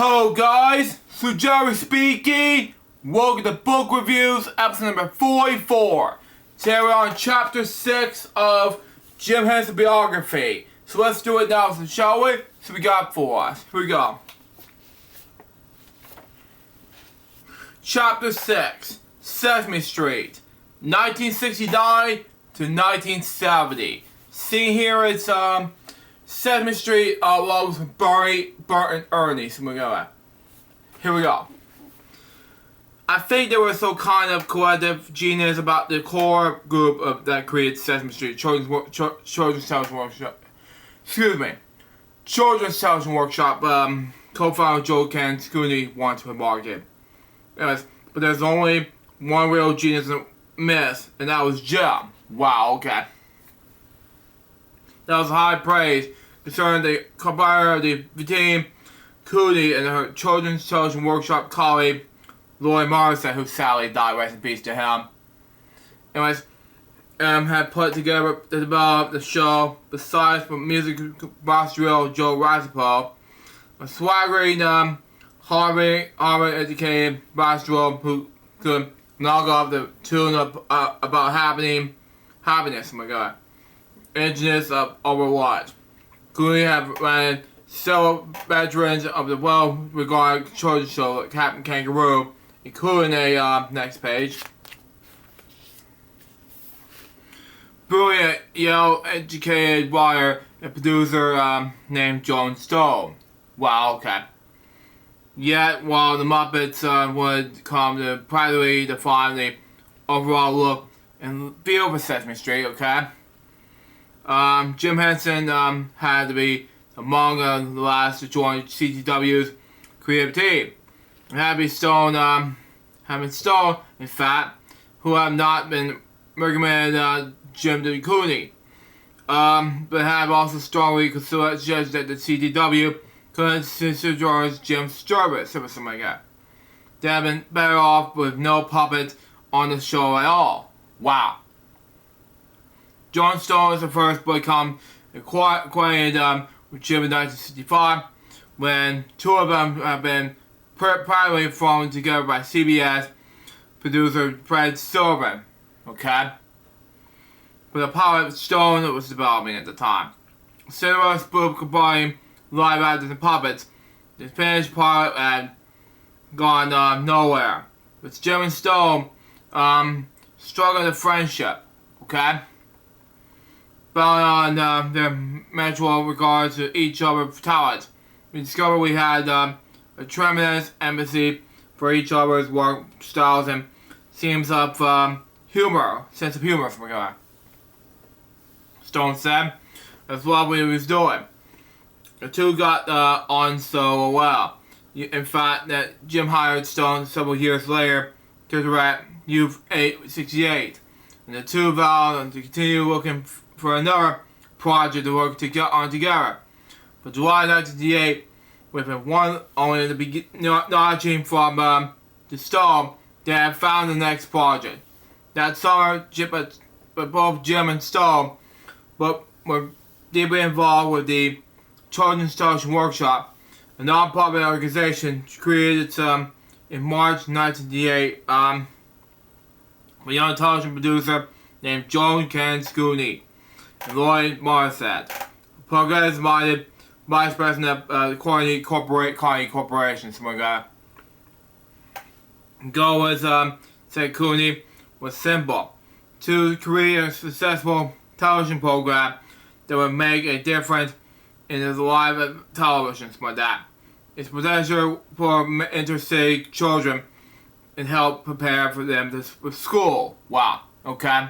Hello guys, LukeJ speaking. Welcome to Book Reviews, episode number 44. Today we're on chapter 6 of Jim Henson Biography. So let's do it now, shall we? So we got for us. Here we go. Chapter 6, Sesame Street, 1969 to 1970. See here, it's Sesame Street along with Barney, Bert, and Ernie. So here we go. I think there was some kind of collective genius about the core group that created Sesame Street, Children's Television Workshop. Excuse me, Children's Television Workshop. Co-founder Joe Ken Scooney wanted to market. Anyways, but there's only one real genius in the myth, and that was Jim. Wow. Okay. That was high praise concerning the combiner of the team, Cooney, and her Children's Television Workshop colleague, Lloyd Morrison, who sadly died. Rest in peace to him. Anyways, had put together to develop the show, besides from music boss drill Joe Razapo, a swaggering, Harvard-educated boss drill who could knock off the tune about happiness. Oh my god. Engineers of Overwatch. Cooney have ran several veterans of the well-regarded children's show like Captain Kangaroo, including a next page. Brilliant Yale-educated writer and producer named Joan Stone. Wow, okay. Yet, while the Muppets would come to privately define the overall look and feel of Sesame Street, okay? Jim Henson had to be among the last to join CTW's creative team. It had been Stone, in fact, who have not been recommended Jim to Cooney, but have also strongly suggested that the CTW could consider Jim's service or something like that. They have been better off with no puppets on the show at all. Wow. John Stone is the first to become acquainted with Jim in 1965, when two of them have been privately thrown together by CBS producer Fred Silverman. Okay? But the pilot Stone was developing at the time. Cinema spoof combining live actors and puppets. The finished pilot had gone nowhere. With Jim and Stone struggling with friendship. Okay? Found on their mutual regard to each other's talents. We discovered we had a tremendous empathy for each other's work styles and sense of humor from God. Stone said, that's what we was doing. The two got on so well. In fact, that Jim hired Stone several years later to direct LukeJ628, and the two vowed to continue looking for another project to work on together. But July 1998, with one only the notching from the Stone, they had found the next project. That summer, but both Jim and Stone were deeply involved with the Children's Television Workshop, a non-profit organization created in March 1998 by a young television producer named Joe Ken Scooney and Lloyd Morrison, progressive-minded vice president of Carnegie Corporation. So my God. The goal was, said Cooney, was simple: to create a successful television program that would make a difference in the life of television. So like that. It's potential for intercity children and help prepare for them for school. Wow. Okay.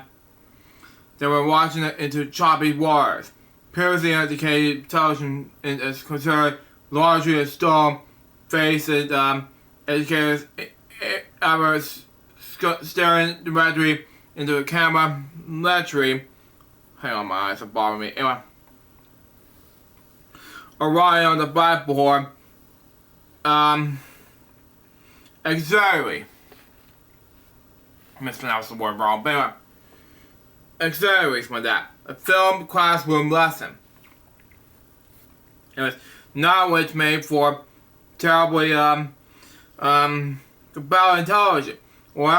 They were watching it into choppy waters. Previously educated television is considered largely a Stone faced educators ever staring directly into the camera lecturing. Hang on, my eyes are bothering me. Anyway. Or writing on the blackboard. Exactly. I mispronounced the word wrong, but anyway. Exactly, like that. A film classroom lesson. It was not which made for terribly compelling television. On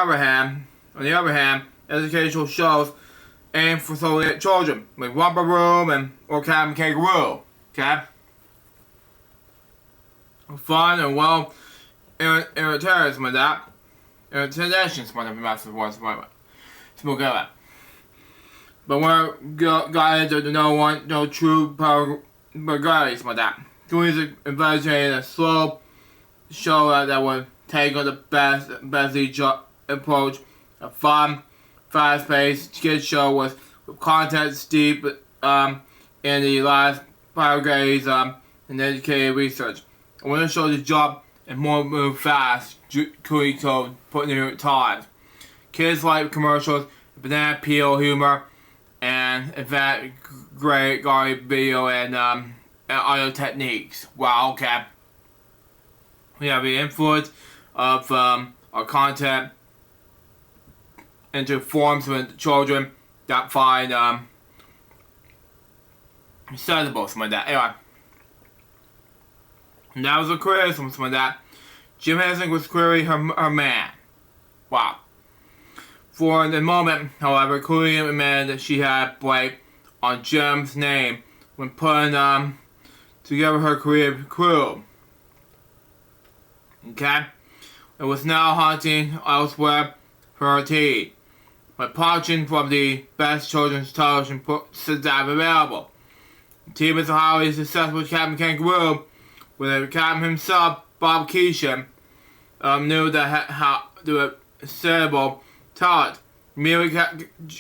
the other hand, educational shows aimed for Soviet children, like Romper Room or Captain Kangaroo. Okay? Fun and well entertainment with that. Traditions, one of the massive ones, smoke out. But we're guided to no true progress with that. Doing investigating a slow show that would take on the best each approach. A fun, fast-paced kid show with content deep in the last paragraphs and educated research. I want to show the job and more move fast, Cooley told New York Times. Kids like commercials, banana peel humor, and in fact, great Gary video and audio techniques. Wow, okay. We have the influence of our content into forms with children that find acceptable, something like that. Anyway. And that was a criticism, something like that. Jim Henson was clearly her man. Wow. For the moment, however, Cooley admitted that she had Blake on Jim's name when putting together her career crew. Okay? It was now hunting elsewhere for her team, but poaching from the best children's television sets available. The team is a highly successful Captain Kangaroo, where the captain himself, Bob Keeshan, knew that how to assemble talent. Merely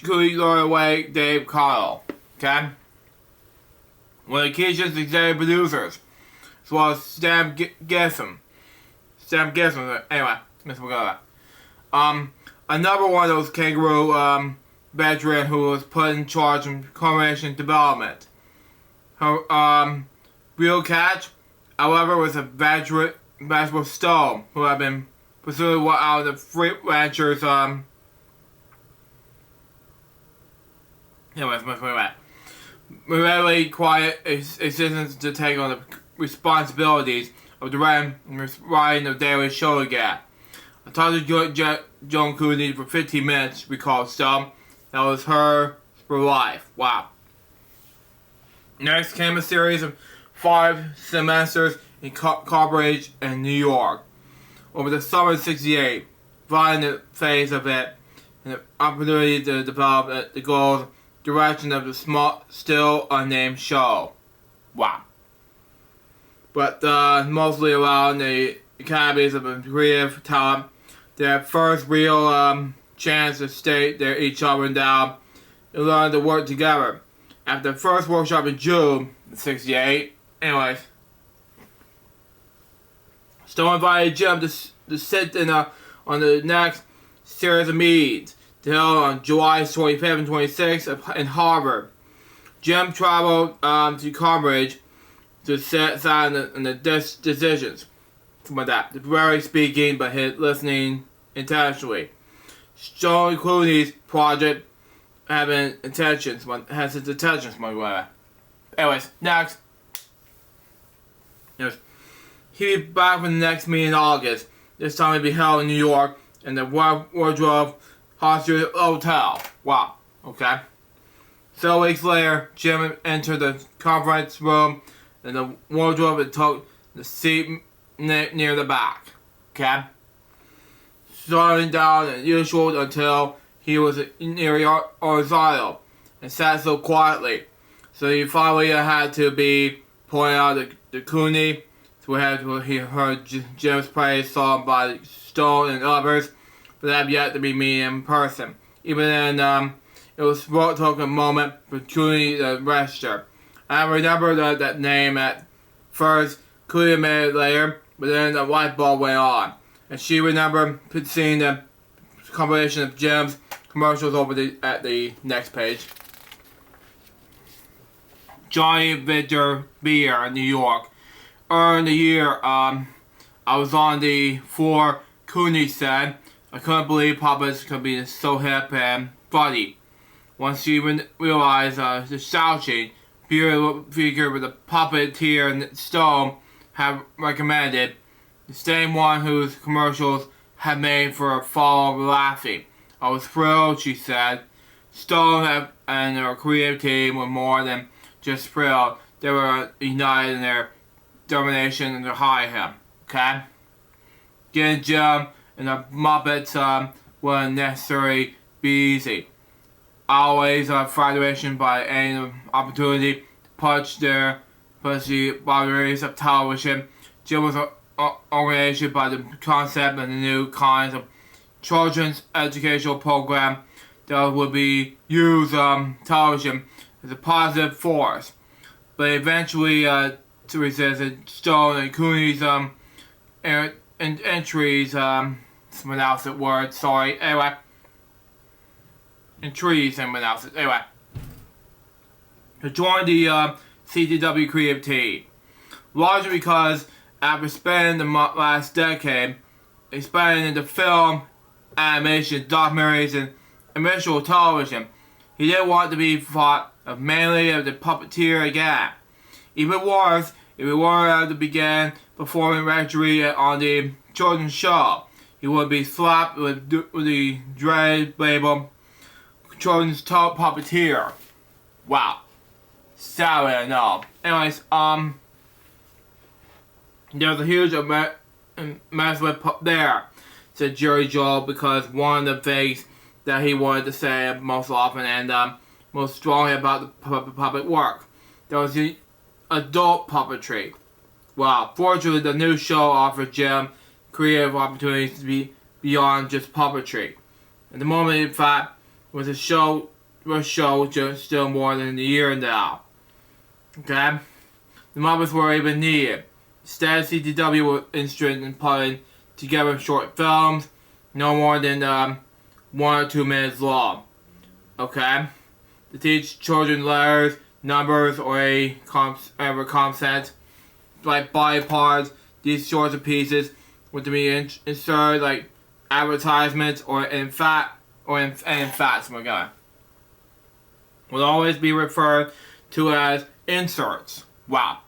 Cooley lured away Dave Carl. Okay? One of Keeshan's executive producers, as well as Sam Gibson. Anyway, let's go that. Another one of those Kangaroo veteran who was put in charge of combination development. Her real catch, however, was a veteran Stone who had been pursued out of the Free Ranchers really quiet assistance to take on the responsibilities of the writing of Daily Show again. I talked to Joan Cooley for 15 minutes, recalled Stone. That was her for life. Wow. Next came a series of 5 semesters in college in New York. Over the summer of '68, finding the phase of it and the opportunity to develop the goals, direction of the small, still unnamed show. Wow. But mostly around the academies of creative talent, their first real chance to state each other down and learn to work together. After the first workshop in June '68, anyways, Stone invited Jim to sit in on the next series of meetings, held on July 25th and 26th in Harvard. Jim traveled to Cambridge to sit on the decisions. Something like that. Very speaking, but listening intentionally. Stone Cooley's project has its intentions, my way. Anyways, next. He'll be back for the next meeting in August. This time it'll be held in New York in the Wardrobe Hotel. Wow. Okay. So weeks later, Jim entered the conference room in the wardrobe and took the seat near the back. Okay. Starting down as usual until he was near horizontal and sat so quietly. So he finally had to be pointed out the Cooney. So he heard Jim's praise sung by Stone and others, but have yet to be meet in person. Even then, it was took a moment for Cooney to register. I remember that name at first, Cooney made it later, but then the light bulb went on. And she remembered seeing the combination of Jim's commercials at the next page. Johnny Victor Beer in New York. Earlier in the year, I was on the floor, Cooney said. I couldn't believe puppets could be so hip and funny. Once she realized the slouching, Beer figured with the puppeteer and Stone had recommended, the same one whose commercials had made for a fall of Biography. I was thrilled, she said. Stone and her creative team were more than just thrilled. They were united in their determination to hire him. Okay? Getting Jim and the Muppets wasn't necessarily be easy. Always frustration by any opportunity to push the boundaries of television. Jim was organized by the concept of the new kinds of children's educational program that would be used television as a positive force. But eventually, to resist Stone and Cooney's entries, someone else at word, sorry, anyway. Intrigued someone else, anyway. To join the CTW creative team. Largely because after spending the last decade expanding into film, animation, documentaries, and commercial television, he didn't want to be thought of mainly as a puppeteer again. Even worse, if he were to begin performing regularly on the children's show, he would be slapped with the dreaded label children's top puppeteer. Wow. Sadly enough. Anyways, there's a huge mess with there, said Jerry Joel, because one of the things that he wanted to say most often and most strongly about the puppet work. There was the adult puppetry. Well, fortunately, the new show offered Jim creative opportunities to be beyond just puppetry. At the moment, in fact, was just still more than a year now. Okay? The Muppets were even needed. Instead, CTW were interested in putting together short films, no more than 1 or 2 minutes long. Okay? To teach children letters, numbers, or a concept, like body parts, these sorts of pieces were to be inserted like advertisements or in fact, my guy, would always be referred to as inserts. Wow.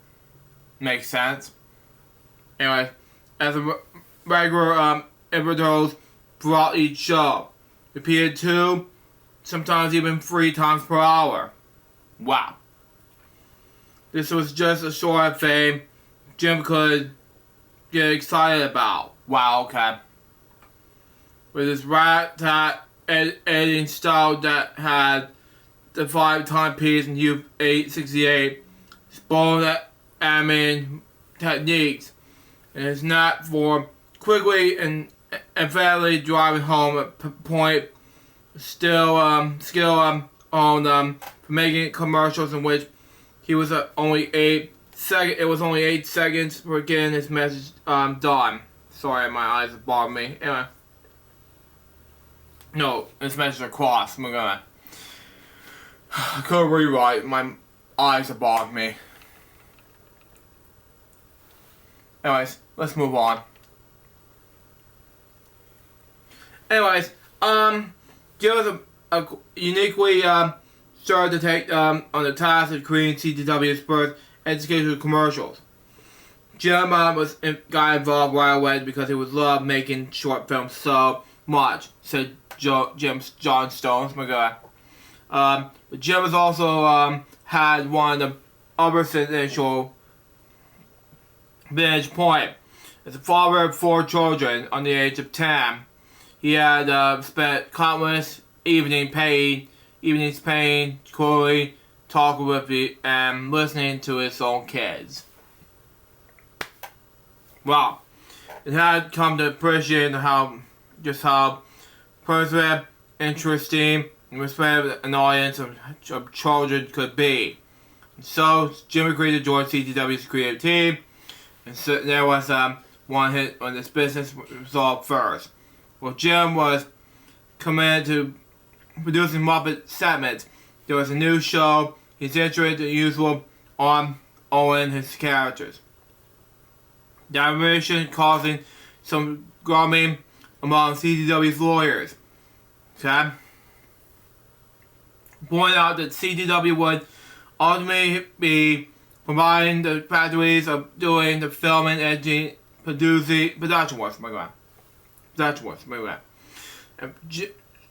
Makes sense. Anyway, as a regular episodes throughout each show, repeated 2, sometimes even 3 times per hour. Wow. This was just a sort of thing Jim could get excited about. Wow, okay. With his rat-tat editing style that had the 5 timepiece in LukeJ628, his bold animating techniques, and his knack for quickly and emphatically driving home a point, skill on for making commercials in which he was only 8 seconds. It was only 8 seconds for getting his message done. Sorry, my eyes are bothering me. Anyway, no, this message across. I'm gonna. I couldn't rewrite. My eyes are bothering me. Anyways, let's move on. Anyways, Jim was a uniquely started to take on the task of creating CTW's first educational commercials. Jim got involved right away because he was loved making short films so much, said John Stones, my guy. Jim has also had one of the other initial vantage point. As a father of 4 children under the age of 10, he had spent countless evenings paying, quarterly, talking with and listening to his own kids. Well, it had come to appreciate how persuasive, interesting, and respectful an audience of children could be. And so, Jim agreed to join CTW's creative team, and so there was one hit on this business resolved first. Well, Jim was committed to producing Muppet segments. There was a new show. He's interested in the usual on Owen his characters. The animation causing some grumbling among CTW's lawyers. Okay? Point out that CTW would ultimately be providing the factories of doing the film and editing production was. And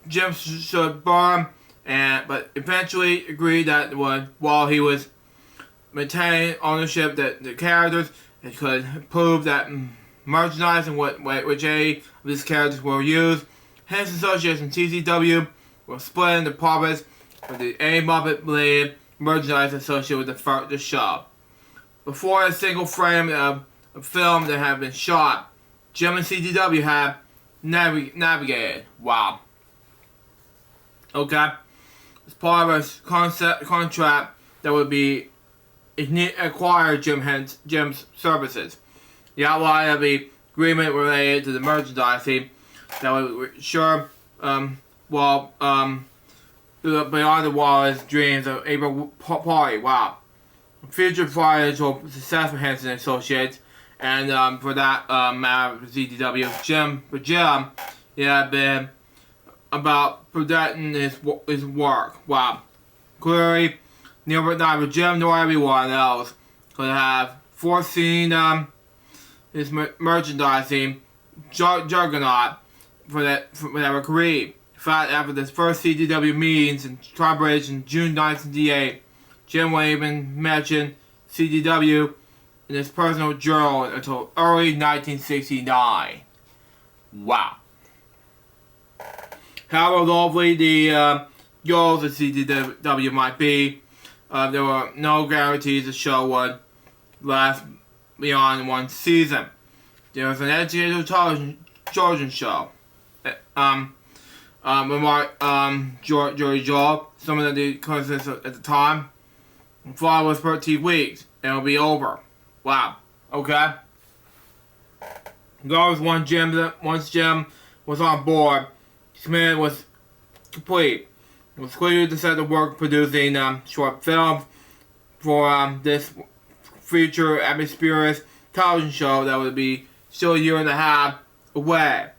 Jim should burn, but eventually agreed that while he was maintaining ownership that the characters, it could prove that merchandise and which any of these characters were used. Henson Associates and CCW were split into profits for the A-Muppet-related merchandise associated with the show. Before a single frame of film that had been shot, Jim and CCW had navigated. Wow. Okay. As part of a contract that would be acquire Jim's services. The outline of the agreement related to the merchandising that would ensure beyond the wildest dreams of April Party. Wow. Future financial success for Henson Associates, and for that matter, CDW, Jim, it had been about protecting his work. Wow. Clearly, neither Jim nor everyone else could have foreseen his merchandising juggernaut for that agreed. In fact, after the first CDW meetings in Tribridge in June 1998, Jim wouldn't even mention CDW in his personal journal until early 1969. Wow. However lovely the goals of CDW might be, there were no guarantees the show would last beyond one season. There was an educational children's show. Remarked Joey Joel, some of the coincidence at the time. Fly was 13 weeks, and it'll be over. Wow. Okay. Once Jim was on board, his command was complete. It was clear to set to work producing short films for this future atmospheric television show that would be still a year and a half away.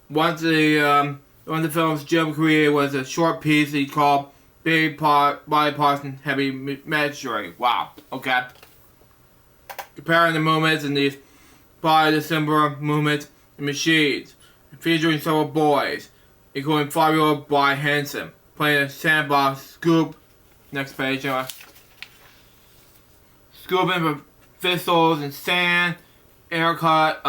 One of the films Jim created was a short piece he called Body Parts and Heavy Machinery. Wow. Okay. Comparing the movements in these body assembler movements and machines, featuring several boys, including 5-year-old Brian Henson, playing a sandbox scoop. Next page, scooping for thistles and sand, haircut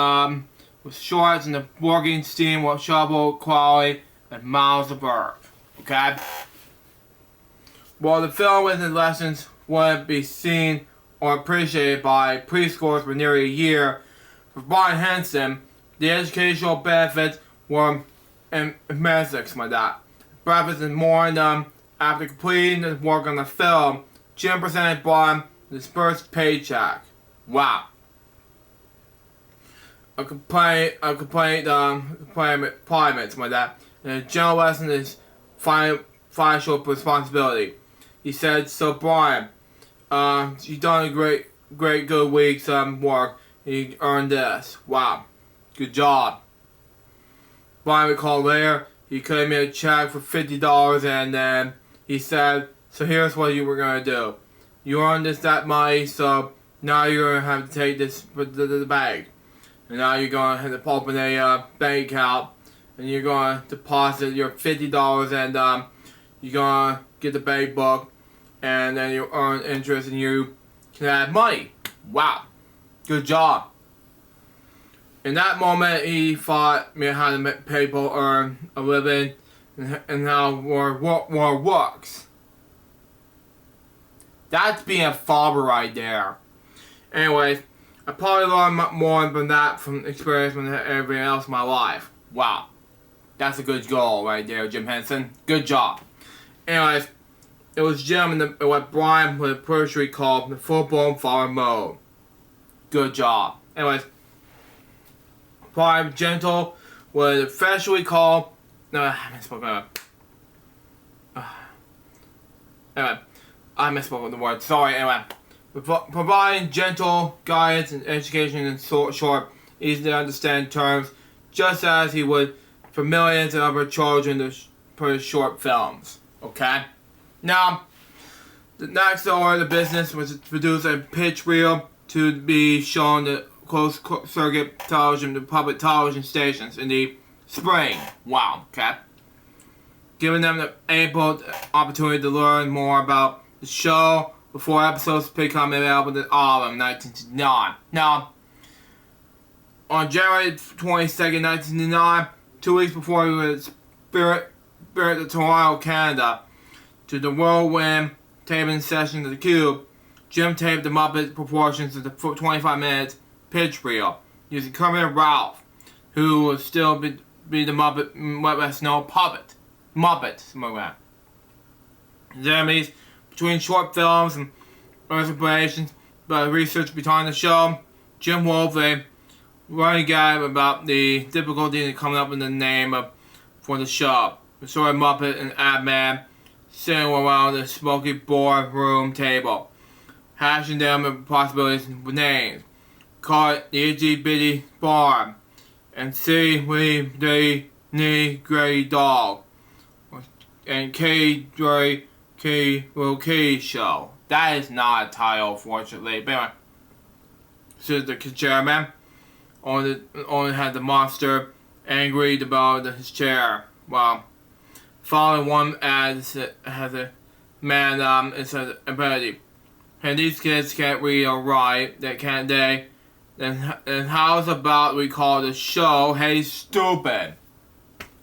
with shorts and the working steam with shovel quality and miles of earth. Okay? While the film and the lessons wouldn't be seen or appreciated by preschoolers for nearly a year, for Brian Henson, the educational benefits were immense like that. Breakfast in the morning, after completing the work on the film, Jim presented Brian his first paycheck. Wow. A complaint, something like that. And a general lesson is financial responsibility. He said, "So Brian, you've done a great good week's work. And you earned this. Wow, good job." Brian recalled later he could have made a check for $50, and then he said, "So here's what you were gonna do. You earned that money, so now you're gonna have to take this for the bank, and now you're gonna have to open a bank account, and you're gonna deposit your $50, and you're gonna get the bank book, and then you earn interest, and you can have money." Wow, good job. In that moment, he thought how to make people earn a living and how war works. That's being a father right there. Anyways, I probably learned more from that from experience than everything else in my life. Wow. That's a good goal right there, Jim Henson. Good job. Anyways, it was Jim and what Brian would personally call the full-blown father mode. Good job. Anyways, Brian Gentle was officially called. I misspoke. Anyway, I misspoke the word. Sorry. Anyway, providing gentle guidance and education in short, easy to understand terms, just as he would for millions of other children to produce short films. Okay. Now, the next order of the business was to produce a pitch reel to be shown to closed-circuit television to public television stations in the spring. Wow, okay. Giving them the ample opportunity to learn more about the show before episodes become available in autumn 1969. Now, on January 22nd, 1969, 2 weeks before he was Spirit to Toronto, Canada, to the whirlwind taping session of the Cube, Jim taped the Muppet proportions of the 25 minutes pitch reel, using Kermit and Ralph, who will still be the Muppet, what was known puppet. Muppet, something like that. Jeremy's between short films and inspirations, but research behind the show, Jim Wolfe, a running gag about the difficulty in coming up with the name for the show. The story of Muppet and Ad-Man sitting around the smoky boardroom table, hashing down the possibilities with names. Call it the Itty Bitty Barn, and see we the Knee Gray Dog, and K Show. That is not a title, fortunately. But anyway, so the chairman only had the monster angry about his chair. Well, following one ad has a man is an ability. And these kids can't read or write, can't they? Then how's about we call the show Hey Stupid?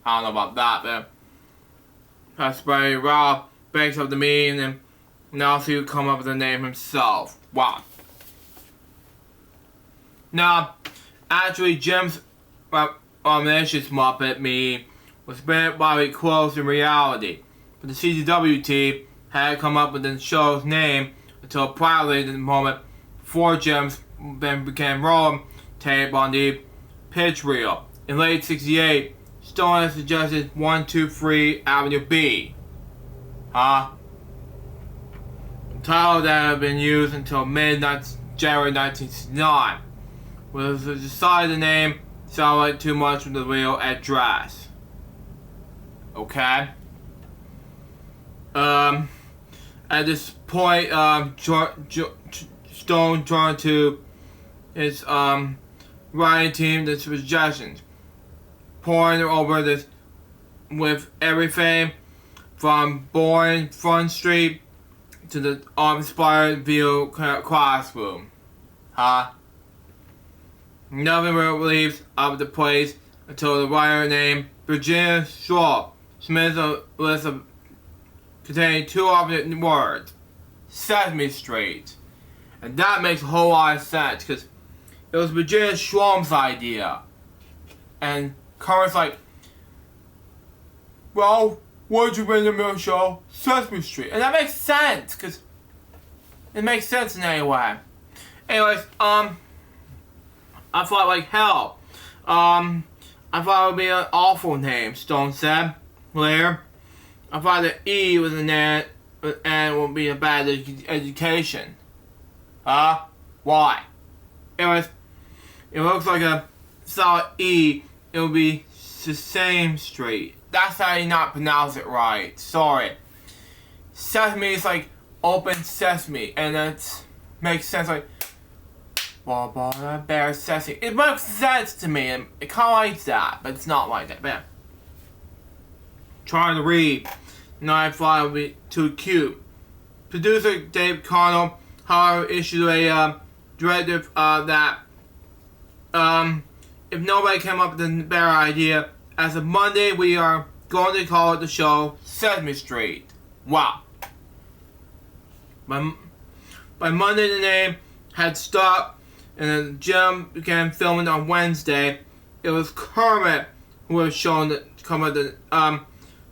I don't know about that, but that's very Ralph breaks up the meeting and now he would come up with the name himself. Wow. Now, actually, Jim's omniscience Muppet meeting was very close in reality, but the CCW team had come up with the show's name until probably the moment before Jim's then became rolling tape on the pitch reel. In late '68, Stone had suggested 123 Avenue B. The title that had been used until mid-January 1969 was decided the name sounded like too much from the real address. Okay? At this point, Stone turned to his writing team the suggestions, pouring over this with everything from boring Front Street to the inspired view classroom. Nothing leaves out of the place until the writer named Virginia Shaw submits a list of containing two alternate words, Sesame Street. And that makes a whole lot of sense, because it was Virginia Schwalm's idea. And Kermit's like, well, what'd you bring the middle show? Sesame Street. And that makes sense, because it makes sense in any way. Anyways, I thought like hell. I thought it would be an awful name, Stone said later. I thought that E was an N and would be a bad education. Why? Anyways, it looks like a solid E. It would be Sesame Street. That's how you not pronounce it right. Sorry. Sesame is like open sesame, and that makes sense. Like, bear sesame. It makes sense to me. It kind of like that, but it's not like that. But yeah. Trying to read, and I thought it would be too cute. Producer Dave Connell, however, issued a directive that if nobody came up with a better idea, as of Monday we are going to call it the show Sesame Street. Wow. By Monday the name had stuck, and then Jim began filming on Wednesday. It was Kermit who was shown to come up with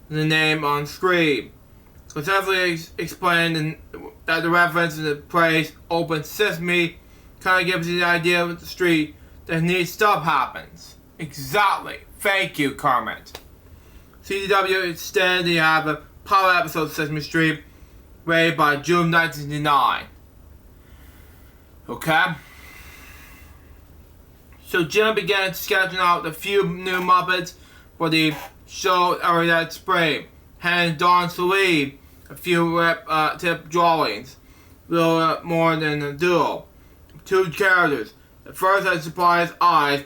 the name on screen. Successfully explained that the reference to the phrase "open sesame" kind of gives you the idea of the street that neat stuff happens. Exactly. Thank you, Kermit. CCW extended to have a pilot episode of Sesame Street ready by June 1969. Okay? So Jim began sketching out a few new Muppets for the show early that spring, handing Don Salee a few tip drawings, a little more than a duo. Two characters, The first had surprised eyes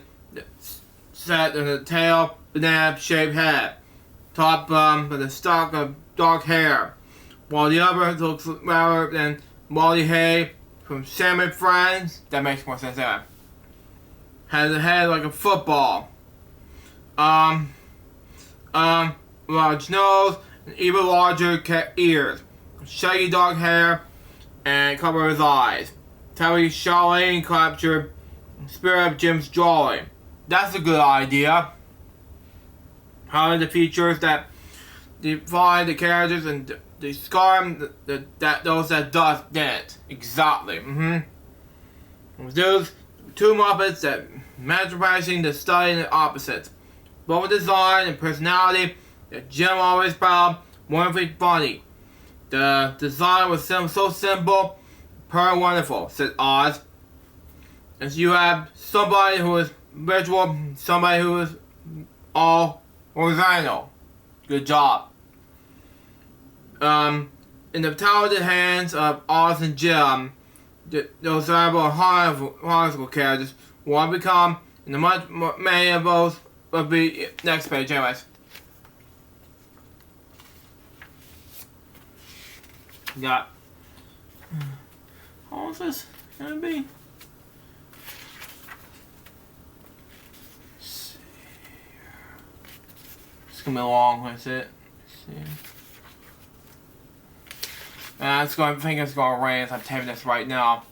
set in a tail, banana-shaped head, top with a stalk of dark hair, while the other looks rather than Wally Hay from Salmon Friends. That makes more sense there. Has a head like a football. Large nose and even larger ears, shaggy dark hair, and cover his eyes. Terry Charlene captured spirit of Jim's drawing. That's a good idea. How are the features that define the characters and discard those that didn't? Exactly. Those two Muppets that masterpicing the study and the opposites. Both design and personality, that Jim always proud, wonderfully funny. The design was so simple, pure wonderful, said Oz. As you have somebody who is visual, somebody who is all horizontal. Good job. In the talented hands of Oz and Jim, those variable harmful characters will become, and many of those will be next page, anyways. Got. How long is this gonna be? It's gonna be long, that's it. I think it's gonna rain as I'm taping this right now.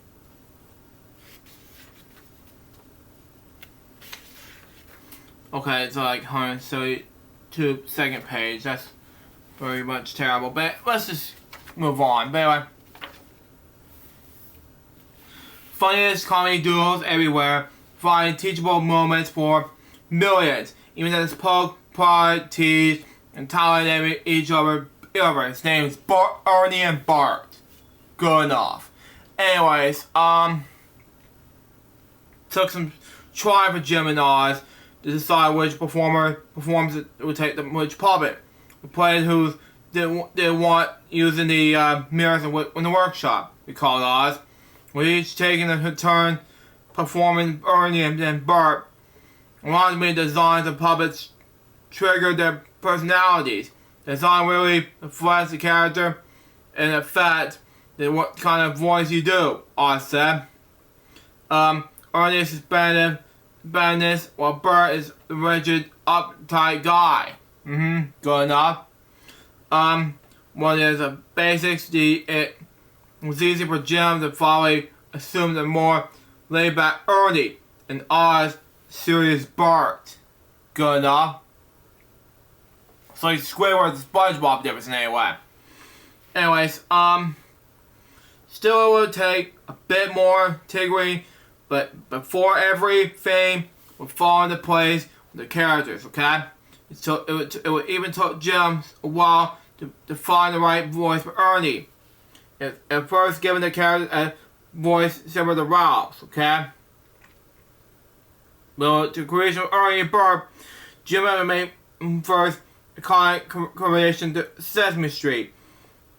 Okay, it's like 132 second page. That's very much terrible. But let's just move on. But anyway. Funniest comedy duos everywhere. Find teachable moments for millions. Even as poke, pride, tease, and tolerate each other. His name is Ernie and Bart. Good enough. Anyways, took some try for Jim and Oz to decide which performer performs it would take which puppet. The players who didn't want using the mirrors in the workshop, we called Oz. With each taking a turn performing Ernie and Bart. Along with the designs of puppets triggered their personalities. The design really reflects the character and the fact that what kind of voice you do, Oz said. Ernie is suspendedness, while Bert is the rigid, uptight guy. Good enough. Well, there's a basics. It was easy for Jim to finally assume the more laid-back Ernie and Oz serious Bart. Good enough. So like Squidward and SpongeBob difference anyway. Anyways, still it would take a bit more tinkering, but before everything would fall into place with the characters, okay? It would even took Jim a while to find the right voice for Ernie. At first giving the character a voice similar to Ralph's, okay? Well, to creation of Ernie and Bert, Jim had made first combination to Sesame Street.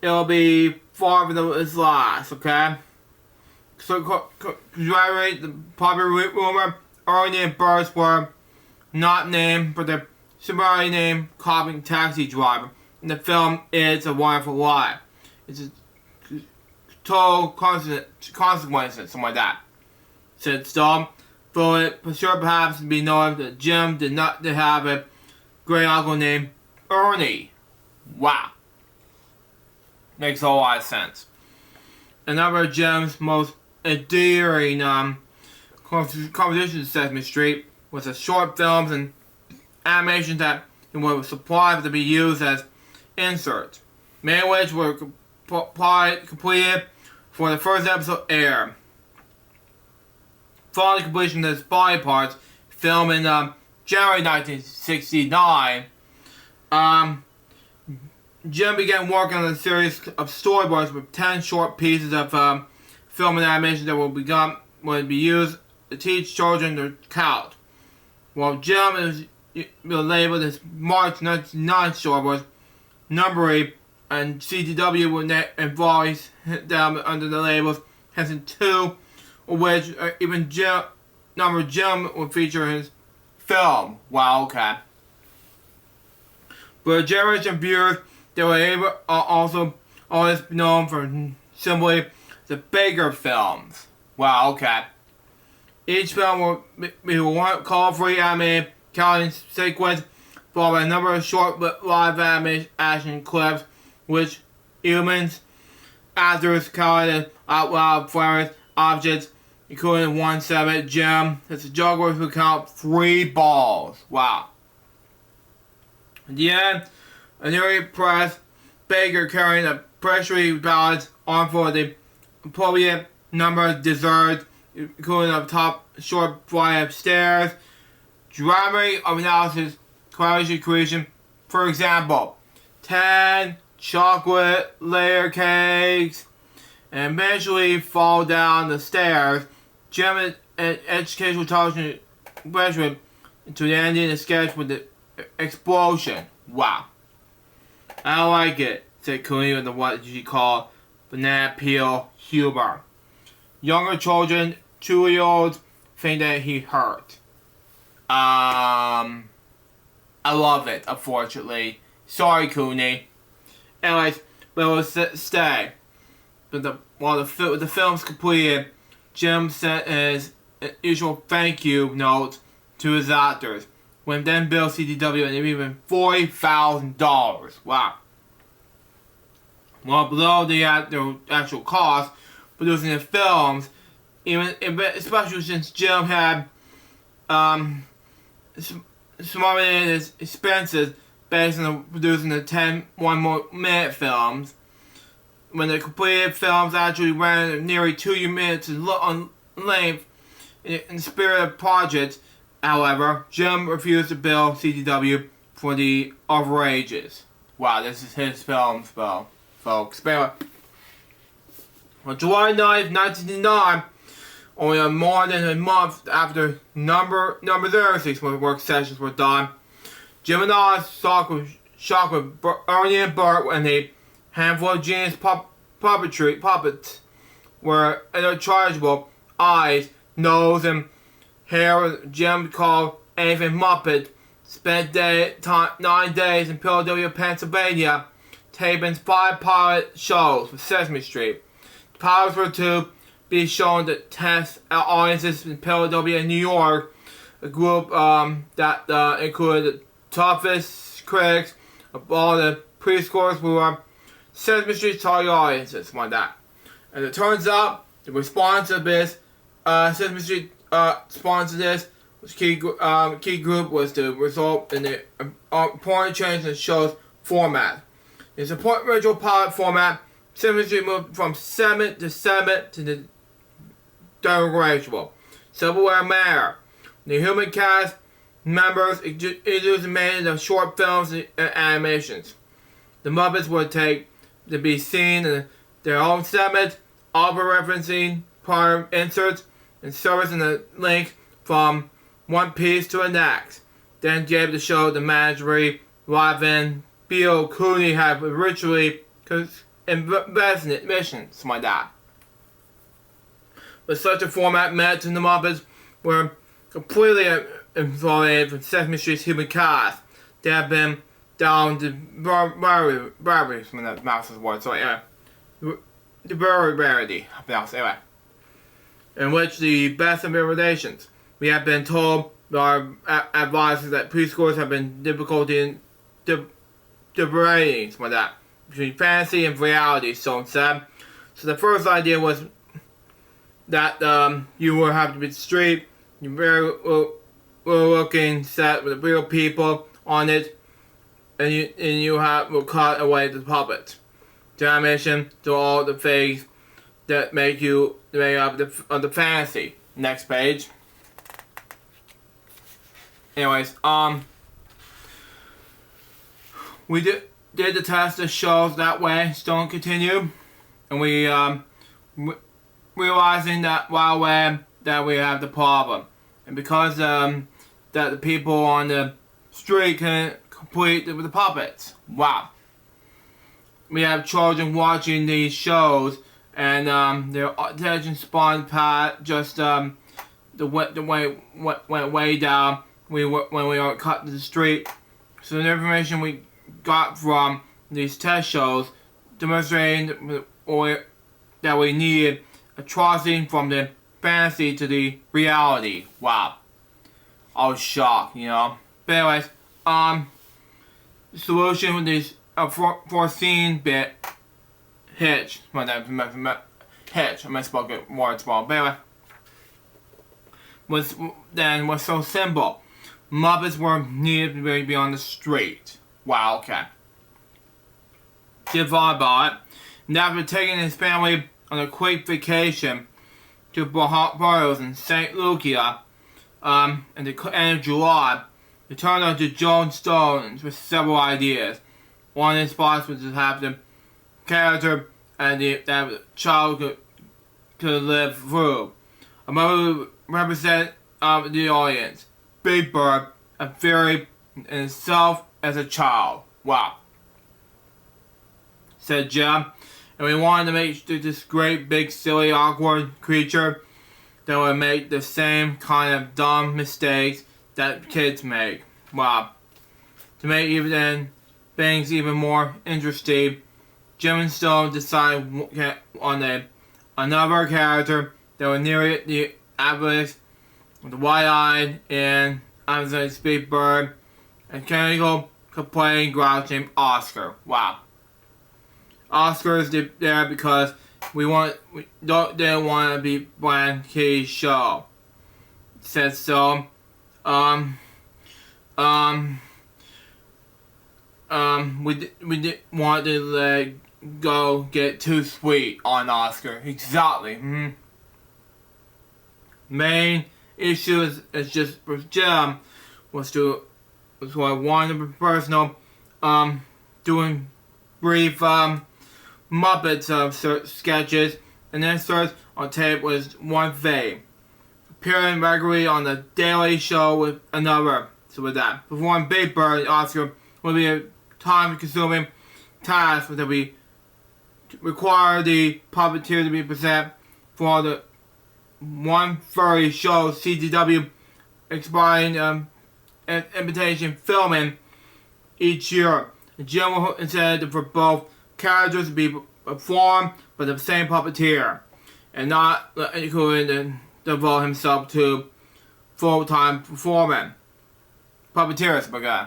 It'll be far from his last, okay? So, congratulate the popular rumor, Ernie and Bert were not named, but they're similarly named copying taxi driver. In the film, It's a Wonderful Life. It's a total consequence, something like that. Said Storm. For it for sure perhaps to be known that Jim did not have a great uncle named Ernie. Wow. Makes a lot of sense. Another of Jim's most endearing compositions of Sesame Street was the short films and animations that were supplied to be used as inserts, many of which were completed for the first episode air. Following the completion of this body parts, filmed in January 1969, Jim began working on a series of storyboards with 10 short pieces of film and animation that would be used to teach children to count. While Jim is labeled as March 1999 storyboards, Numbery and CTW would voice them under the labels Henson 2, which even Jim number Jim would feature his film. Wow, okay. For a generation of viewers, they were able also always known for simply the bigger films. Wow, okay. Each film will be one color-free animated counting sequence, followed by a number of short live action clips, which humans, actors, counted out loud flowers, objects, including one segment, Jim. It's a juggler who count 3 balls. Wow. At the end, a newly pressed baker carrying a freshly balanced arm for the appropriate number of desserts, including a top short flight of stairs, dramatic of analysis, quality creation. For example, 10 chocolate layer cakes, and eventually fall down the stairs. Jim and educational television graduate to the ending of the sketch with the explosion. Wow. I like it, said Cooney with what you call banana peel humor. Younger children, 2-year-olds, think that he hurt. I love it, unfortunately. Sorry, Cooney. Anyways, but it will stay. But while the film's completed, Jim sent his usual thank you note to his actors, when then billed CDW and even $40,000. Wow. Well, below the actual cost producing the films, especially since Jim had summated his expenses based on producing the 10 1-minute films. When the completed films actually ran nearly 2 minutes in length, in the spirit of projects, however, Jim refused to bill CDW for the overages. Wow, this is his film, folks. But on July 9th, 1999, only more than a month after number 36 work sessions were done, Jim and I shocked with Ernie and Bert when a handful of genius puppets were interchangeable eyes, nose, and hair. Jim called anything Muppet. Spent 9 days in Philadelphia, Pennsylvania, taping 5 pilot shows for Sesame Street. The pilots were to be shown to test audiences in Philadelphia and New York, a group that included the toughest critics of all the preschoolers who were Sesame Street target audiences, like that. And it turns out the response to this, Sesame Street response to this, which key group was to result in the important change in the show's format. In its important original pilot format, Sesame Street moved from segment to the gradual silverware manner. The human cast members introduced and made the short films and animations. The Muppets would take to be seen in their own segments, auto-referencing prior inserts, and service in the link from one piece to the next. Then gave the show the managery live-in feel Cooney had originally invested in it, missions like that. But such a format meant the Muppets were completely insulated from Sesame Street's human cast. They have been down to Biography, when that mouse's word, so yeah. The rarity of the mouse, anyway. In which the best of relations. We have been told by our advisors that preschoolers have been difficulty in separating like that between fantasy and reality, so said. So the first idea was that you will have to be street, you very well looking set with real people on it, and you will cut away the puppets. The animation to all the things that make you up the fantasy. Next page. Anyways, we did the test of shows that way, still continue, and we realizing that while that we have the problem, and because that the people on the street can complete with the puppets. Wow. We have children watching these shows, and their attention span just went way down when we were cut to the street. So the information we got from these test shows demonstrating that we needed a crossing from the fantasy to the reality. Wow. I was shocked, you know. But anyways, the solution with this foreseen bit hitch. Hitch. I misspoke it words wrong. But anyway, was so simple. Muppets were needed to be on the street. Wow, okay. Jim thought about it, and after taking his family on a quick vacation to Barbados in St. Lucia, in the end of July, he turned on to Joan Stones with several ideas. One of his spots was to have the character and that the child could live through. A movie would represent the audience. Big Bird, a fairy in itself as a child. Wow. Said Jim. And we wanted to make this great, big, silly, awkward creature that would make the same kind of dumb mistakes that kids make. Wow. To make even things even more interesting, Jim and Stone decided on another character that would narrate the average with the wide-eyed and Amazon Big Bird and Chemical complaining grouch named Oscar. Wow. Oscar is there because we didn't want to be Brian Key's show. Said so. We didn't want to let go get too sweet on Oscar. Exactly. Main issue is just for Jim was what I wanted to be personal. Doing brief Muppets sketches, and then search on tape was one thing. Appearing regularly on the Daily Show with another. So with that, performing Big Bird and Oscar would be a time-consuming task that we require the puppeteer to be present for the one furry show CDW expiring invitation filming each year. Jim intended for both characters to be performed by the same puppeteer, and not including devote himself to full-time performing. Puppeteers, my guy.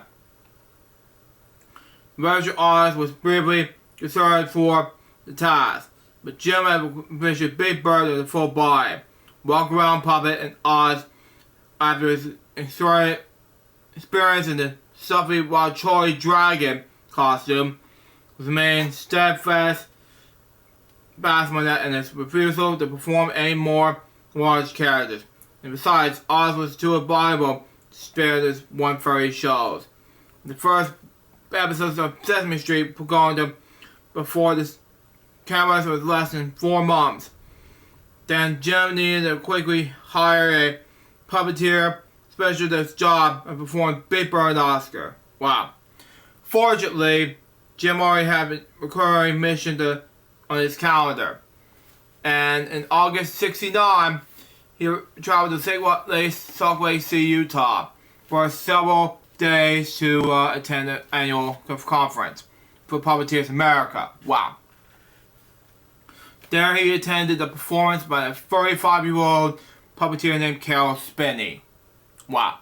Virtual Oz was briefly considered for the task, but Jim had commissioned Big Bird with a full body, walk-around puppet, and Oz, after his experience in the stuffy Wild Charlie Dragon costume, was remained steadfast on that and his refusal to perform any more large characters. And besides, Oz was too abominable to spare this one furry shows. The first episodes of Sesame Street were going to before the cameras was less than 4 months. Then Jim needed to quickly hire a puppeteer special to his job and perform Big Bird and Oscar. Wow. Fortunately, Jim already had a recurring mission on his calendar. And in August '69, he traveled to Salt Lake City, Utah for several days to attend an annual conference for Puppeteers America. Wow. There he attended a performance by a 35-year-old puppeteer named Carol Spinney. Wow.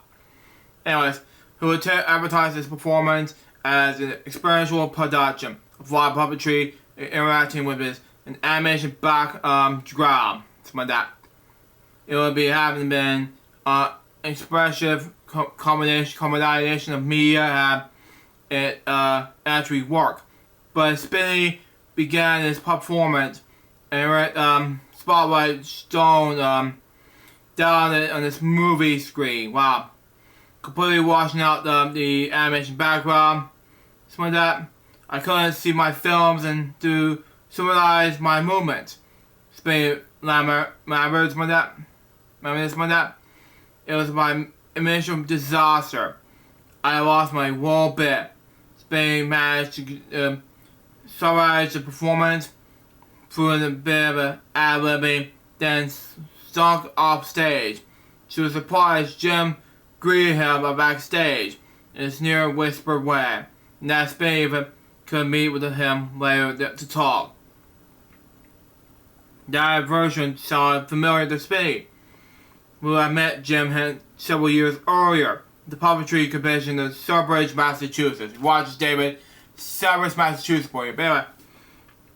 Anyways, who advertised his performance as an experiential production of live puppetry interacting with an animation background. Something like that. It would be having been expressive combination of media had it actually work. But Spinney began his performance and spotlight stone down on this movie screen. Wow. Completely washing out the animation background. Something like that. I couldn't see my films and to summarize my movements. Spinney Lambert, something like that. Remember this, something like that? It was my initial disaster. I lost my whole bit. Spinney managed to summarize the performance through a bit of ad-libbing, then stunk off stage. To his surprise, Jim greeted him backstage in his near whispered way, and that Spinny even could meet with him later to talk. That version sounded familiar to Spinny, who had met Jim several years earlier at the puppetry convention in Sturbridge, Massachusetts. Rogers David, Sturbridge, Massachusetts for you. But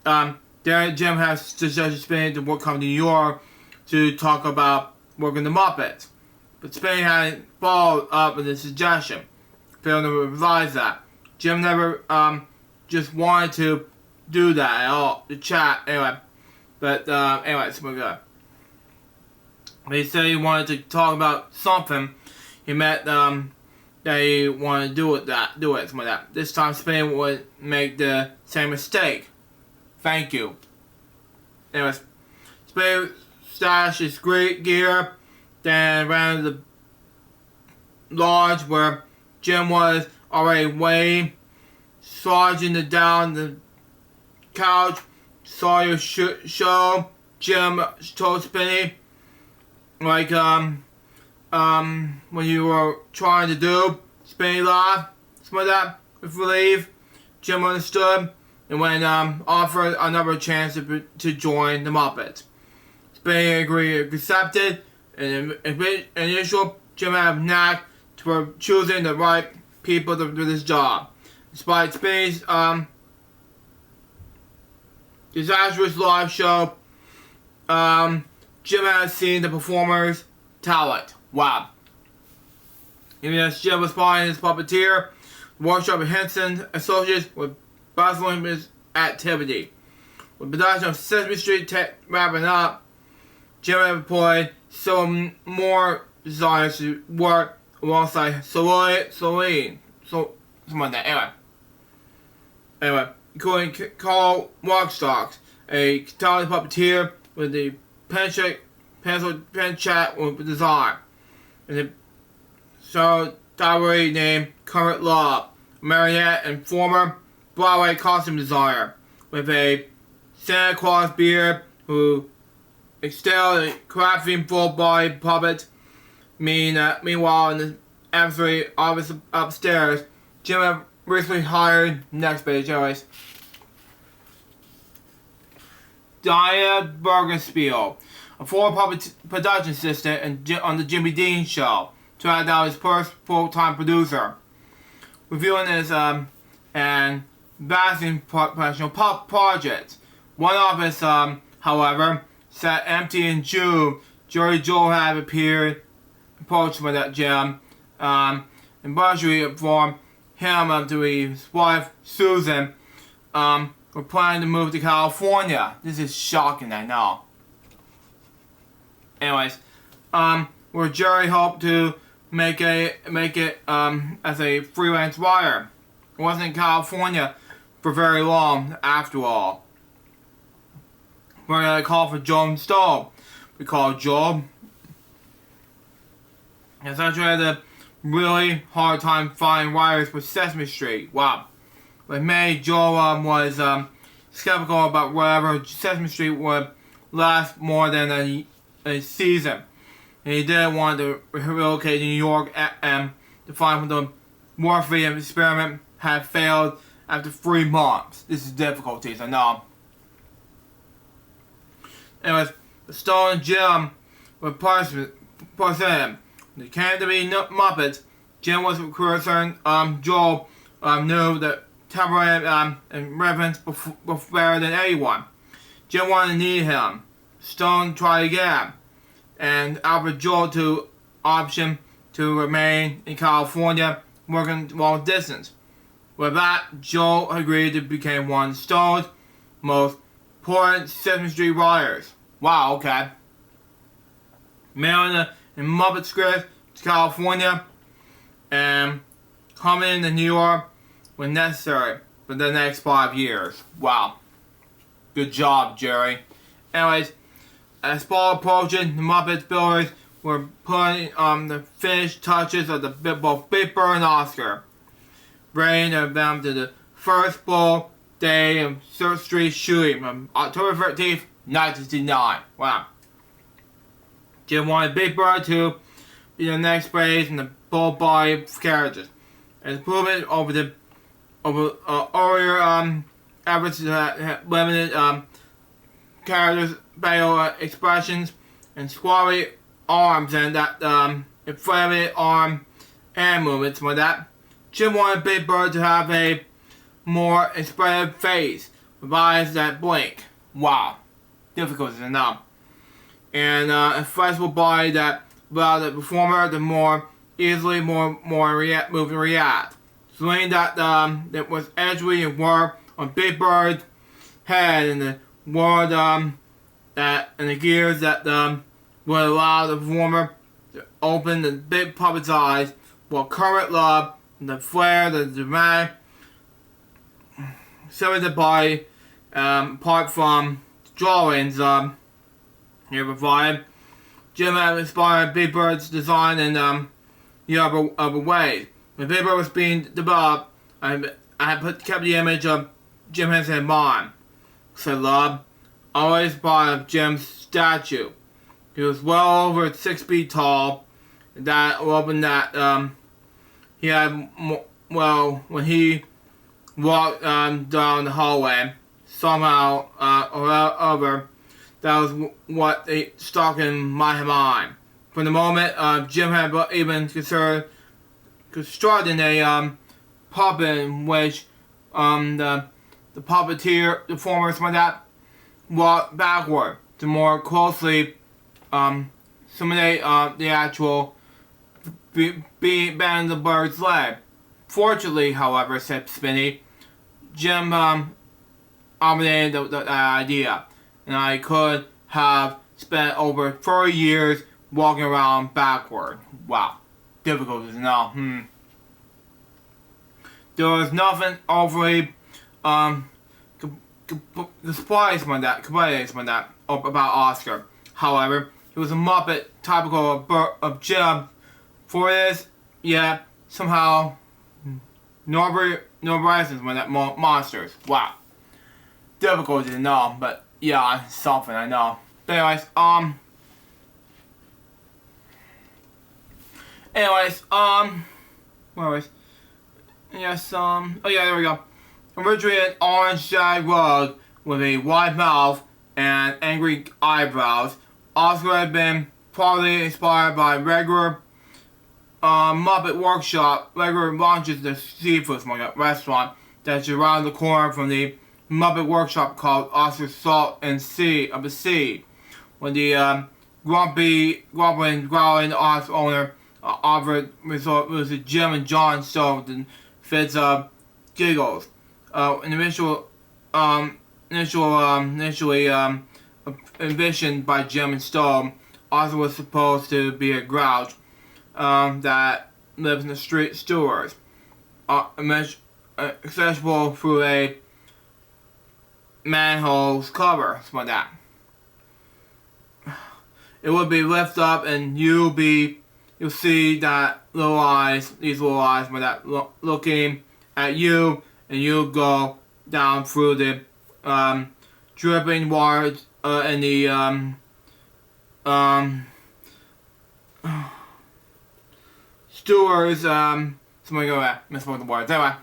anyway, there Jim has suggested Spinny to come to New York to talk about working the Muppets. But Spinny hadn't followed up with his suggestion, failing to realize that. Jim never just wanted to do that at all, to chat, anyway. But anyway, it's pretty good. He said he wanted to talk about something. He meant that he wanted to do it, something like that. This time Spinny would make the same mistake. Thank you. Anyways, Spinny stashed his great gear, then ran to the lodge where Jim was already waiting, slouching down the couch. Saw your show, Jim told Spinny, like when you were trying to do. Spinny laughed, something like that, with relief. Jim understood and went offered another chance to join the Muppets. Spinny accepted, and initial Jim had a knack for choosing the right people to do this job. Despite Spinny's disastrous live show, Jim had seen the performer's talent. Wow. Even as Jim was following his puppeteer, the workshop of Henson Associates was bustling with his activity. With production of Sesame Street wrapping up, Jim had employed some more designers to work alongside Celine. Something like that. Anyway, including Carl Rockstocks, a talented puppeteer with the pencil pen chat with design, and the diary named Kermit Love, marionette and former Broadway costume designer with a Santa Claus beard who excelled at crafting full-body puppets. Meanwhile, in the emissary office upstairs, Jim had recently hired, next page, anyways, Diana Bergenspiel, a former puppet production assistant on the Jimmy Dean Show, to add out his first full-time producer. Reviewing his and vastly professional projects. One office, however, sat empty in June. Jerry Joel had approached with that Jim, and Budgie informed him to his wife, Susan, were planning to move to California. This is shocking, I know. Anyways, where Jerry hoped to make it as a freelance writer. It wasn't in California for very long, after all. We're gonna call for Joe Stowe. We called Joe. Essentially had a really hard time finding writers for Sesame Street. Wow. With May, Joe was skeptical about whether Sesame Street would last more than a season. And he didn't want to relocate to New York to find when the morphine experiment had failed after 3 months. This is difficulties, I know. Anyways, Stowe and Jim were pursuing him. When it came to be Muppets, Jim was concerned Joel knew the temperament and reverence better than anyone. Jim wanted to need him. Stone tried again, and offered Joel to option to remain in California, working long distance. With that, Joel agreed to become one of Stone's most important Sesame Street writers. Wow, okay. Mailing the Muppet script to California and coming to New York when necessary for the next 5 years. Wow. Good job, Jerry. Anyways, as fall approached, the Muppets builders were putting the finished touches of both Big Bird and Oscar, bringing them to the first full day of Third Street shooting from October 13th, 1969. Wow. Jim wanted Big Bird to in the neck sprays and the full body characters. An improvement over earlier efforts that had limited characters' facial expressions and squarely arms and that inflated arm and movements like that. Jim wanted Big Bird to have a more expressive face with eyes that blink. Wow. Difficult as enough. And a flexible body that allowed the performer to more easily move and react. Swing that was edgy and work on Big Bird's head and the word and the gears that would allow the performer to open the big puppet's eyes while current love and the flair, the dramatic separate the body apart from drawings here provided. Jim had inspired Big Bird's design in the other ways. When Big Bird was being developed, I had kept the image of Jim Henson in mind. Said Love, always proud of Jim's statue. He was well over 6 feet tall. That opened that he had when he walked down the hallway, somehow or other, that was what stuck in my mind. From the moment Jim had even considered constructing a puppet in which the puppeteer, the former some of that, walked backward to more closely simulate the actual bend the bird's leg. Fortunately, however, said Spinny, Jim dominated the idea, and I could have spent over 30 years walking around backward. Wow. Difficult to know. There was nothing overly surprised by that about Oscar. However, he was a Muppet typical of Jim. For this, yeah, somehow no reasons when that monsters. Wow. Difficult to know, but yeah, something I know. But anyways, where was? Yes, oh yeah, there we go. Originally an orange shag rug with a wide mouth and angry eyebrows, Oscar had been partly inspired by regular Muppet Workshop, regular launches the seafood restaurant that's around the corner from the Muppet Workshop called Oscar's Salt and Sea of the Sea. When the grumpy, growling ox owner offered resort was Jim and John Stone and fits of giggles. Initially envisioned by Jim and Stone, Oscar was supposed to be a grouch that lives in the street sewers, accessible through a manhole's cover, something like that. It would be lifted up, and you'll see that these little eyes, with that looking at you, and you'll go down through the dripping water and the stewards, something like that, misspelled the words, anyway.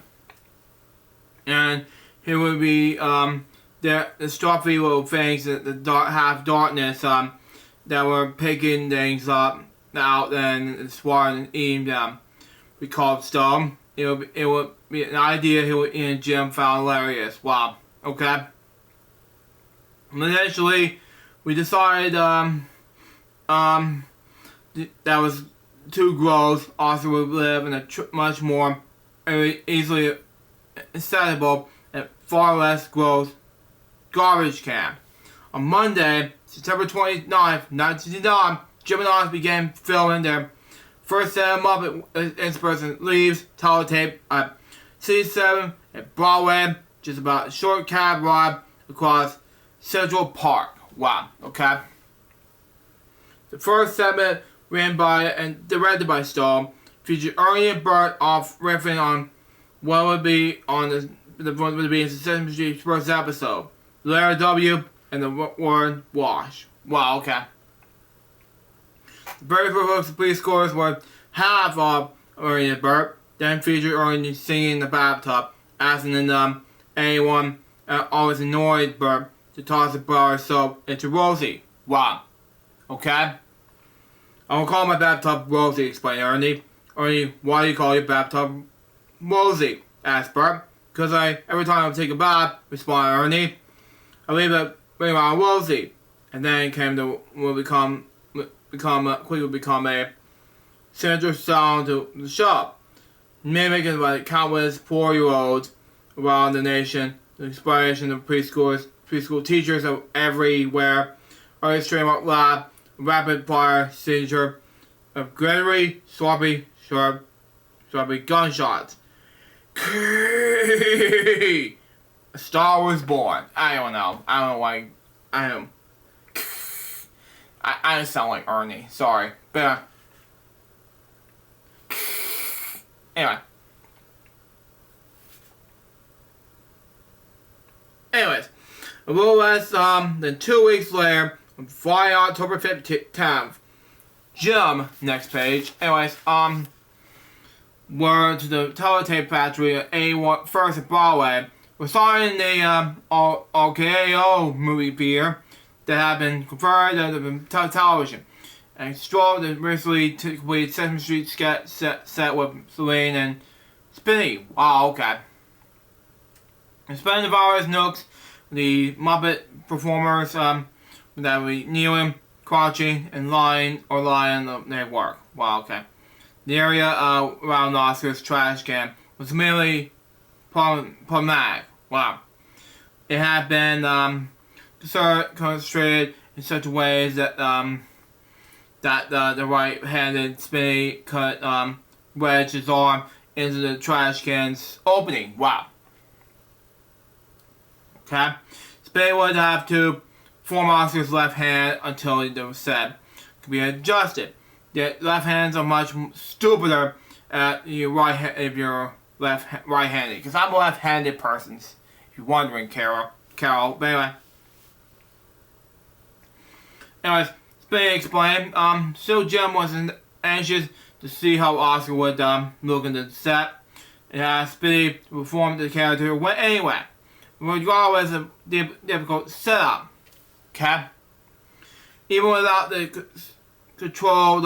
And here would be the stuffy little things, the half darkness that were picking things up out and swatting and eating them. We called Stone. It would be an idea he and Jim found hilarious. Wow. Okay. Initially, we decided that was too gross. Oscar would live in a much more easily accessible and far less gross garbage can. On Monday, September 29th, 1969, Jim and Oscar began filming their first set of Muppet in-person leaves teletape at C7 at Broadway, just about a short cab ride across Central Park. Wow, okay. The first segment, ran by and directed by Stone, featured Ernie and Bert off riffing on what would be on the Sesame Street's first episode, Larry W. and the word wash. Wow, okay. The very first preschoolers were half of Ernie and Bert, then featured Ernie singing in the bathtub, asking anyone always annoyed Bert to toss a bar of soap into Rosie. Wow. Okay? I will call my bathtub Rosie, explained Ernie. Ernie, why do you call your bathtub Rosie? Asked Bert. Because every time I take a bath, responded Ernie, I leave it ring around Rosie. And then it came to quickly become a signature song to the show, mimicking by countless 4-year-olds around the nation. The inspiration of preschool teachers everywhere are streaming out loud, rapid fire signature of glittery, sloppy gunshots. A star was born. I don't know why. I just sound like Ernie. Sorry. But, anyway. Anyways, a little less than 2 weeks later, on Friday, October 15th, Jim, next page. Anyways, were to the teletape factory at 81 First at Broadway. We're starting the RKO movie theater that had been converted to television, and strolled the recently completed Sesame Street sketch set with Celine and Spinny. Wow, okay. And spending the various nooks, the Muppet performers that we kneeling, crouching, and lying on their work. Wow, okay. The area around Oscar's trash can was merely problematic. Wow. It had been concentrated in such ways that the right-handed Spinny could wedge his arm into the trash can's opening. Wow. Okay. Spinny would have to form Oscar's left hand until it was said could be adjusted. The left hands are much stupider at your right hand if you're right-handed. Because I'm a left-handed person. If you're wondering, Carol. But anyways, Spinny explained. So Jim wasn't anxious to see how Oscar would look in the set, and asked Spinny to perform the character anyway, regardless of the difficult setup. Okay? Even without the controlled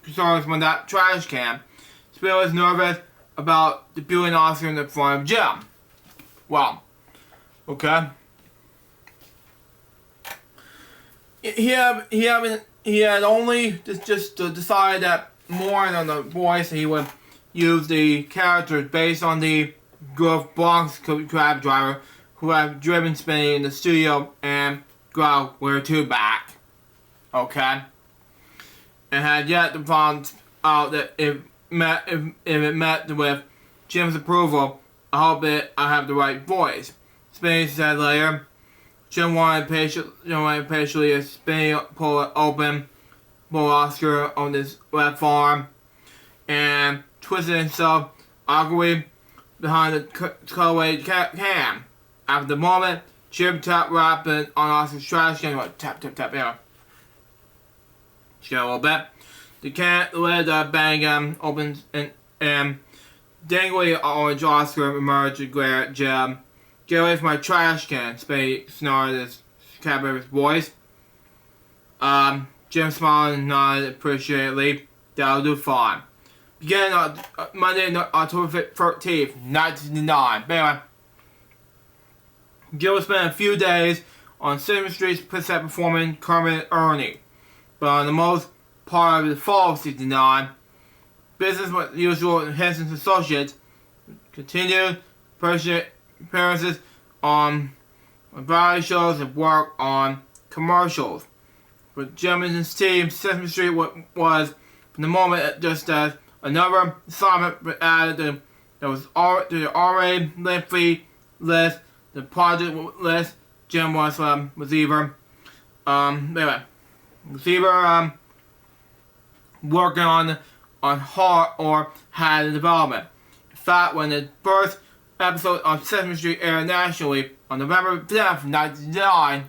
concerns from that trash can, Spinny was nervous about debuting Oscar in the front of Jim. Wow. Okay. He had only just decided that more than the voice he would use the characters based on the Grove Bronx cab driver who had driven Spinny in the studio and got where to back. Okay. And had yet to find out that if it met with Jim's approval, I hope that I have the right voice. Spinny said later. Jim wanted patiently as Spinny pull it open, pull Oscar on his left arm, and twisted himself awkwardly behind the cutaway can. After the moment, Jim tapped rapping on Oscar's trash can, like tap, yeah. Just get a little bit. The lid bang opens and dangly orange Oscar emerged and glared at Jim. Get away from my trash can, Spinny snarled his cabinet's voice. Jim smiled and nodded appreciatively. That'll do fine. Beginning on Monday, October 13th, 1999. But anyway, Jim will spend a few days on Sesame Street's set performing Kermit and Ernie. But on the most part of the fall of 1969, business with usual Henson Associates continued appearances on variety shows and work on commercials. For Jim and his team, Sesame Street was, from the moment, just as another assignment added to the already lengthy list, the project list. Jim was receiver. Working on hard or had a development. In fact, when the first episode of Sesame Street aired nationally on November 10th, 1999,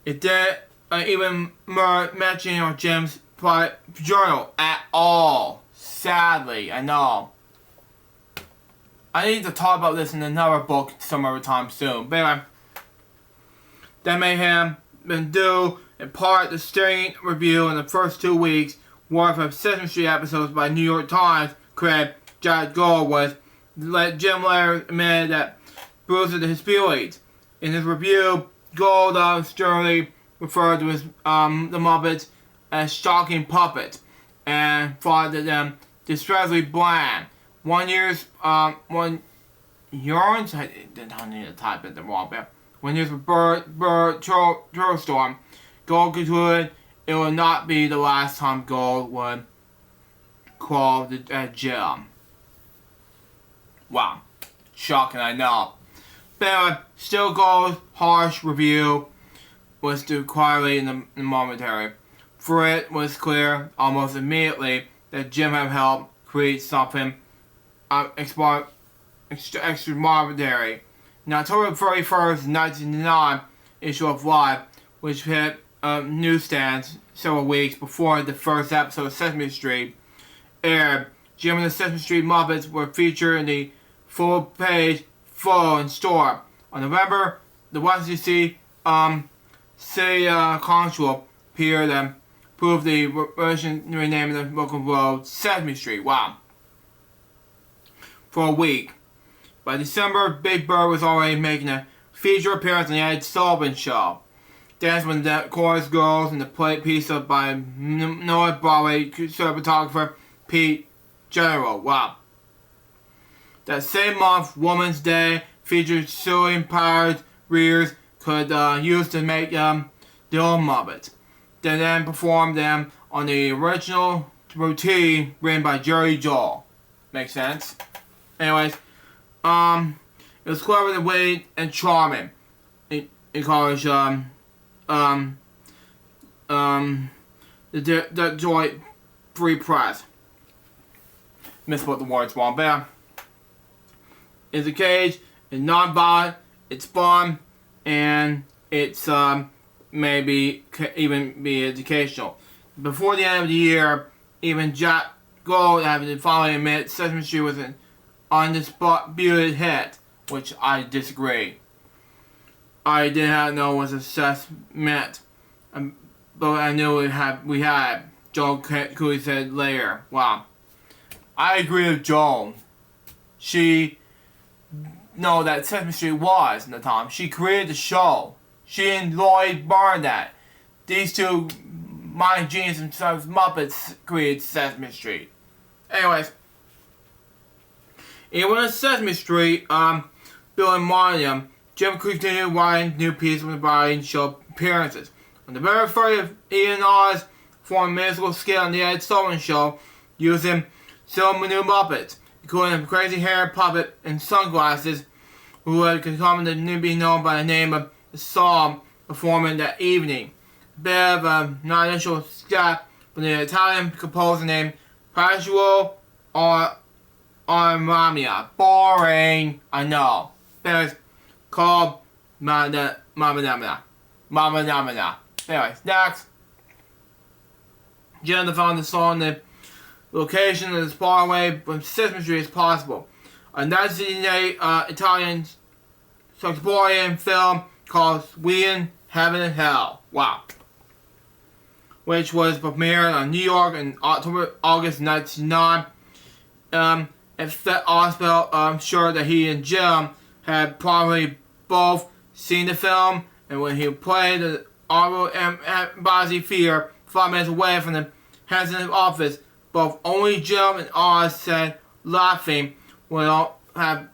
it even mentioning on Jim's private journal at all. Sadly, I know. I need to talk about this in another book some other time soon. But anyway, that may have been due in part to stinging review in the first 2 weeks worth of Sesame Street episodes by New York Times critic Jack Gold was let Jim later admit that bruises his feelings. In his review, Gold sternly referred to the Muppets as shocking puppets and thought that them distressingly bland. One year's yarns. I didn't need to type it the wrong bit. 1 year's bird storm. Gold concluded it would not be the last time Gold would call at Jim. Wow, shocking, I know. But still, Gold's harsh review was too quietly in the momentary, for it was clear almost immediately that Jim had helped create something extraordinary. In October 31st, 1999, issue of Live, which hit newsstands several weeks before the first episode of Sesame Street aired, Jim and the Sesame Street Muppets were featured in the full-page photo in store. On November, the Washington City Constable appeared and proved the version renaming the local road Sesame Street. Wow. For a week. By December, Big Bird was already making a feature appearance on the Ed Sullivan Show. Dancing with the Chorus Girls and the play piece up by Noah Broadway cinematographer Pete General. Wow. That same month, Women's Day featured sewing-powered readers could use to make the old Muppets. They then performed them on the original routine written by Jerry Joel. Makes sense? Anyways, it was clever, witty, and charming. Encouraged the Detroit Free Press. Misspelled the words wrong, but it's a cage, it's non-violent, it's fun, and it's maybe even be educational. Before the end of the year, even Jack Gold had to finally admit Sesame Street was an undisputed hit, which I disagree. I did not know what success meant, but I knew we had. Joel Cooley said later. Wow. I agree with Joel. She know that Sesame Street was in the time. She created the show. She and Lloyd Barnett. These two mind geniuses themselves, Muppets, created Sesame Street. Anyways, even in Sesame Street, Bill and Marty, Jim continued writing new pieces with writing show appearances. On the very 30th, Ian Oz formed a musical skit on the Ed Sullivan Show using several new Muppets, including a crazy hair puppet and sunglasses, who had come to be known by the name of the song performing that evening. A bit of a non-initial skit from the Italian composer named Pasquale Armamia. Boring, I know. But it's called Mama Namina. Anyways, next. Jim found the song the location as far away from Sesame Street as possible. A 1988 Italian Shakespearean film called Sweden, Heaven and Hell. Wow. Which was premiered on New York in August 1999. It felt I'm sure that he and Jim had probably both seen the film, and when he played the Arbor Embassy Theater 5 minutes away from the Henson office, both only Jim and Oz said, laughing, would have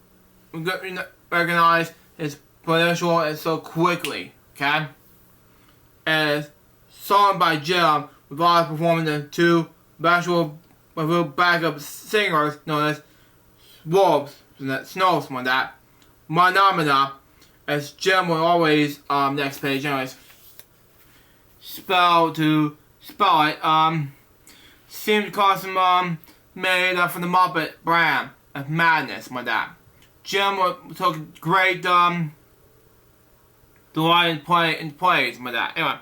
recognized his potential so quickly. Okay? And song by Jim, with Oz performing the two actual backup singers known as Wolves, Snows, on that. Phenomena, as Jim will always, next page, anyways, spell it, seemed to cause some, made up from the Muppet brand of madness, like that. Jim took great, delight in plays, like that. Anyway,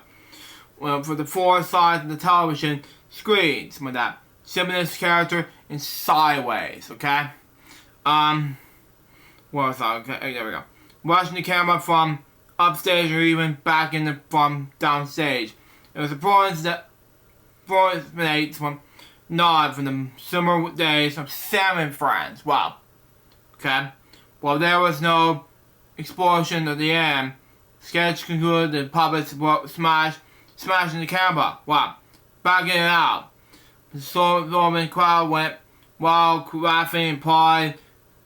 for the four sides of the television screen. Some of that. Similar's character in Sideways. Okay. What was that? Okay, there we go. Watching the camera from upstage or even back from downstage. It was a performance that originates from nod from the summer days of Sam & Friends. Wow. Okay. While there was no explosion at the end, sketch concluded the public smashing the camera. Wow. Backing it out. The storming crowd went wild, laughing and applauding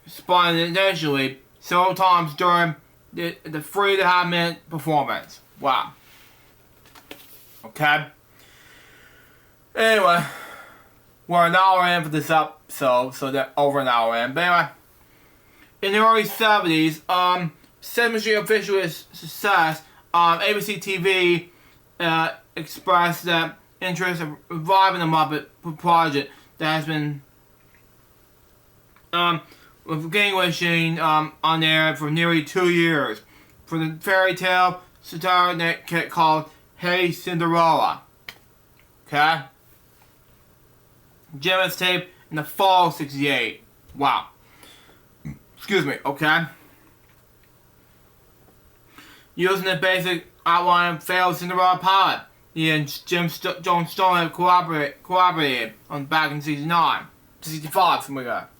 spontaneously several times during the 3.5 minute performance. Wow. Okay. Anyway, we're an hour in for this episode, so they're over an hour in. But anyway, in the early 70s, Sesame Street official success, ABC TV expressed that interest in reviving the Muppet project that has been languishing on air for nearly 2 years. For the fairy tale satire called Hey Cinderella. Okay? Jim was taped in the fall of '68. Wow. Excuse me, okay? Using the basic outline of failed Cinderella pilot, he and Joan Stone have collaborated on back in '69. 65, something like that.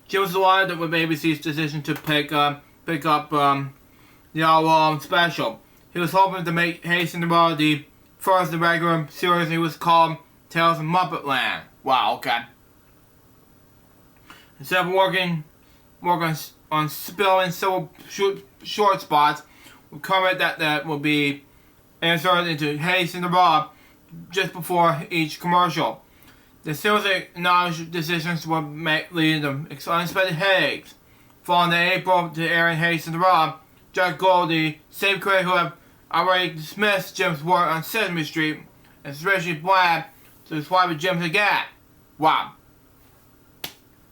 Jim was delighted with ABC's decision to pick up the all special. He was hoping to make Hey Cinderella the first the regular series. He was called Tales of Muppet Land. Wow, okay. Instead of working on spilling several short spots, with comment that will be inserted into Hey Cinderella just before each commercial. The series acknowledged decisions would lead to unexpected headaches. Following the April to airing Hey Cinderella, Jack Goldie, same critic who had already dismissed Jim's work on Sesame Street, and especially glad to swap with Jim again. Wow.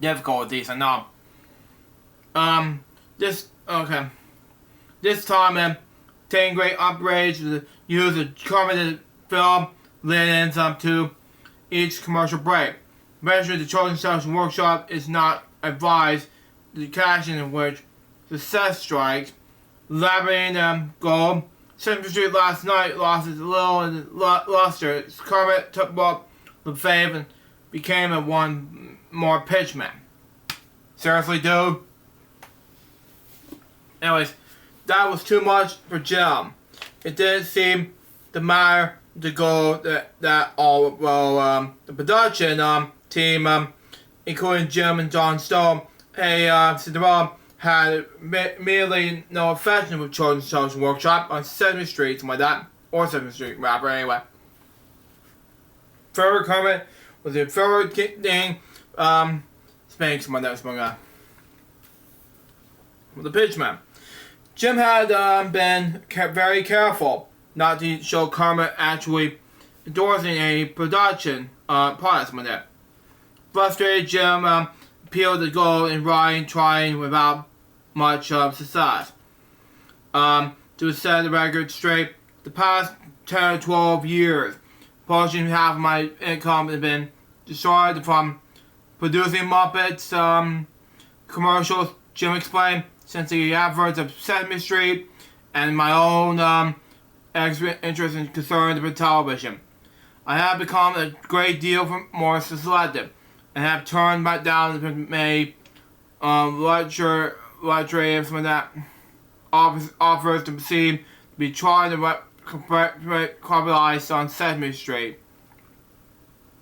Difficult with these, I know. This time, taking great upgrades to the use of carbonated film lead-ins up to each commercial break. Measuring the Children's Television Workshop is not advised. The occasion in which success strikes, Labyrinth Gold. Sesame Street last night lost its little luster. Kermit took up the fave and became a one more pitchman. Seriously, dude? Anyways, that was too much for Jim. It didn't seem to matter to go the production team, including Jim and John Stone, Cinderella had merely no affection with Children's Television Workshop on Sesame Street, something like that, or Sesame Street rapper anyway. Favorite Kermit was a favorite thing, Spank, something like that, with the pitchman. Jim had been very careful not to show Kermit actually endorsing a production product, something like that. Frustrated, Jim appealed to go in writing, trying without much success. To set the record straight, the past 10 or 12 years, approaching half of my income has been destroyed from producing Muppets commercials, Jim explained, since the adverts of Sesame Street and my own interest and concern for television. I have become a great deal more selective and have turned back down many luxury of some of that offers to seem to be trying to capitalize on Sesame Street.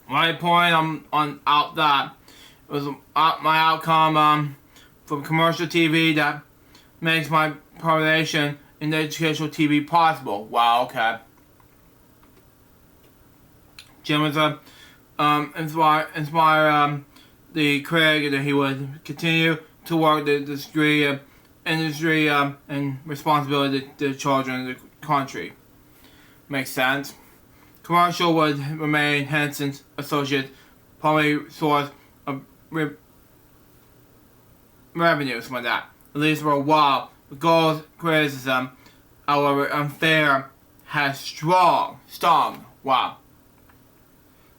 My point on out that it was my outcome from commercial TV that makes my participation in educational TV possible. Wow, okay. Jim was inspire the critic that he would continue to work the industry and responsibility to the children of the country. Makes sense. Commercial would remain Henson's associate primary source of revenue, something like that. At least for a while. The goals criticism, however unfair has stung. Wow.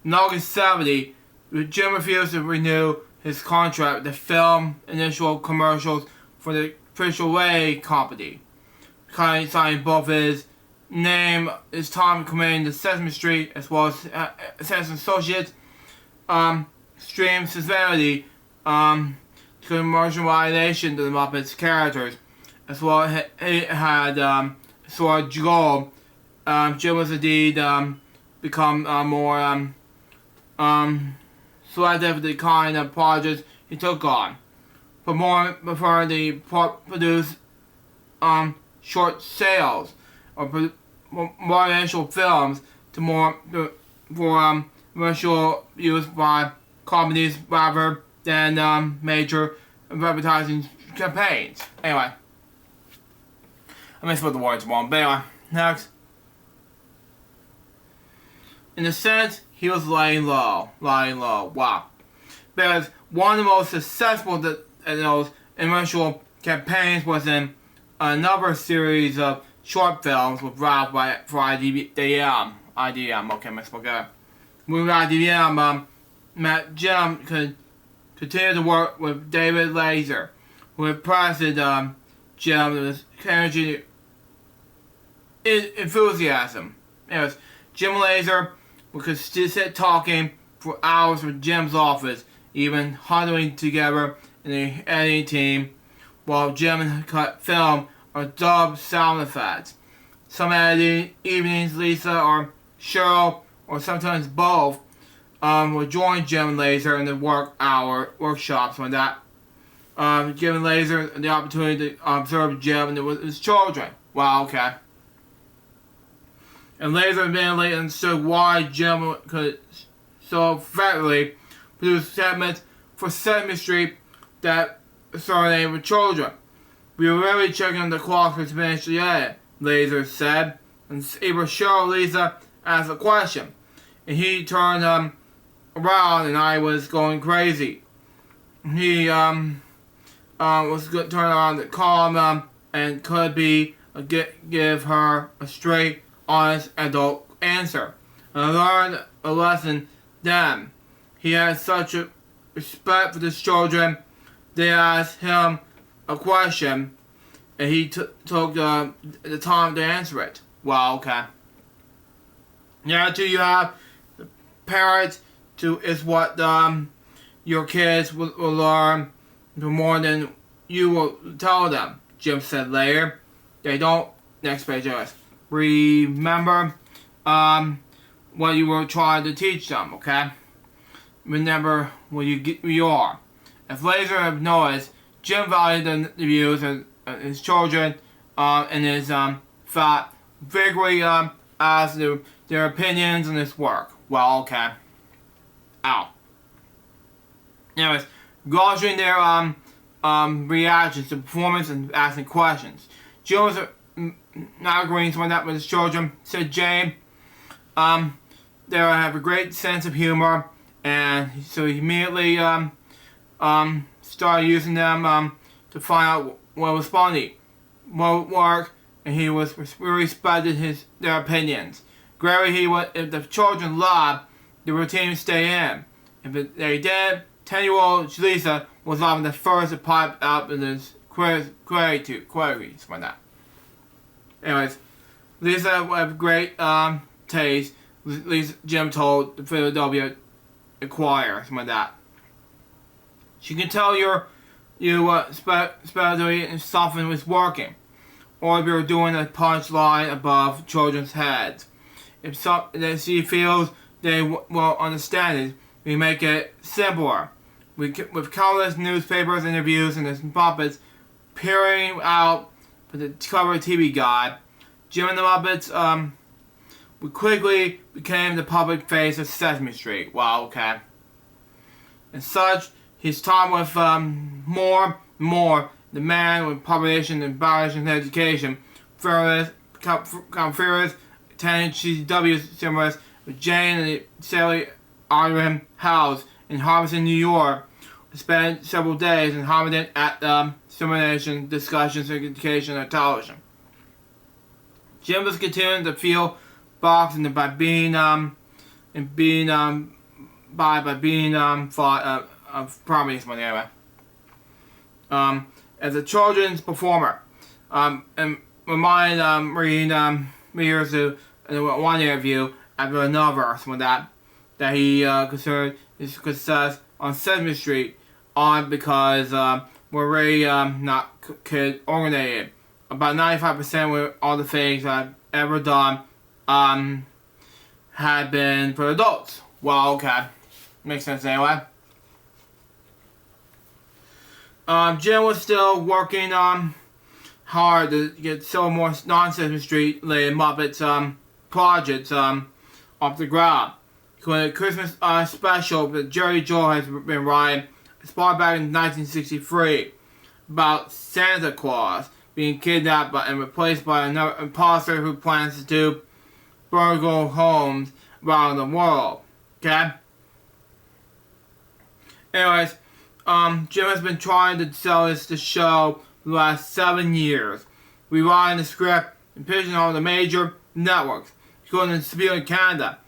In August 70, Jim refused to renew his contract to film initial commercials for the Official Way company, signing both his name, his time committing to Sesame Street, as well as Henson Associates, extreme severity, commercialization to the Muppets characters, as well as it had sort of goal. Jim was indeed become more selective with the kind of projects he took on. Before they produce short sales or more initial films to for commercial use by companies rather than major advertising campaigns. Anyway, I misspelled the words wrong. But anyway, next. In a sense, he was lying low. Wow. Because one of the most successful those initial campaigns was in another series of short films with Ralph for IDM. Okay, misspoke there. With IDM, Jim could continue to work with David Laser, who impressed Jim with his energy enthusiasm. Anyways, Jim Laser could sit talking for hours with Jim's office, even huddling together in the editing team, while Jim cut film or dubbed sound effects. Some editing evenings, Lisa or Cheryl, or sometimes both, would join Jim Laser in the workshops when that, giving Laser the opportunity to observe Jim and his children. Wow, okay. And Laser immediately understood why Jim could so effectively produce segments for Sesame Street that started with children. We were really checking the clock to finish the edit, Laser said. And either Cheryl or Lisa asked a question. And he turned around and I was going crazy. He was turning around to calm and could be give her a straight, honest adult answer. And I learned a lesson then. He had such a respect for his children. They asked him a question, and he took the time to answer it. Well, okay. Yeah, too, you have the parents is what your kids will learn more than you will tell them, Jim said later. They don't. Next page is. Remember what you were trying to teach them, okay? Remember where you are. As Laser have noticed, Jim valued the views of his children and his thought vigorously as to their opinions on his work. Well, okay. Ow. Anyways, gauging their reactions to performance and asking questions. Jim was not agreeing with that with his children, said Jane. They have a great sense of humor, and so he immediately started using them to find out what was funny, what would work, and he respected their opinions. Gravely, if the children laughed, the routine would stay in. If they did, 10-year-old Lisa was often the first to pipe up in his queries like that. Anyways, Lisa had great taste. Lisa, Jim told the Philadelphia Inquirer, something like that. She can tell you especially if something was working, or if you're doing a punchline above children's heads. If she feels they will understand it, we make it simpler. With countless newspapers, interviews, and the puppets peering out for the cover TV guide, Jim and the Muppets we quickly became the public face of Sesame Street. Wow, okay. And such, his time with more, the man with population and population education, fearless, attending CW cinemas with Jane and the Sally Iron House in Harveston, New York. Spent several days in Harveston at simulation discussions and education on television. Jim was continuing to feel boxing by being promise money anyway. As a children's performer, and remind reading readers to one interview at Villanova with that he considered his success on Sesame Street on because we're really not kid oriented. About 95% of all the things I've ever done had been for adults. Well, okay, makes sense anyway. Jim was still working hard to get several more non-Sesame Street related Muppets projects off the ground. Including a Christmas special that Jerry Joel has been writing, inspired back in 1963, about Santa Claus being kidnapped and replaced by another imposter who plans to do burgle homes around the world. Okay? Anyways, Jim has been trying to sell the show for the last 7 years, rewriting the script and pitching on the major networks, including in Spain and Canada.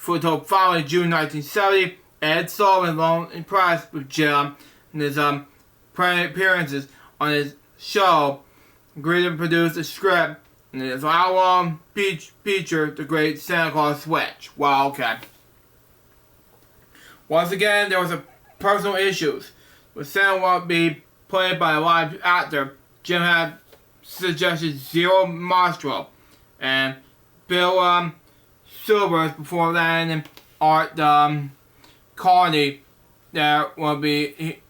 Until finally June 1970, Ed Sullivan, long impressed with Jim and his appearances on his show, agreed to produce the script and his hour-long feature, The Great Santa Claus Switch. Wow, okay. Once again, there was personal issues. With Santa would be played by a live actor, Jim had suggested Zero Mastro and Bill Silvers before that, and Art Carney. There will be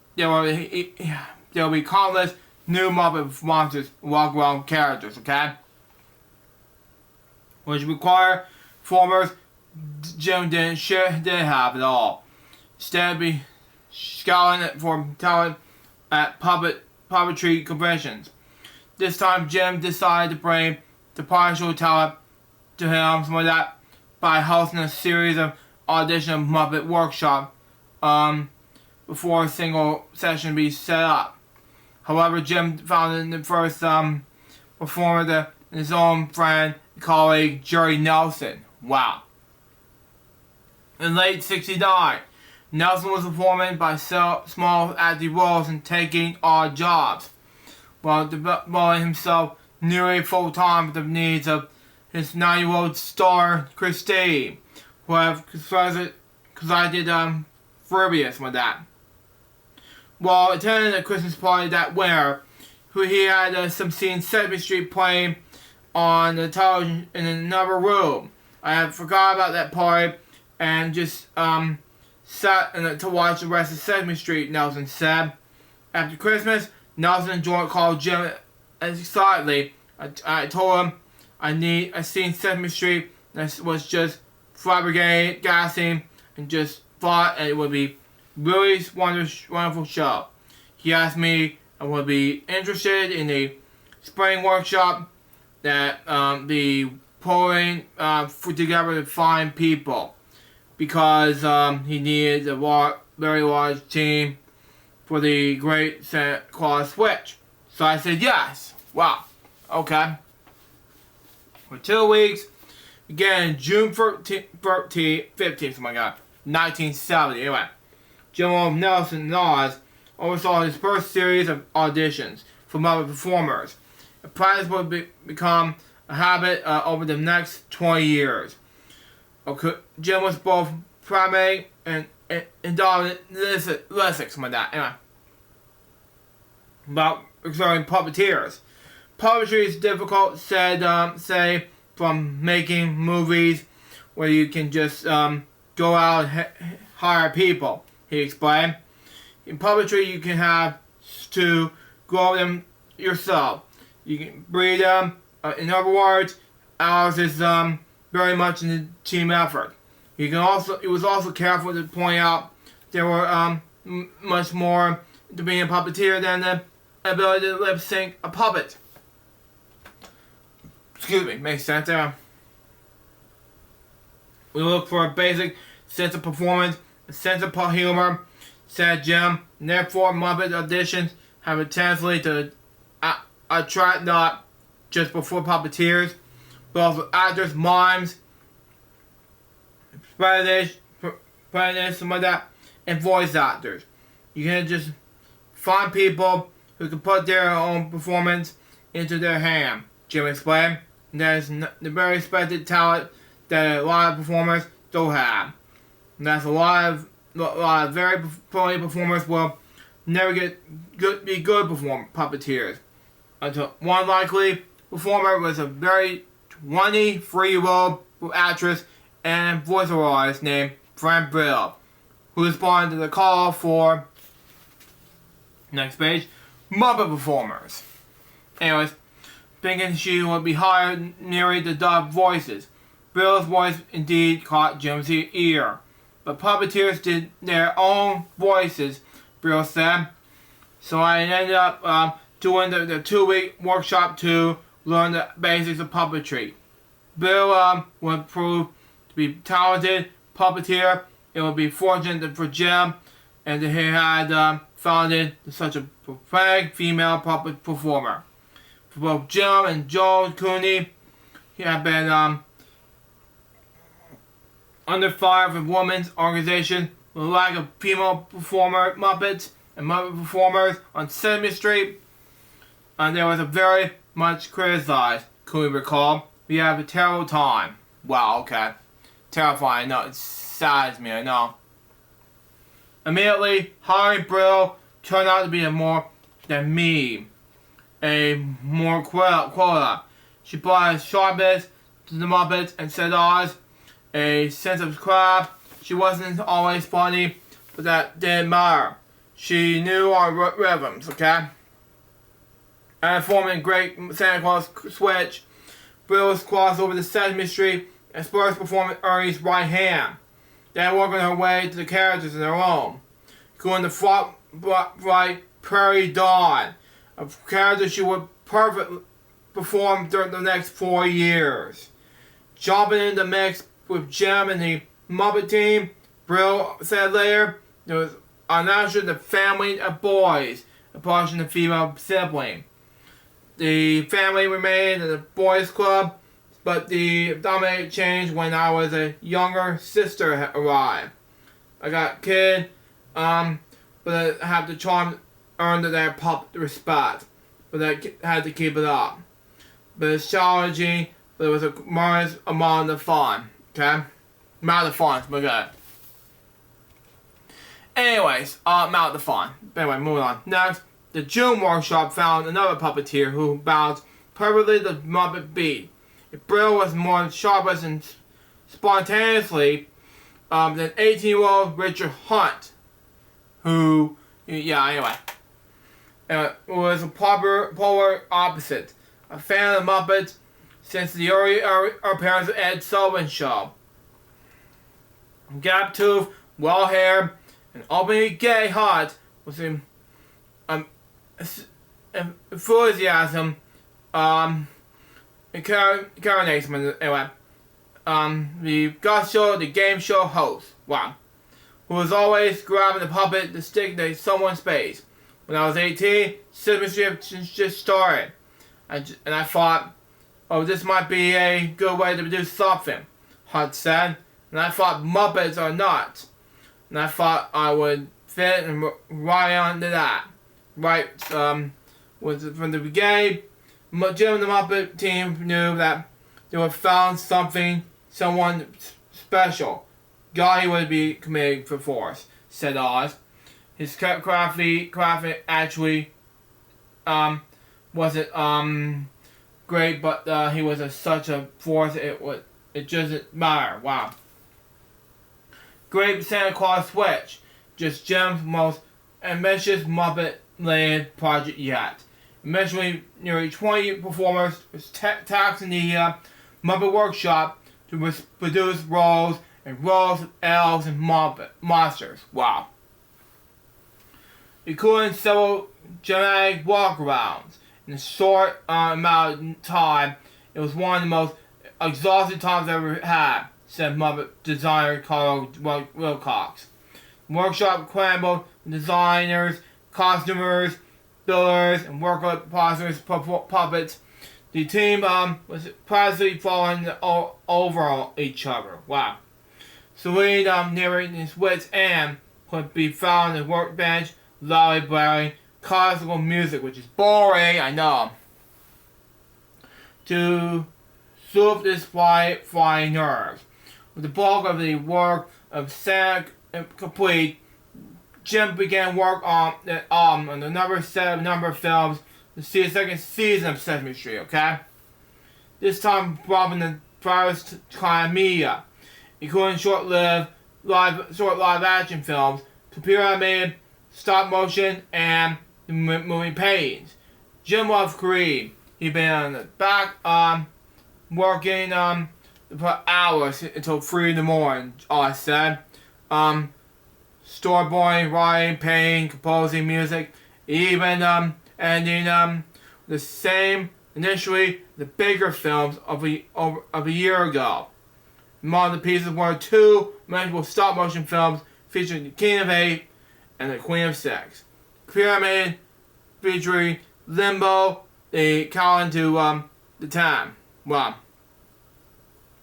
countless new Muppet monsters walk around characters, okay? Which require performers Jim didn't have at all. Instead, be scouting for talent at puppetry conventions. This time, Jim decided to bring the potential talent to him, some of that, by hosting a series of audition Muppet workshop before a single session be set up. However, Jim found the first performer his own friend and colleague Jerry Nelson. Wow. In late '69, Nelson was performing by small acting roles and taking odd jobs, while devoting himself nearly full-time to the needs of his 9-year-old star, Christine, who have presided Fribius with that. While attending a Christmas party that winter, he had some scene Sesame Street playing on the television in another room. I had forgot about that party and just sat to watch the rest of Sesame Street, Nelson said. After Christmas, Nelson and Jordan called Jim excitedly. I told him I seen Sesame Street and was just flabbergasting and just thought it would be really wonderful show. He asked me I would be interested in the spring workshop that the pulling together to find people because he needed a very large team for the Great Santa Claus Switch. So I said yes. Wow. Okay. For 2 weeks, again, June 15th, oh my god, 1970. Anyway, Jim Nelson and Oz oversaw his first series of auditions for Muppet performers. The practice would become a habit over the next 20 years. Okay, Jim was both primate and dominant something like that. Anyway, about exerting puppeteers. Puppetry is difficult, say, from making movies where you can just go out and hire people, he explained. In puppetry, you can have to grow them yourself. You can breed them. In other words, ours is very much in a team effort. He was also careful to point out there were much more to being a puppeteer than the ability to lip sync a puppet. Excuse me, makes sense there. We look for a basic sense of performance, a sense of humor, said Jim, and therefore Muppet auditions have a tendency to attract not just before puppeteers, both actors, mimes, Spanish, some of that, and voice actors. You can just find people who can put their own performance into their hand. Jim explained. And there's the very expected talent that a lot of performers don't have. And that's a lot of very brilliant performers will never be good puppeteers. Until one likely performer was a very 23-year-old actress and voiceover artist named Fran Brill, who responded to the call for, next page, Muppet performers. Anyways, thinking she would be hired nearly to dub voices. Brill's voice indeed caught Jim's ear, but puppeteers did their own voices, Brill said. So I ended up doing the 2-week workshop to learn the basics of puppetry. Brill would prove to be talented puppeteer. It would be fortunate for Jim, and he had founded such a prophetic female puppet performer. For both Jim and Joel Cooney, he had been under fire for women's organization with a lack of female Muppets and Muppet performers on Sesame Street. And there was a very much criticized, Cooney recalled. We have a terrible time. Wow, okay. Terrifying, I know. It saddens me, I know. Immediately, hiring Brill turned out to be a more than me. A more quota. She brought a sharpness to the Muppets and said ours, a sense of craft. She wasn't always funny, but that didn't matter. She knew our rhythms, okay? And forming a great Santa Claus switch, Brill's crossed over to Sesame Street and first performed Ernie's right hand. Then working her way to the characters in their own. Going to front right Prairie Dawn, a character she would perfectly perform during the next 4 years. Jumping in the mix with Jim and the Muppet team, Brill said later, there was unnatural the family of boys, approaching the female sibling. The family remained in the boys' club, but the dominant changed when I was a younger sister arrived. I got a kid, but I have the charm earned their pup respect, but I had to keep it up. But it's challenging, but it was a tremendous amount of fun, okay? Amount of fun, but good. Anyways, amount of fun. Anyway, moving on. Next, the June workshop found another puppeteer who bounced perfectly the Muppet beat. Brill was more sharpest and spontaneously than 18-year-old Richard Hunt, who, anyway, was a polar opposite. A fan of the Muppets since the early appearance of Ed Sullivan Show. Gap-toothed, well-haired, and openly gay Hunt with enthusiasm, incarnation, anyway. The Gus Show, the game show host, wow, who was always grabbing the puppet to stick to someone's face. When I was 18, Sesame Street just started, and I thought, oh, this might be a good way to do something, Hunt said, and I thought Muppets are nuts, and I thought I would fit and right onto that. Right, was from the beginning, Jim and the Muppet team knew that they would found someone special. God, he would be committed for force, said Oz. His crafty actually wasn't great, but he was such a force it doesn't matter. Wow. Great Santa Claus switch, just Jim's most ambitious Muppet-led project yet. Eventually, nearly 20 performers was taxed in the Muppet Workshop to produce roles of elves and Muppet monsters. Wow. Including several dramatic walkarounds. In a short amount of time, it was one of the most exhausting times I've ever had, said Muppet designer Carl Wilcox. The workshop scrambled designers, costumers, builders, and worker posters, puppets The team was practically falling over each other. Wow. Celine, nearing his wits' end, could be found at the workbench, loudly blaring classical music, which is boring, I know, to soothe his flying nerves. With the bulk of the work of Santa complete, Jim began work on the number of films to see a second season of Sesame Street, okay? This time involving the various kind of media, including short-lived live action films, computer animated, stop motion, and moving paintings. Jim loved cream. He'd been on the back working for hours until 3 in the morning, all I said. Storyboarding, writing, painting, composing music, even ending the same initially the bigger films of a year ago. Among the pieces were 2 memorable stop-motion films featuring the King of 8 and the Queen of 6. Pyramid featuring Limbo, the Count to the Time. Well,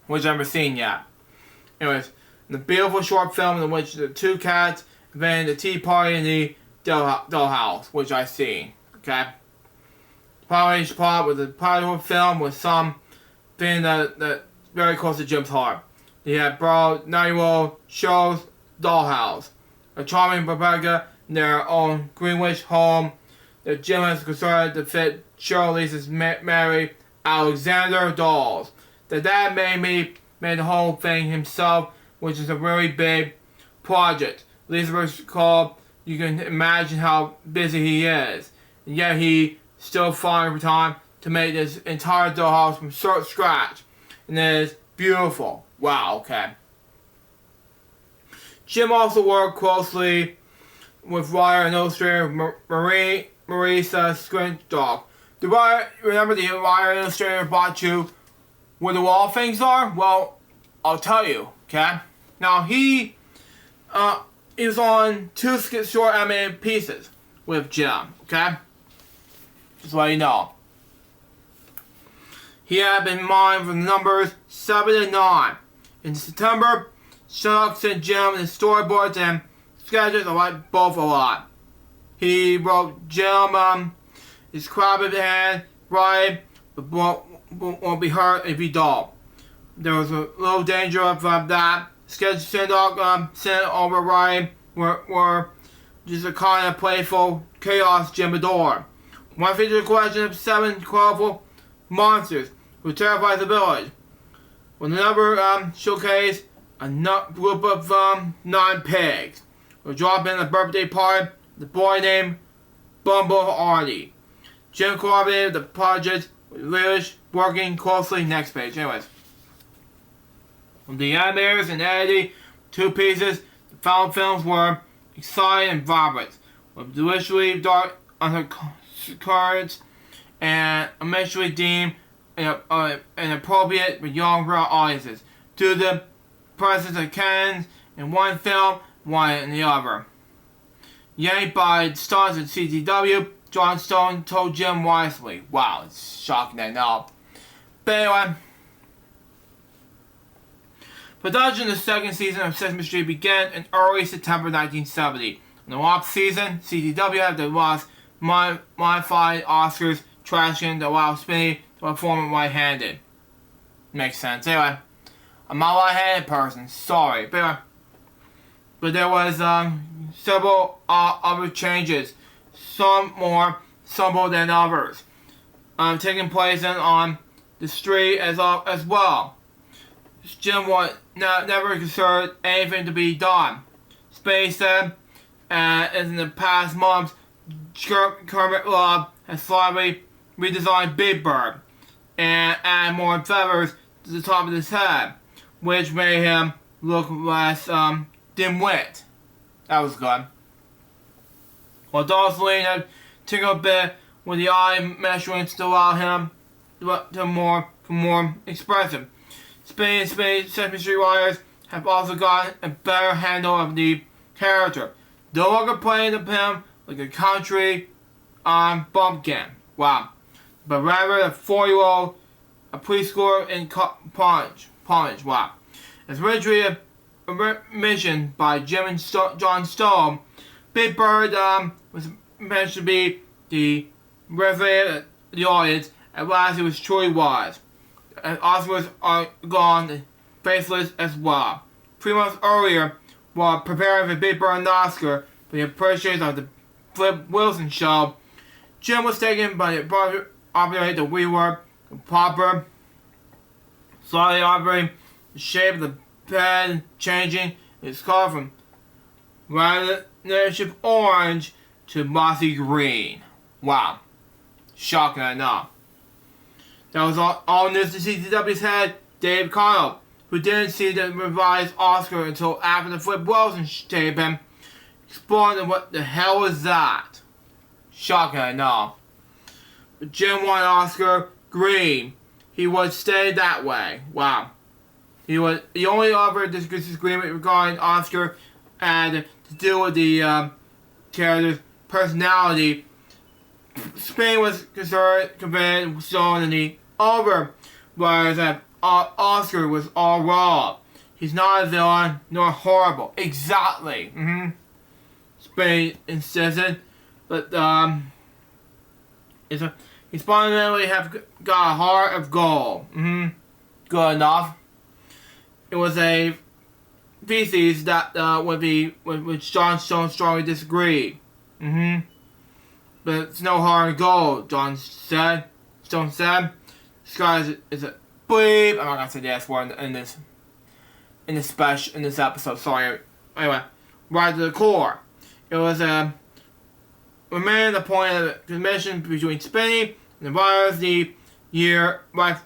which I've never seen yet. Anyways, the beautiful short film in which the 2 cats invaded the tea party in the dollhouse, which I've seen. Okay? Each part with the pilot film was something that very close to Jim's heart. He had borrowed 9-year-old Cheryl's dollhouse, a charming Rebecca in their own Greenwich home that Jim has constructed to fit Shirley's Mary Alexander dolls. That dad made the whole thing himself, which is a really big project. Elizabeth called, you can imagine how busy he is. And yet he still finding time to make this entire dollhouse from scratch. And it is beautiful. Wow, okay. Jim also worked closely with writer and illustrator Marisa Scrindock. Remember the writer and illustrator brought you where the wall things are? Well, I'll tell you, okay? Now, he was on 2 short animated pieces with Jim, okay? Just let you know. He had been in mind for the numbers 7 and 9. In September, Sherlock sent Jim his storyboards and sketches. I like both a lot. He wrote Jim his crabbed hand, right, but won't be hurt if he don't. There was a little danger of that. Sketches sent over Ryan were just a kind of playful chaos Jim adored. One featured a collection of 7 colorful monsters who terrified the village. When another showcased a group of 9 pigs who dropped in a birthday party, the boy named Bumble Artie. Jim coordinated the project with Lilish working closely. Next page. Anyways. From the animators and editing 2 pieces, the found films were exciting and vibrant, with deliciously dark undercurrents and immensely deemed inappropriate for younger audiences due to the presence of cannons in one film, one in the other. Yanked by stars at CTW, John Stone told Jim wisely. Wow, it's shocking I know. But anyway, production of the 2nd season of Sesame Street began in early September 1970. In the last season, CTW had the lost modified Oscars trashing the allow Spinney to perform right-handed. Makes sense. Anyway, I'm not a right-handed person. Sorry. But there was several other changes. Some more subtle than others. Taking place on the street as well. Jim was never considered anything to be done. Space said, as in the past months, Kermit Love has slightly redesigned Big Bird and added more feathers to the top of his head, which made him look less dim-wit. That was good. While Dawson had tinkered a bit with the eye measurements to allow him to more expressive. Sesame Street writers have also gotten a better handle of the character. No longer playing him like a country bumpkin. Wow. but rather a 4-year-old, a preschooler in Punch. Wow. It's originally a mission by Jim and John Stone. Big Bird was meant to be the reveal the audience. At last, it was truly was. And Oscars are gone, faceless as well. 3 months earlier, while preparing for Big Bird and Oscar for the appreciation of the Flip Wilson show, Jim was taken by the operator to rework the proper, slightly operating the shape of the bed, changing its color from relationship orange to mossy green. Wow. Shocking enough. That was all news to CCW's head, Dave Connell, who didn't see the revised Oscar until after the Flip Wilson taping, exploring what the hell was that. Shocking enough. But Jim won Oscar green. He would stay that way. Wow. He only offered this disagreement regarding Oscar and to do with the character's personality. Spain was convinced showing the over was that Oscar was all wrong. He's not a villain nor horrible. Exactly. Spain insisted, but he fundamentally have got a heart of gold. Good enough. It was a thesis that which John Stone strongly disagreed. But it's no heart of gold, Stone said. This guy is a bleep. I'm not gonna say the S word in this episode. Sorry. Anyway, right to the core. It was remained the point of the commission between Spinney and the virus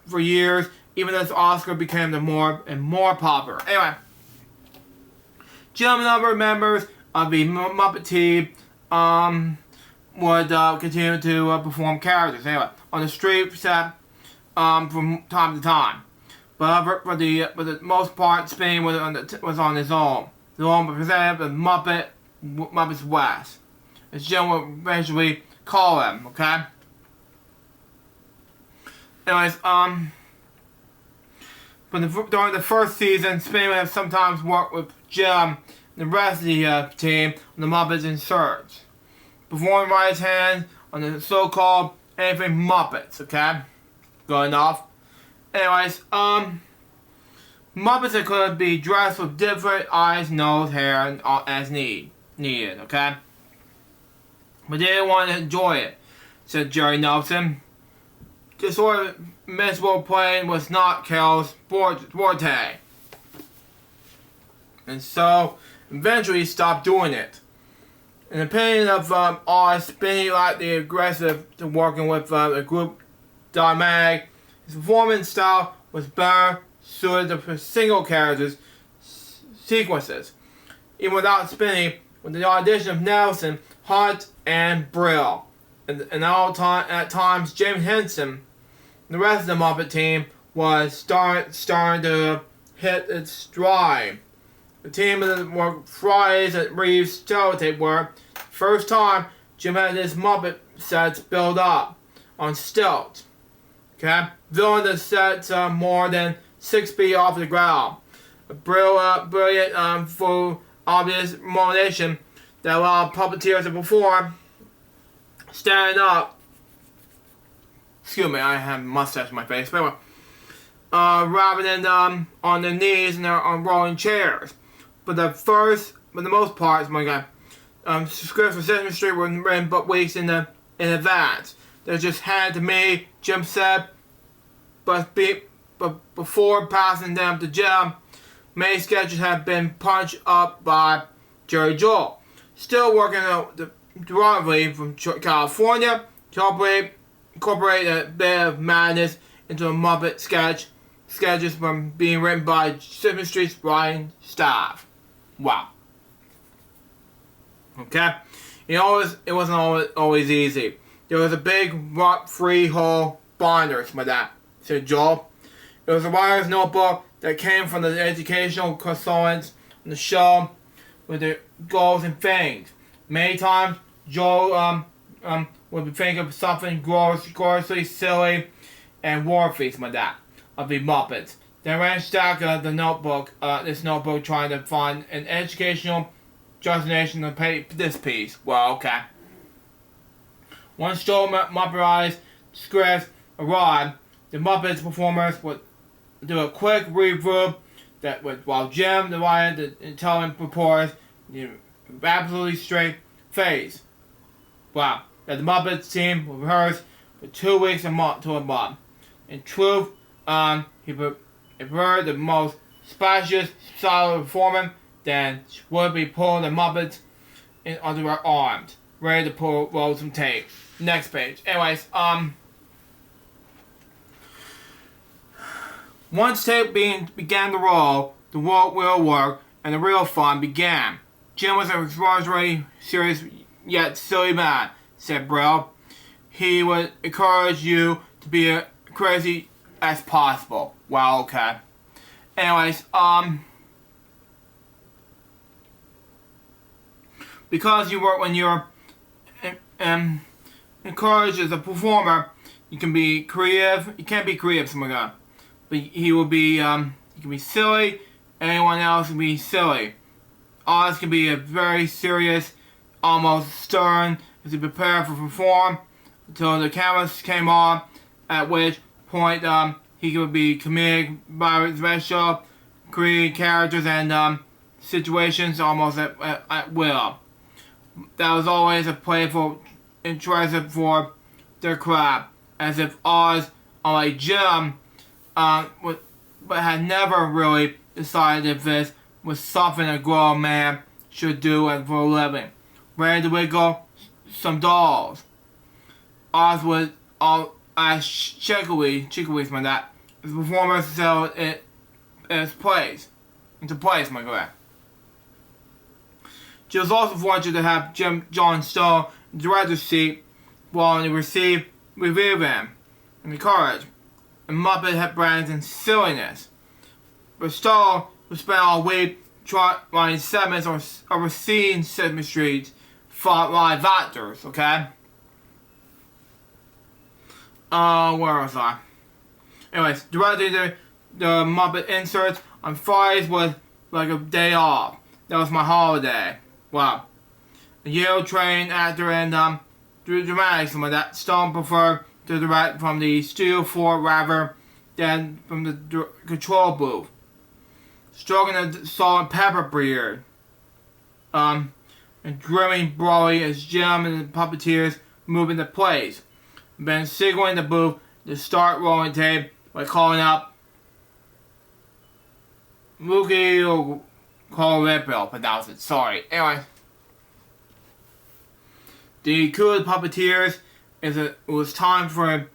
for years, even as Oscar became more and more popular. Anyway, Jim and other members of the Muppet team would continue to perform characters. Anyway, on the street set from time to time, but for the most part, Spain was on his own. The own representative of Muppets West, as Jim would eventually call him. Okay. Anyways, during the first season, Spain would have sometimes worked with Jim and the rest of the team on the Muppets inserts, performing by his hand on the so-called anything Muppets. Okay, good enough. Anyways, Muppets could be dressed with different eyes, nose, hair, and as needed. Okay, but they didn't want to enjoy it, said Jerry Nelson. This sort of miserable playing was not Carol's forte, and so eventually he stopped doing it. In the opinion of Oz, Spinney liked the aggressive to working with a group dynamic. His performance style was better suited to single characters sequences, even without Spinney, with the audition of Nelson, Hunt, and Brill. And at times, James Henson, the rest of the Muppet team, was starting to hit its stride. The team of the Fridays at Reeves Teletape were first time Jim had his Muppet sets built up on stilts. Okay, filling the sets more than 6 feet off the ground. A brilliant full obvious motivation that allowed puppeteers to perform standing up. Excuse me, I have a mustache in my face. But anyway, rather than on their knees and on rolling chairs. But the most part, my guy, scripts for Sesame Street were written but weeks in advance. They're just handed to me, Jim said, but before passing them to Jim, many sketches have been punched up by Jerry Joel. Still working directly from California to incorporate a bit of madness into a Muppet sketches from being written by Sesame Street's writing staff. Wow. Okay? It wasn't always easy. There was a big freehold binders with that, said Joel. It was a writer's notebook that came from the educational consultants on the show with their goals and things. Many times, Joel would think of something grossly silly and worthy like that of the Muppets. They ran stack the notebook, this notebook, trying to find an educational justification to pay this piece. Well, okay. Once Joel Muppetized scripts arrived, the Muppets performers would do a quick review that would, while Jim divided the intelligent reports, absolutely straight face. Wow, that the Muppets team would rehearse for 2 weeks to a month. In truth, he preferred the most spacious, solid performance, then would be pulling the Muppets in under her arms, ready to roll some tape. Next page. Anyways, once tape began to roll, the real work and the real fun began. Jim was a extraordinarily serious yet silly man, said Brill. He would encourage you to be as crazy as possible. Well, okay. Anyways, because when you're encouraged as a performer, you can be creative. You can't be creative, something like that. But he will be, he can be silly. Anyone else can be silly. Oz can be a very serious, almost stern, as he prepared for perform until the cameras came on, at which point he could be comedic by special, creating characters and situations almost at will. That was always a playful interest for their crowd, as if Oz, unlike Jim, but had never really decided if this was something a grown man should do for a living. Ready to wiggle some dolls. Oz was all as chickily from that. The performers sell it into place, my god. She was also fortunate to have John Stone in the director's seat while he received review him and the courage and Muppet head brands and silliness. But Stone would spend all week writing segments or overseeing Sesame Street's live actors, okay? Where was I? Anyways, directing the Muppet inserts on Fridays was like a day off. That was my holiday. Wow. A Yale-trained actor and dramatics, some of that. Stone preferred to direct from the studio floor rather than from the control booth. Stroking a salt and pepper beard. And grinning broadly as Jim and the puppeteers moved into place. Then signaling the booth to start rolling tape by calling out Mookie or call it Bill, pronounce it, sorry. Anyway. The coup of the puppeteers it was time for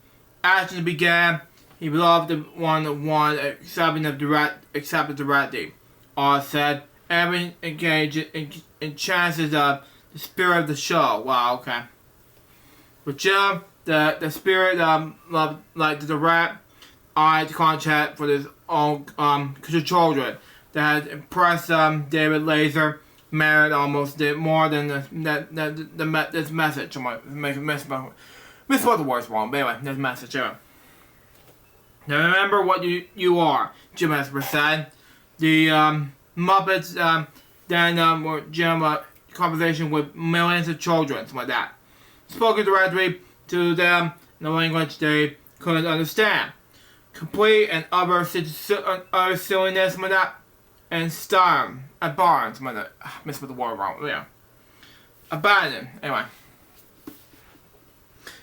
action to begin. He loved the one accepting the directing. Oz said, everyone engaged in chances of the spirit of the show. Wow, okay. But Jim, the spirit loved like the direct eye contact for his own children that had impressed David Laser. Merit almost did more than this message. I might misspelled the words wrong, but anyway, this message. Anyway. Now remember what you are, Jim Esper said. The Muppets then were Jim conversation with millions of children, something like that. Spoken directly to them in a language they couldn't understand. Complete and utter silliness, something like that. And Storm at Barnes, misspelled the word wrong. Yeah, abandoned. Anyway,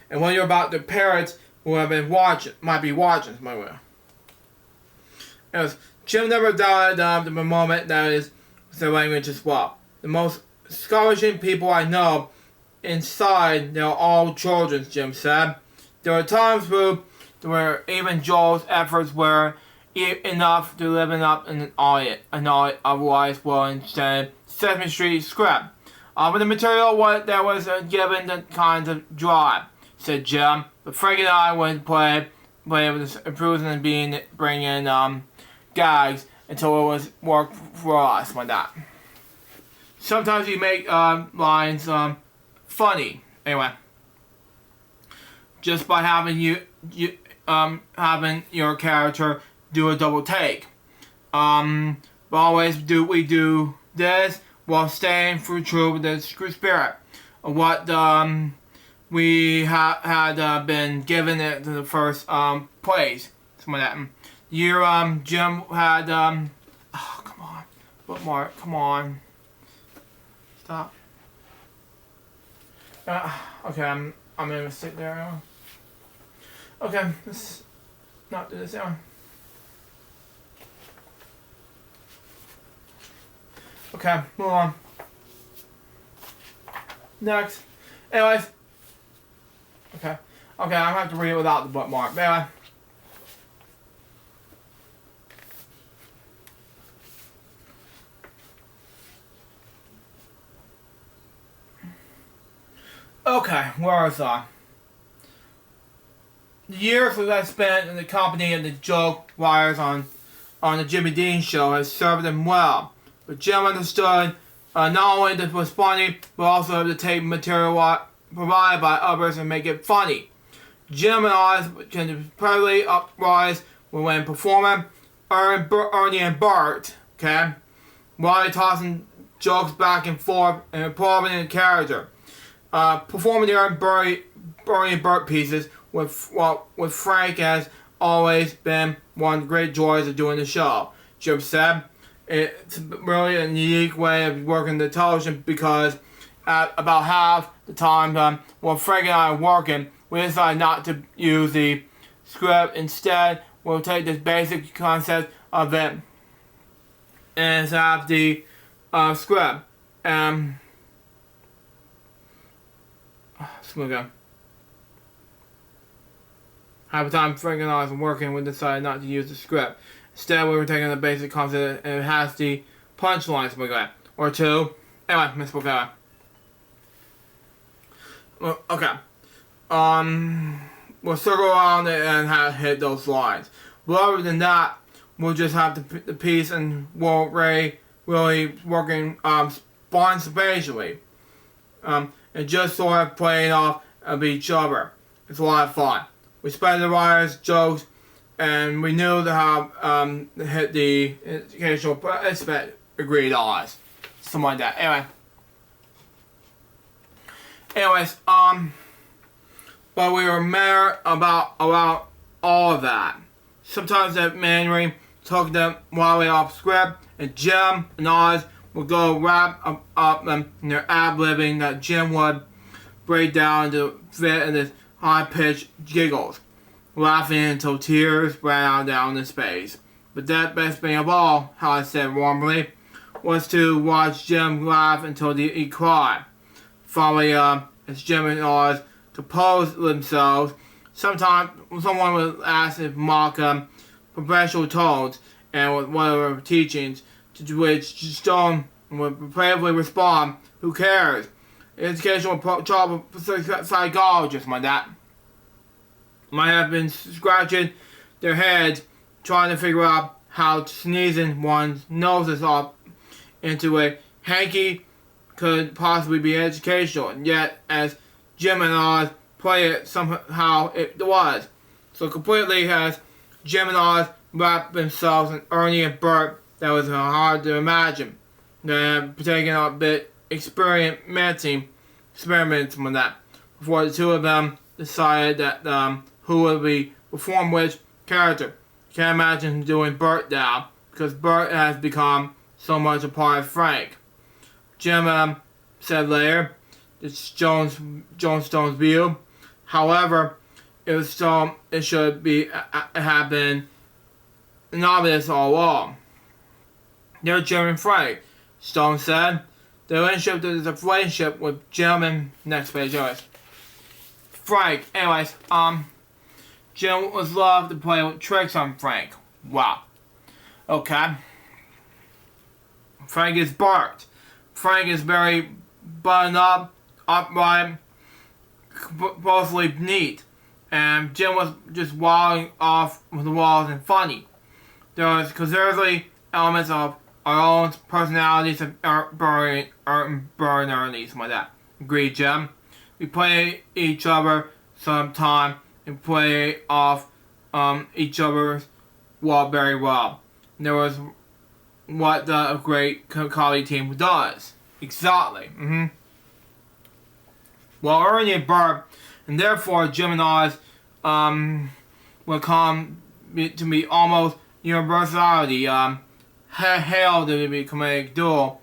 and when you're about the parents who have been might be watching. It was Jim never doubted the moment that is the language as well. The most astonishing people I know inside, they're all children. Jim said there were times where even Joel's efforts were enough to live up in an audit, otherwise will instead Sesame Street script. But the material that was given the kind of drive, said Jim. But Frank and I would play with improving and bringing gags until it was work for us like that. Sometimes you make lines funny. Anyway, just by having having your character do a double take. But always we do this while staying true with the spirit of what we had been given it to the first place. Some of that. Jim had oh, come on, bookmark, come on, stop. Okay, I'm gonna sit there. Okay, let's not do this now. Okay, move on. Next. Anyways. Okay, I'm gonna have to read it without the bookmark. But anyway. Okay, where was I? The years that I spent in the company of the joke writers on the Jimmy Dean show has served him well. But Jim understood not only that it was funny, but also to take material provided by others and make it funny. Jim and I tend to probably uprise when performing Ernie and Bert, okay? While tossing jokes back and forth and improving in character. Performing the Bernie and Bert pieces with Frank has always been one of the great joys of doing the show. Jim said, it's really a unique way of working the television because at about half the time when Frank and I are working, we decided not to use the script. Instead, we'll take this basic concept of it and have the script. Half the time Frank and I was working, we decided not to use the script. Instead, we were taking the basic concept and it has the punchlines, something like that. Or two. Anyway, Miss Bogara. Okay. We'll circle around it and hit those lines. But other than that, we'll just have the piece and we'll really working spontaneously. And just sort of playing off of each other. It's a lot of fun. We spent the writers' jokes, and we knew how hit the occasional participant agreed on us. Something like that. Anyways, but we were mad about all of that. Sometimes that Mandarin took them while we off script, and Jim and Oz would go wrap up in their ad-libbing that Jim would break down into fit in his high-pitched giggles, laughing until tears ran down his face. But that best thing of all, how I said warmly, was to watch Jim laugh until he cried. Finally, as Jim and Oz composed themselves, sometimes someone would ask if mock professional tones and whatever teachings, to which Stone would bravely respond, "Who cares? Educational child psychologists like that might have been scratching their heads trying to figure out how sneezing one's noses off into a hanky could possibly be educational, and yet as Jim and Oz play it, somehow it was. So completely as Jim and Oz wrapped themselves in Ernie and Bert, that was hard to imagine. They had taken a bit experimenting with that before the two of them decided that who would be perform which character. Can't imagine doing Bert now because Bert has become so much a part of Frank. Jim said later, it's Stone's view. However, it should have been obvious all along. They're Jim and Frank, Stone said. The relationship is a relationship with Jim and next page, anyways. Frank, anyways, Jim was loved to play with tricks on Frank. Wow. Okay. Frank is Bart. Frank is very buttoned up, upright, mostly neat. And Jim was just wilding off with the walls and funny. There was considerably elements of our own personalities of Burn Ernie, something like that. Agreed, Jim. We play each other some time and play off each other's wall very well. And there was what a great comedy team does. Exactly. Well, Ernie and Bert, and therefore Jim and Oz, will come to be almost universality, hailed to be a comedic duo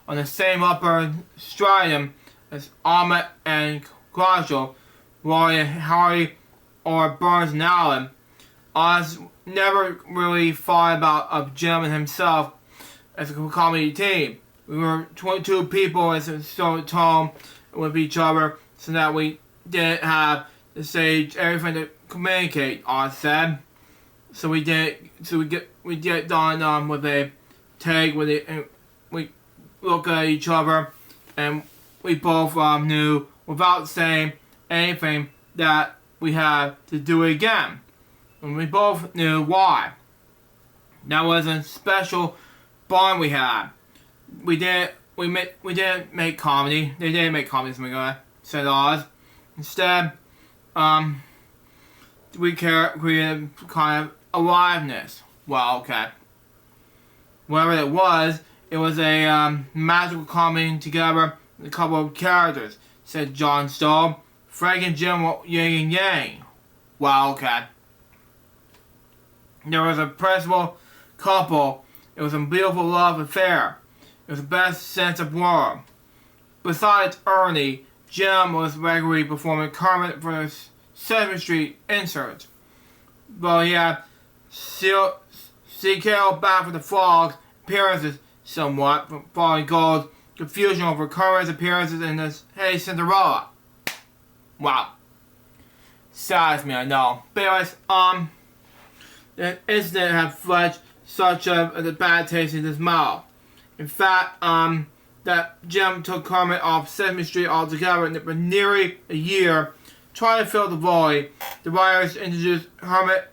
on the same upper stratum as Ahmet and Groucho, Roy and Harry, or Burns and Allen. Oz never really thought of Jim and himself as a comedy team. We were 22 people as a sort of home with each other, so that we didn't have to say everything to communicate, Oz said. So we get done with a take with it, and we look at each other, and we both knew without saying anything that we had to do it again, and we both knew why. That was a special bond we had. We didn't make comedy. They didn't make comedy, said Oz. Instead, we created kind of aliveness. Well, okay. Whatever it was a magical coming together with a couple of characters, said John Stoll. Frank and Jim were yin and yang. Well, okay. There was a principal couple. It was a beautiful love affair. It was the best sense of world. Besides Ernie, Jim was regularly performing Kermit for the Sesame Street inserts. But he had scaled back for the Frog's appearances somewhat, following Gold's confusion over Kermit's appearances in this Hey Cinderella. Wow. Saddens me, I know. But anyways, the incident had fledged such a bad taste in his mouth. In fact, that Jim took Kermit off Sesame Street altogether, and for nearly a year, trying to fill the void, the writers introduced Hermit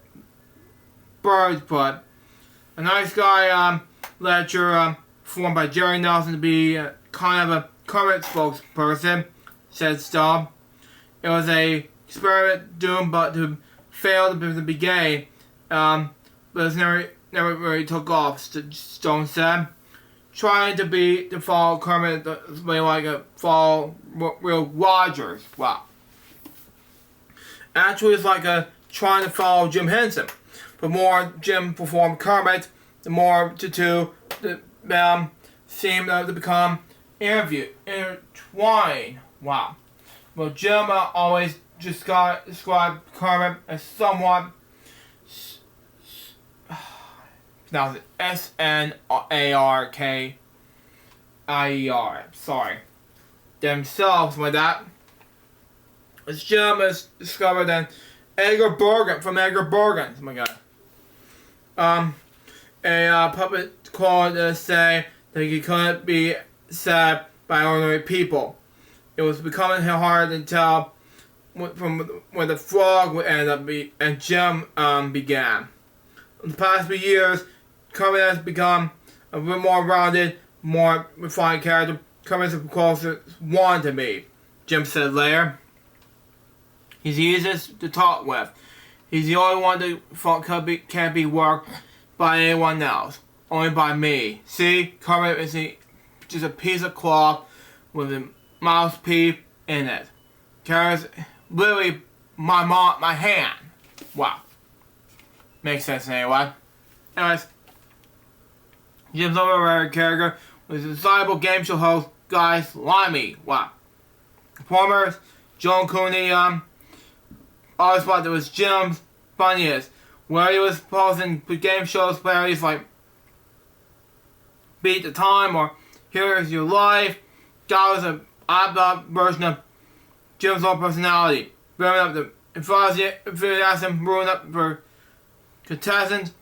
Birdfoot, a nice guy lecture formed by Jerry Nelson to be kind of a Kermit spokesperson, said Stubb. It was a experiment doomed but to fail from the beginning, but it never really took off, Stone said. Trying to follow Kermit like a follow real Rogers. Wow. Actually, it's like trying to follow Jim Henson. The more Jim performed Kermit, the more the two seemed to become intertwined. Wow. Well, Jim always described Kermit as somewhat now it's Snarkier. Sorry. Themselves with that. As Jim has discovered that Edgar Bergen from Edgar Bergen. Oh my god. A puppet called to say that he couldn't be said by ordinary people. It was becoming hard to tell from when the frog would end up and Jim began. In the past few years, Kermit has become a bit more rounded, more refined character. Kermit's the closest one to me, Jim said later. He's the easiest to talk with. He's the only one that can't be worked by anyone else, only by me. See, Kermit is just a piece of cloth with a mouthpiece in it. Kermit's literally my hand. Wow. Makes sense anyway. Anyways, Jim's overrated character was a desirable game show host, Guy Slimy. Wow. Performers, Joan Cooney, always thought that was Jim's funniest. Where he was posing game shows, parodies like Beat the Time or Here's Your Life. That was an odd version of Jim's own personality. Bringing up the enthusiasm, ruining up for contestants,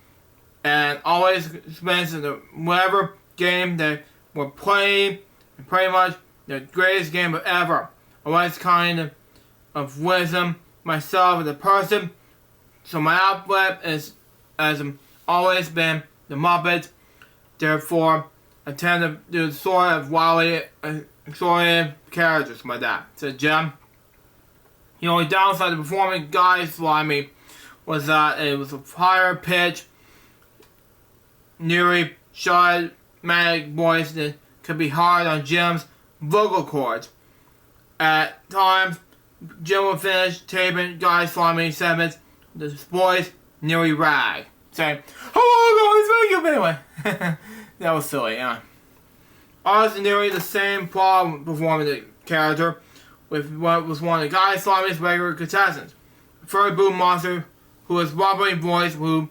and always expensive the whatever game they were playing, and pretty much the greatest game ever. Always kind of wisdom myself as a person, so my outlet has always been the Muppets. Therefore, I tend to do sort of wildly exploitative characters like that, said Jim. The only downside to performing Guy Slimy was that it was a higher pitch, nearly manic voice that could be hard on Jim's vocal cords. At times, Jim would finish taping Guy Slimy segments with his voice nearly rag, saying, "Hello guys, thank you." Anyway, that was silly, yeah. Ours is nearly the same problem performing the character with what was one of Guy Slimy's regular contestants, a furry boom monster who has wobbly voice who,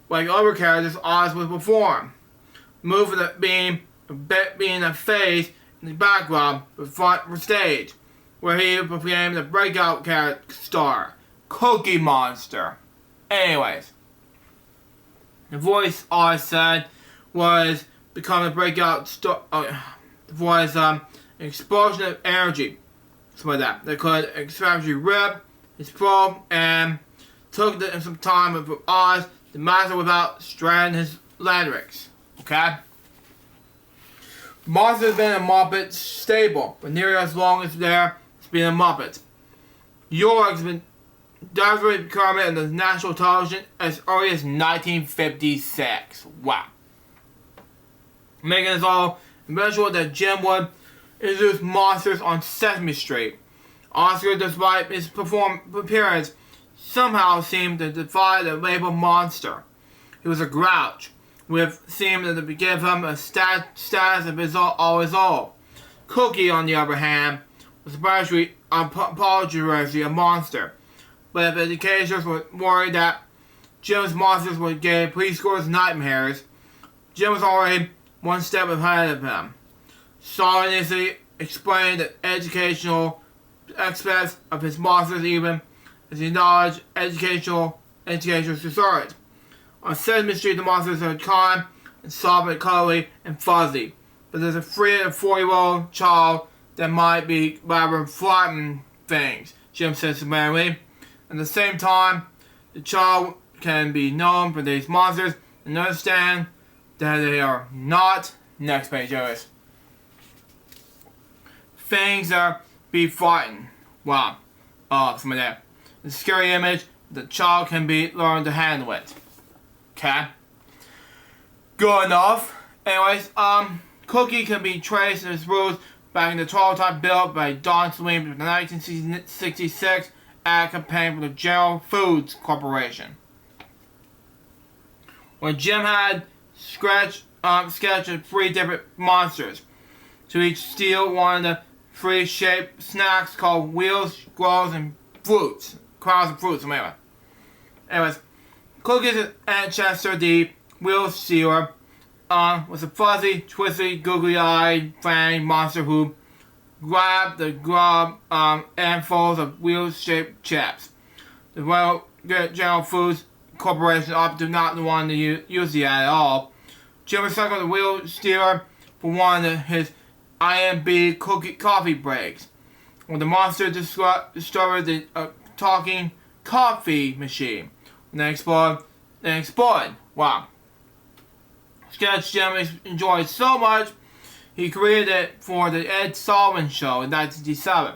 like other characters, Oz would perform. Moving being a face in the background but front for stage, where he became the breakout character star, Cookie Monster. Anyways, the voice Oz said was become a breakout star. Was an explosion of energy, something like that could extremely rip his throat and took some time for Oz to master without straining his lyrics. Okay? Monster has been a Muppet staple for nearly as long as there has been a Muppet. York has been desperately becoming in the national television as early as 1956. Wow. Making us all eventual that Jim would introduce monsters on Sesame Street. Oscar, despite his appearance, somehow seemed to defy the label monster. He was a grouch, with seemed to give him a status of his own. Cookie, on the other hand, was especially unapologetically a monster, but if educators were worried that Jim's monsters would give preschoolers nightmares, Jim was already one step ahead of him. Solemnly explained the educational aspects of his monsters even as he acknowledged educational concerns. On Sesame Street, the monsters are kind and soft and cuddly and fuzzy, but there's a 3 and 4-year-old child that might be rather frightening things, Jim says severely. At the same time, the child can be known for these monsters and understand that they are not, next page is, things that be frightened. Wow. Some of that. The scary image, the child can be learned to handle it. Okay? Good enough. Anyways, Cookie can be traced in his roots back in the 12-time bill by Don Sweet in the 1966 ad campaign for the General Foods Corporation. When Jim had sketched 3 different monsters to each steal one of the 3 shaped snacks called wheels, squirrels, and fruits. Crowds and fruits, Anyways, Cookie's ancestor, the wheel stealer, was a fuzzy, twisty, googly-eyed, fang monster who grabbed the grub handfuls of wheel-shaped chips. The General Foods Corporation opted to not want to use the ad at all. Jim recycled the wheel stealer for one of his IMB coffee breaks, when the monster discovered the talking coffee machine. When they exploded. Wow. Sketch Jim enjoyed so much, he created it for the Ed Sullivan Show in 1967.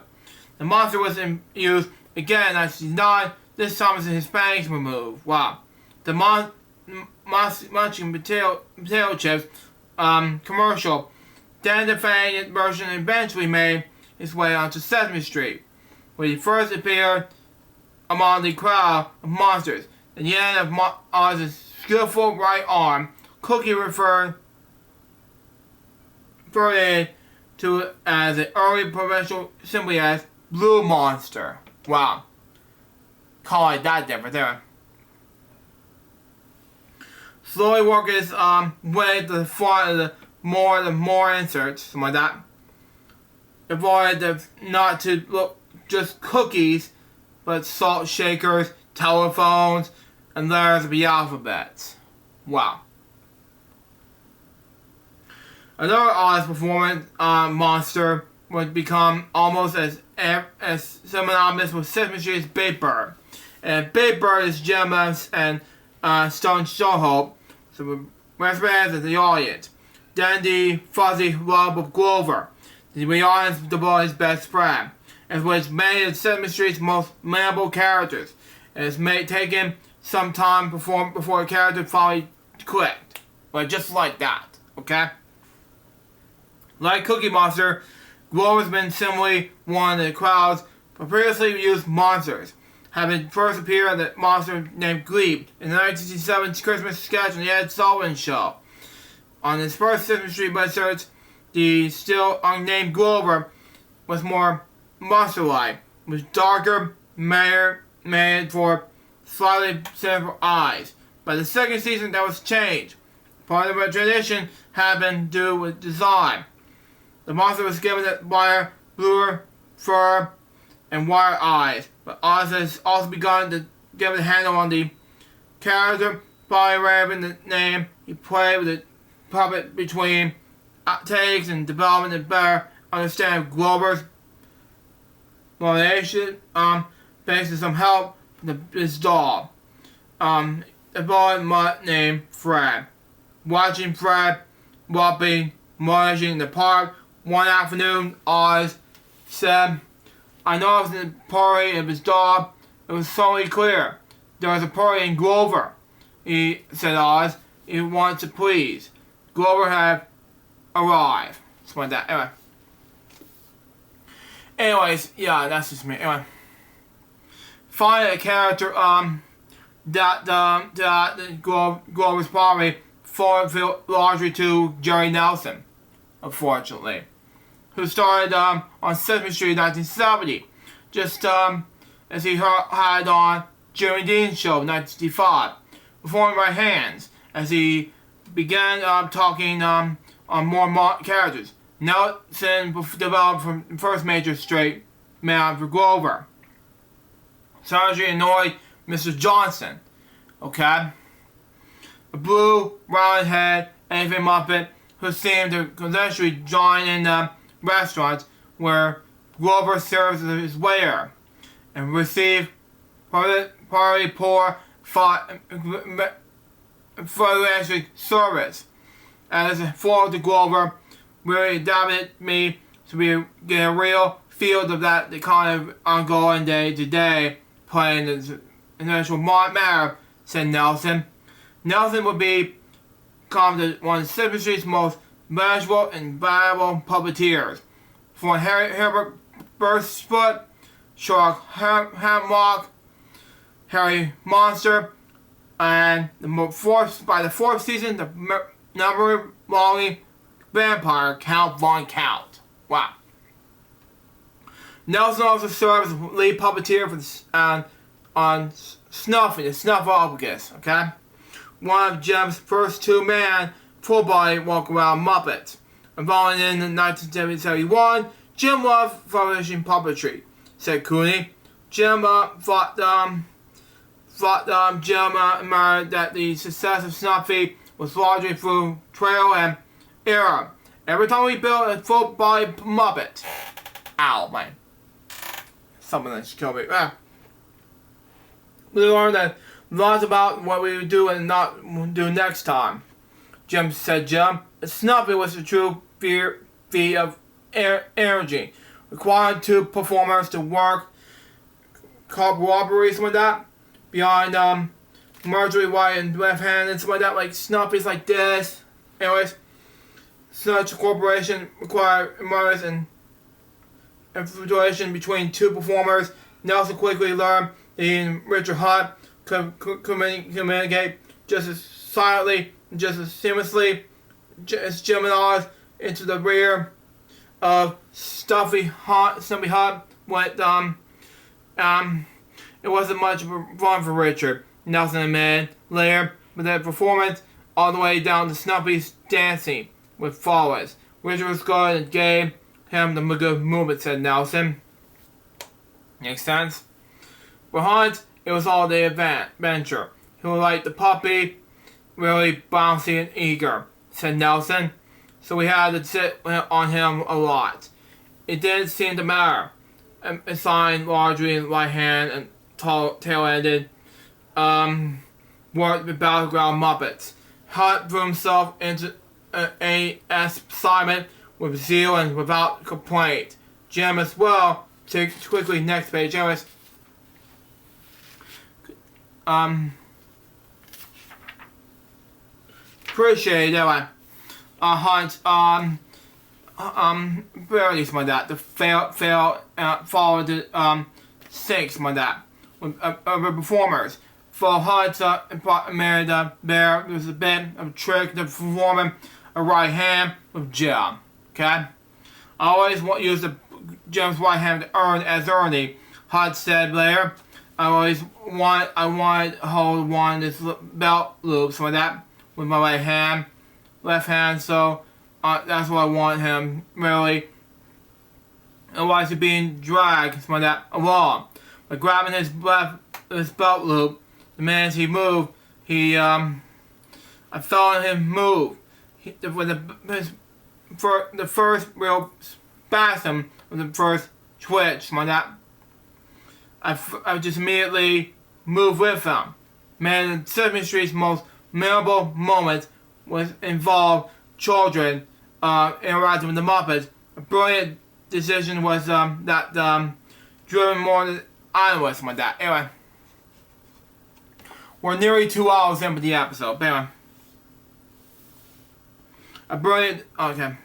The monster was in use again in 1969, this time as a Hispanic removed. Wow. The munching potato chips commercial, then the fan version eventually made its way onto Sesame Street, where he first appeared among the crowd of monsters. At the end of Oz's skillful right arm, Cookie referred to it as an early provincial simply as Blue Monster. Wow. Call it that different there. Slowly work his way to the front of the more inserts, something like that. Avoid not to look just cookies, but salt shakers, telephones, and letters of the alphabet. Wow. Another Oz performance monster would become almost as synonymous with Sesame Street's Big Bird. And Big Bird is Jim and Stone Showhope, so represents the audience. Then the fuzzy love of Grover, the audience, the boy's best friend. as was many of Sesame Street's most memorable characters. It has taken some time before the character finally clicked. But just like that, okay? Like Cookie Monster, Grover's been similarly one of the crowd's previously used monsters, having first appeared as a monster named Glebe in the 1967 Christmas sketch on the Ed Sullivan Show. On his first Sesame Street research, the still unnamed Grover was more monster-like, was darker, made for slightly simple eyes. By the second season, that was changed. Part of the tradition had been due with design. The monster was given a wire, bluer fur, and wire eyes, but Oz has also begun to give a handle on the character by waving the name. He played with the puppet between takes and development to better understand Grover's motivation, thanks to some help from his dog, a boy named Fred. Watching Fred walking, munching in the park one afternoon, Oz said, "I noticed in the party of his dog, it was suddenly clear. There was a party in Grover," he said. Oz, he wanted to please. Grover had arrived. Something like that. Anyways, yeah, that's just me. Anyway, finally, a character that Grover's probably fallen largely to Jerry Nelson, unfortunately, who started on Sesame Street in 1970, just as he had on Jimmy Dean's show in 1965, performing by hands, as he began talking on more characters. Nelson developed from the first major straight man for Grover. Sergeant annoyed Mr. Johnson, okay? A blue, round-head, anything Muppet who seemed to consensually join in restaurants where Grover serves as his waiter and receive partly poor financial service. As a follow to Grover, really adapted me to get a real feel of that the kind of ongoing day-to-day playing the initial manner, said Nelson. Nelson would become one of Sesame Street's most manageable and valuable puppeteers. From Herbert Burstfoot, Shark Hamlock, Harry Monster, and by the fourth season, the number-long vampire Count Von Count. Wow. Nelson also served as lead puppeteer for on Snuffy, the Snuffleupagus, okay? One of Jim's first two-man, full-body walk-around Muppets. Involved in 1971, Jim loved publishing puppetry, said Cooney. Jim thought Jim admired that the success of Snuffy was largely through trail and error. Every time we built a full-body Muppet. Ow, man. Something that should kill me. We learned that lots about what we would do and not do next time. Jim said Snuffy was a true feat of energy. Required two performers to work corroboration with that. Behind Marjorie White and left hand and something like that, like Snuffy's like this. Anyways, such a corporation required immersion and infatuation between two performers. Nelson quickly learned that he and Richard Hunt could communicate just as silently, just as seamlessly as Jim and Oz into the rear of Snuffy Hunt went. It wasn't much of a run for Richard, Nelson admitted later, but the performance all the way down to Snuffy's dancing with followers. Richard was good and gave him the good movement, said Nelson. Makes sense? For Hunt, it was all day adventure. He was like the puppy, really bouncy and eager, said Nelson. So we had to sit on him a lot. It didn't seem to matter. Assigned largely in right hand and tail-ended, worked with battleground Muppets. Hunt threw himself into a assignment with zeal and without complaint. Jim as well take quickly next page. Anyways, appreciate that one. Hunt barely my dad. The followed the 6 my dad. With performers. For Hunt made there was a bit of a trick to performing a right hand with Jim. Okay? I always use the Jim's right hand to earn as Ernie. Hunt said later. I wanted to hold one of this belt loops like that with my left hand, so that's what I want him really. And why is he being dragged like that along? By grabbing his belt loop, the minute he moved, I felt him move. The first real spasm was the first twitch like that. I just immediately moved with him. Man, Sesame Street's most memorable moment was involved children interacting with the Muppets. A brilliant decision was that driven more than I was like that. Anyway, we're nearly 2 hours into the episode. But anyway, a brilliant. Okay.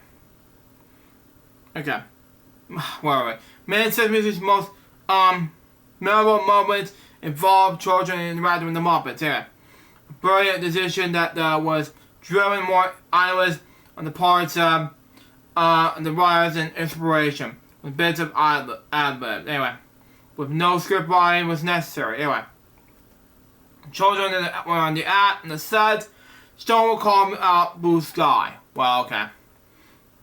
Where are we? Man, Sesame Street's most memorable moments involved children interacting with the Muppets. Yeah. A brilliant decision that was driven more honest on the parts of the writers and inspiration with bits of ad-lib. Anyway, with no script writing was necessary. Anyway, children were on the act and the set. Stone will call out Blue Sky. Well, okay.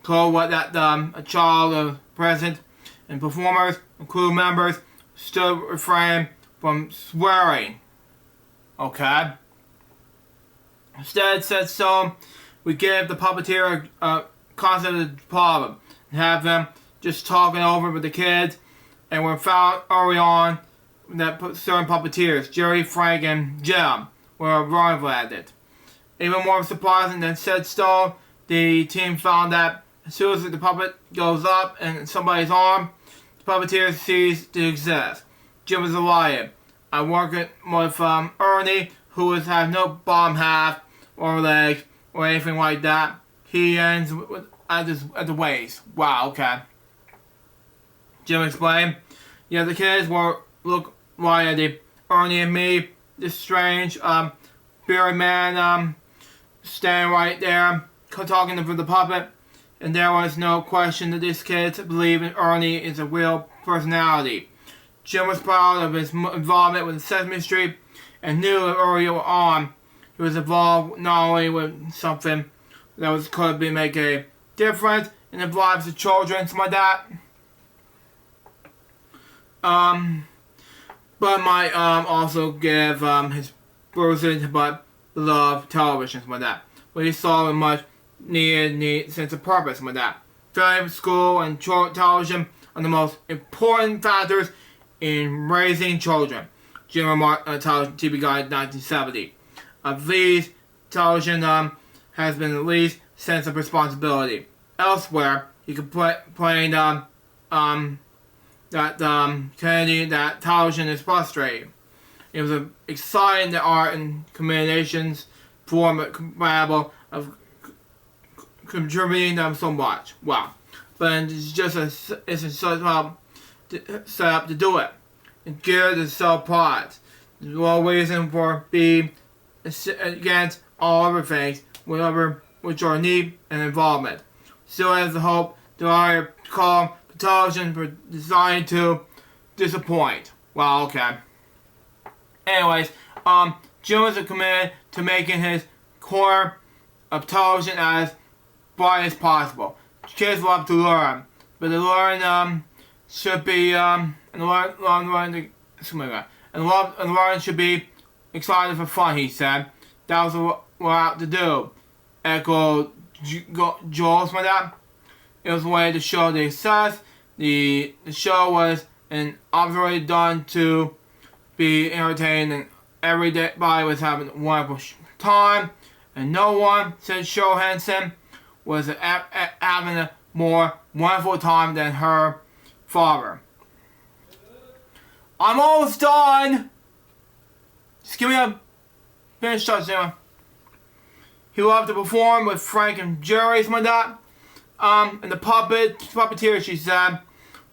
Told what that a child of present and performers and crew members stood refrain from swearing. Okay. Instead, said so, we gave the puppeteer a constant problem and have them just talking over with the kids, and we found early on that certain puppeteers, Jerry, Frank, and Jim, were rival at it. Even more surprising than said Stone, the team found that as soon as the puppet goes up in somebody's arm, the puppeteer ceases to exist. Jim was a lion. I worked with Ernie, who has no bottom half or legs or anything like that. He ends at the waist. Wow, okay. Jim explained. Yeah, the kids look right at the Ernie and me. This strange bearded man standing right there talking to the puppet. And there was no question that these kids believe in Ernie is a real personality. Jim was proud of his involvement with Sesame Street and knew that early on he was involved not only with something that could make a difference in the lives of children, something like that, but might also give his bruises but love television, something like that. But he saw a much needed sense of purpose, something like that. Film, school, and television are the most important factors in raising children. Jim remarked on Television TV Guide 1970. Of these, television has been the least sense of responsibility. Elsewhere, he complained that Kennedy that television is frustrating. It was exciting that art and communications form a compatible of contributing them so much. Wow. But it's just it's a set up to do it. It's geared to sell products. There's no reason for being against all other things, which are need and involvement. Still has the hope that I call television for designed to disappoint. Well, okay. Anyways, Jim was committed to making his core of television as bright as possible. Kids love to learn, but the learn should be and the learn should be exciting for fun. He said that was what we're out to do. Echoed Joel's my dad. It was a way to show the success. The show was an obviously done to be entertained, and everybody was having a wonderful time. And no one, said Show Henson, was having a more wonderful time than her father. I'm almost done. Just give me a finish touch there. He loved to perform with Frank and Jerry, something like that. And the puppeteer, she said,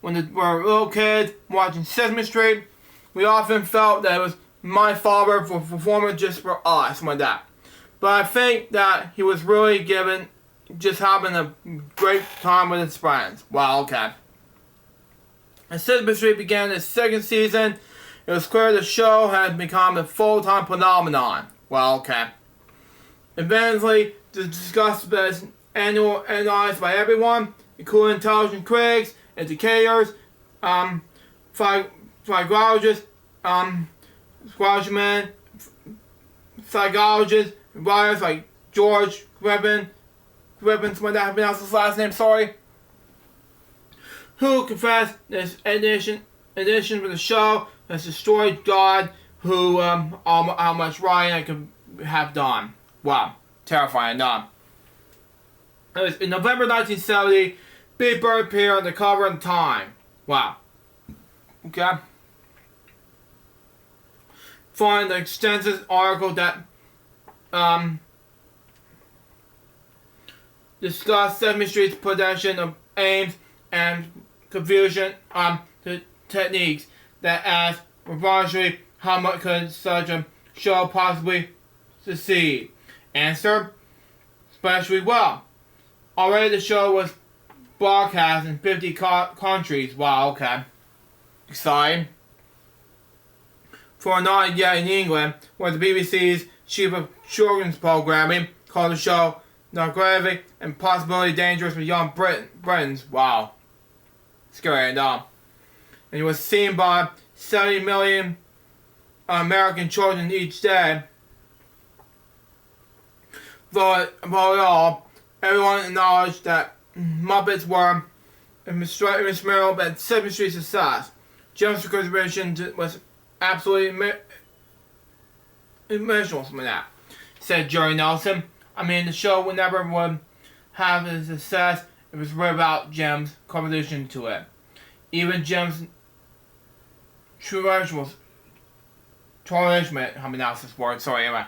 when we were little kids watching Sesame Street, we often felt that it was my father for performing just for us, something like that. But I think that he was really just having a great time with his friends. Wow, okay. As Sesame Street began its second season, it was clear the show had become a full-time phenomenon. Well, okay. Eventually, discussed as annual analyzed by everyone, including intelligent critics, educators, psychologists, psychologists, writers like George Griffin, somebody that I pronounced his last name, sorry, who confessed this edition for the show has destroyed God, who how much writing I could have done. Wow, terrifying, no. It was in November 1970, Big Bird appeared on the cover of Time. Wow. Okay. Find the extensive article that discussed Sesame Street's production of aims and confusion the techniques that asked reportedly how much could such a show possibly succeed. Answer: especially well. Already the show was broadcast in 50 countries. Wow, okay. Exciting. For not yet in England, where the BBC's chief of children's programming called the show Biography and possibly dangerous for young Britons. Wow. Scary enough. And it was seen by 70 million American children each day. But above all, everyone acknowledged that Muppets were instrumental in Sesame Street's success. Jim's contribution was absolutely emotional, something like that, said Jerry Nelson. I mean, the show never would have the success if it was without Jim's contribution to it. Even Jim's traditional, how many else this word, sorry, anyway.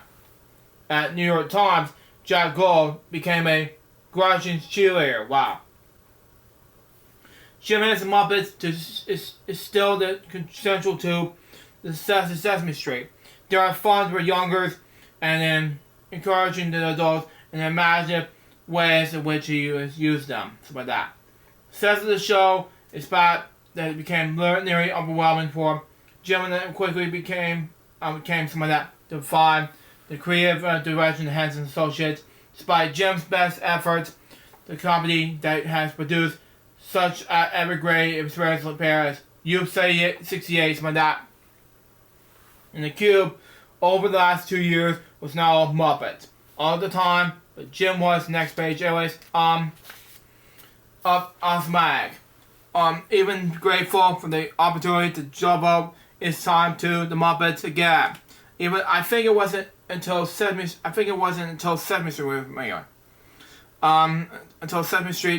At New York Times, Jack Gold became a grudging cheerleader. Wow. Jim Henson Muppets is still central to the success of Sesame Street. There are funds for youngers and then encouraging the adults in imaginative ways in which he used them. Something like that. The success of the show is that it became nearly overwhelming for Jim, and then quickly became something like that to define the creative direction of Henson Associates. Despite Jim's best efforts, the company that has produced such evergreen experience as LukeJ62895's, something like that. And the Cube, over the last 2 years, was now all Muppets. All the time, but Jim was, next page anyways, up Mag. Even grateful for the opportunity to jump up its time to the Muppets again. I think it wasn't until Sesame Street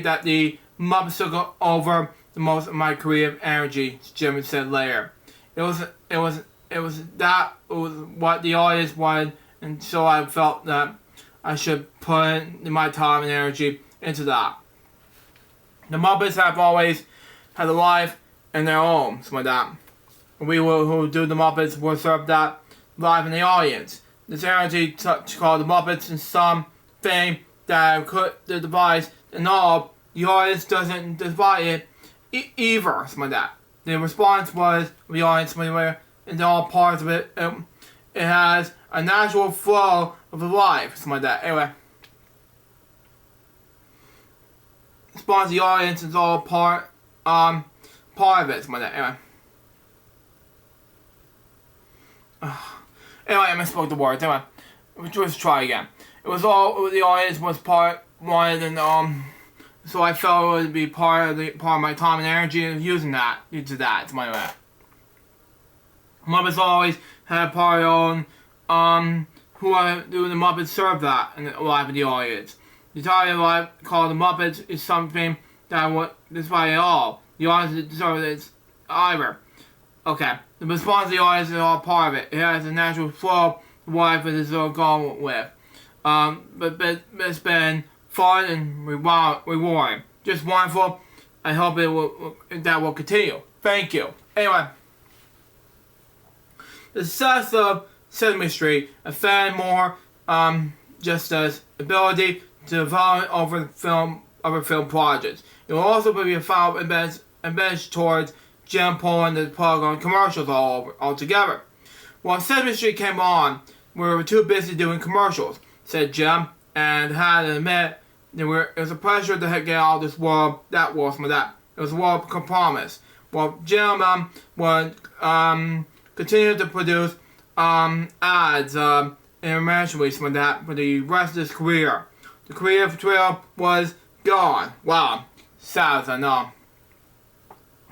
that the Muppets took over the most of my creative energy, Jim said later. It was what the audience wanted, and so I felt that I should put in my time and energy into that. The Muppets have always had a life in their own, something like that. We who do the Muppets will serve that live in the audience. This energy called the Muppets and something that could the device and all. The audience doesn't divide it either, something like that. The response was the audience anywhere, and all parts of it. It has a natural flow of life, something like that. Anyway, response to the audience is all part of it, something like that. Anyway. Anyway, I misspoke the words. Anyway, let's try again. It was all the audience was wanted, and so I felt it would be part of my time and energy of using that into that. It's my way. Muppets always had a part of who I do the Muppets serve that and live in the audience. The entire life called the Muppets is something that would display at all. The audience deserves it either. Okay, the response of the audience is all part of it. It has a natural flow of life it is going with. But it's been fun and rewarding. Just wonderful. I hope that will continue. Thank you. Anyway, the success of Sesame Street affected more just as ability to develop over film projects. It will also be a final advantage towards Jim pulling the plug on commercials altogether. When Sesame Street came on, we were too busy doing commercials, said Jim, and had to admit it was a pleasure to get out of this world. It was a world compromise. Well, Jim would continue to produce ads internationally for the rest of his career. The creative trail was gone. Wow, sad as I know.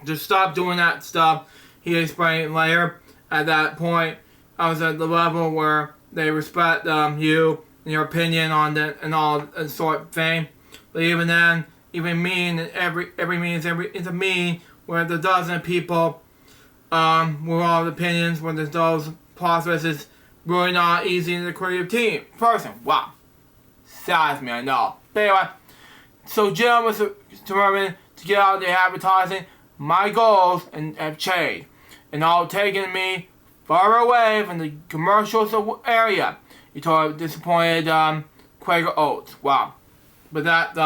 Just stop doing that stuff, he explained later. At that point, I was at the level where they respect you and your opinion on that and all that sort of thing. But even then, even mean every mean is a mean where the dozen people with all opinions when there's those processes really not easy in the creative person. Wow. Saddens me, I know. But anyway, so Jim was determined to get out of the advertising. My goals have changed, and all taking me far away from the commercials area. He told disappointed Quaker Oats. Wow. But that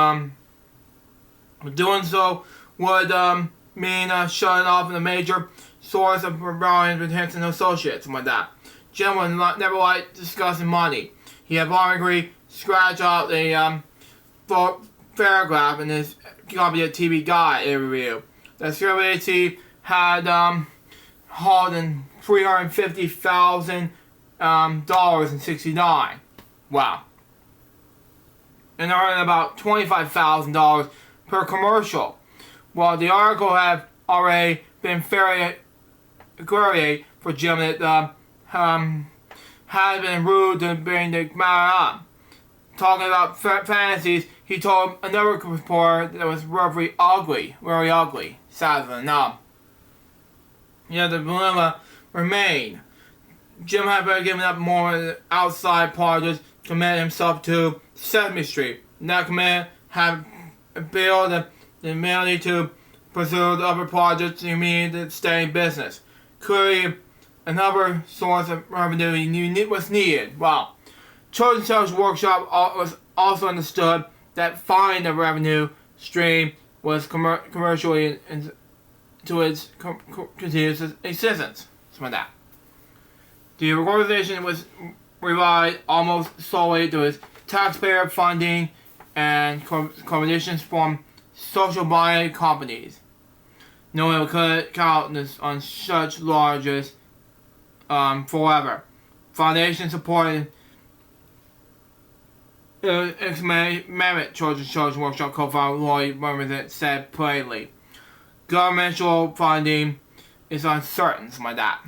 doing so would mean shutting off the major source of rebellion with Henson Associates, something like that. Jim would never like discussing money. He had long agreed to scratch out the paragraph in his copy of TV Guide review. The CWAT had hauled in $350,000 in '69. Wow. And earned about $25,000 per commercial. While the article had already been fairly accurate for Jim that had been rude to bring the matter up. Talking about fantasies, he told another reporter that was very ugly. Sad than enough. Yet the dilemma remained. Jim had better given up more outside projects, committed himself to Sesame Street. And that commitment had built the ability to pursue the other projects he needed to stay in business. Clearly, another source of revenue was needed. Wow. Children's Television Workshop was also understood that finding the revenue stream was commercially to its continuous existence. Something like that. The organization was relied almost solely to its taxpayer funding and contributions from social-minded companies. No one could count on such largest forever. Foundation supported merit Children's Television Workshop co-founder Lloyd Worthington said plainly. Governmental funding is uncertain, something like that.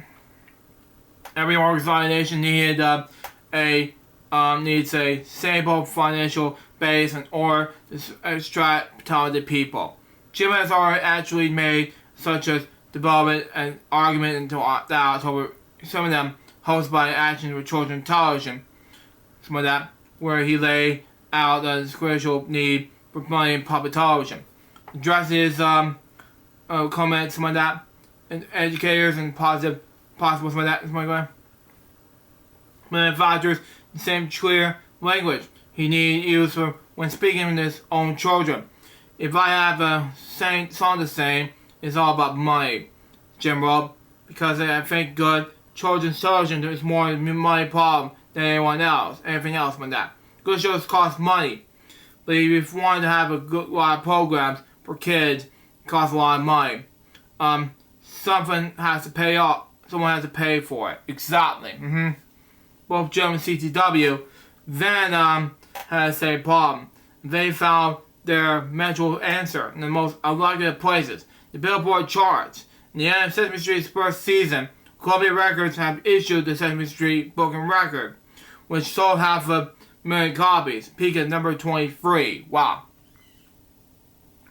Every organization needs a stable financial base in order to attract talented people. Jim has already actually made such a development and argument until that October. Some of them hosted by Action with Children's Television, some of that, where he laid out the crucial need for money in public television. Addresses comments, some of that, and educators and possible some of that, some of that. Manufacturers the same clear language he needs use for when speaking with his own children. If I have a song to sing, it's all about money, Jim wrote, because I think good children's television is more a money problem than anything else like that. Good shows cost money, but if you want to have a good lot of programs for kids, it costs a lot of money. Someone has to pay for it. Exactly. Both Jim and CTW then had the same problem. They found their mental answer in the most unlikely places. The Billboard charts. In the end of Sesame Street's first season, Columbia Records have issued the Sesame Street booking record, which sold 500,000 copies, peaked at number 23. Wow.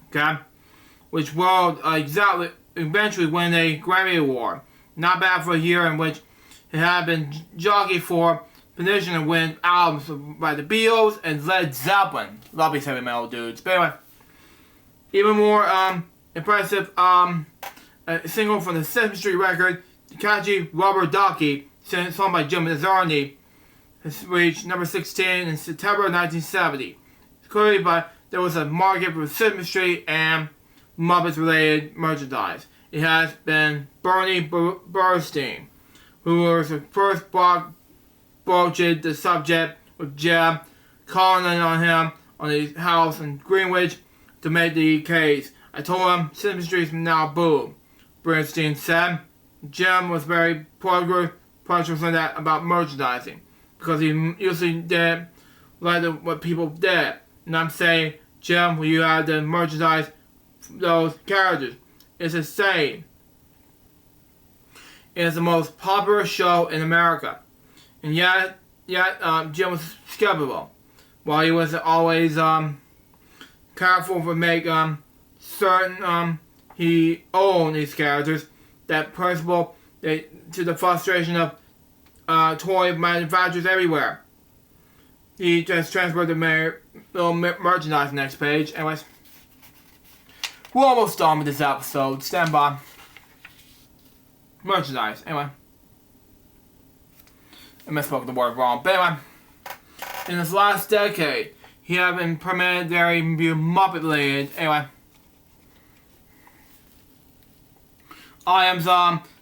Okay? Which will eventually win a Grammy Award. Not bad for a year in which he had been jockeying for position and win albums by the Beatles and Led Zeppelin. Lovely heavy metal dudes. But anyway, even more impressive a single from the Sesame Street record, the catchy Rubber Ducky, sung by Jim Mazzarni, has reached number 16 in September 1970. Clearly, but there was a market for Sesame Street and Muppets-related merchandise. It has been Bernie Bernstein, who was the first broached the subject with Jim, calling on him on his house in Greenwich to make the case. I told him Sesame Street's now boom, Bernstein said. Jim was very precious on that about merchandising, because he usually did like what people did. And I'm saying, Jim, when you have to merchandise those characters, it's insane. It's the most popular show in America. And yet Jim was skeptical. While he was always careful to make certain he owned these characters, that principle to the frustration of toy manufacturers everywhere. He just transferred the little merchandise next page. Anyways, we're almost done with this episode. Stand by. Merchandise. Anyway. I misspoke the word wrong. But anyway, in this last decade, he had been permitted very Muppet related. Anyway. Items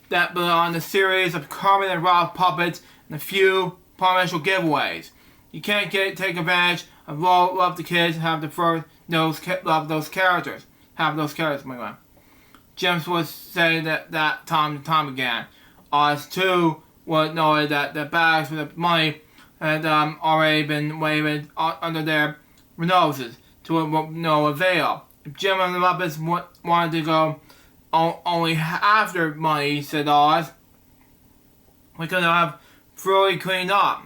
that belong in the series of Kermit and Ralph puppets and a few promotional giveaways. You can't take advantage of love the kids, have the first love those characters. Have those characters. Anyway. James would say that time and time again. Us too would know that the bags with the money had already been waved under their noses to no avail. If Jim and the Muppets wanted to go only half their money, said Oz, we could have fully cleaned up.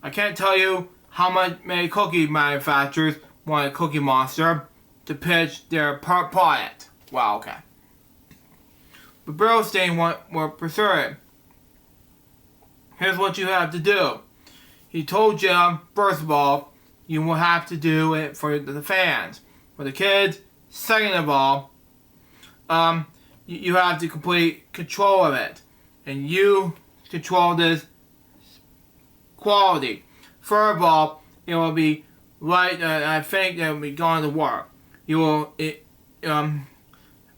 I can't tell you how much many cookie manufacturers wanted Cookie Monster to pitch their product. Wow, okay. But Bernstein were persuaded. Here's what you have to do. He told Jim, first of all, you will have to do it for the fans. For the kids, second of all, you have to complete control of it. And you control this quality. Third of all, it will be right, I think it will be going to work. You will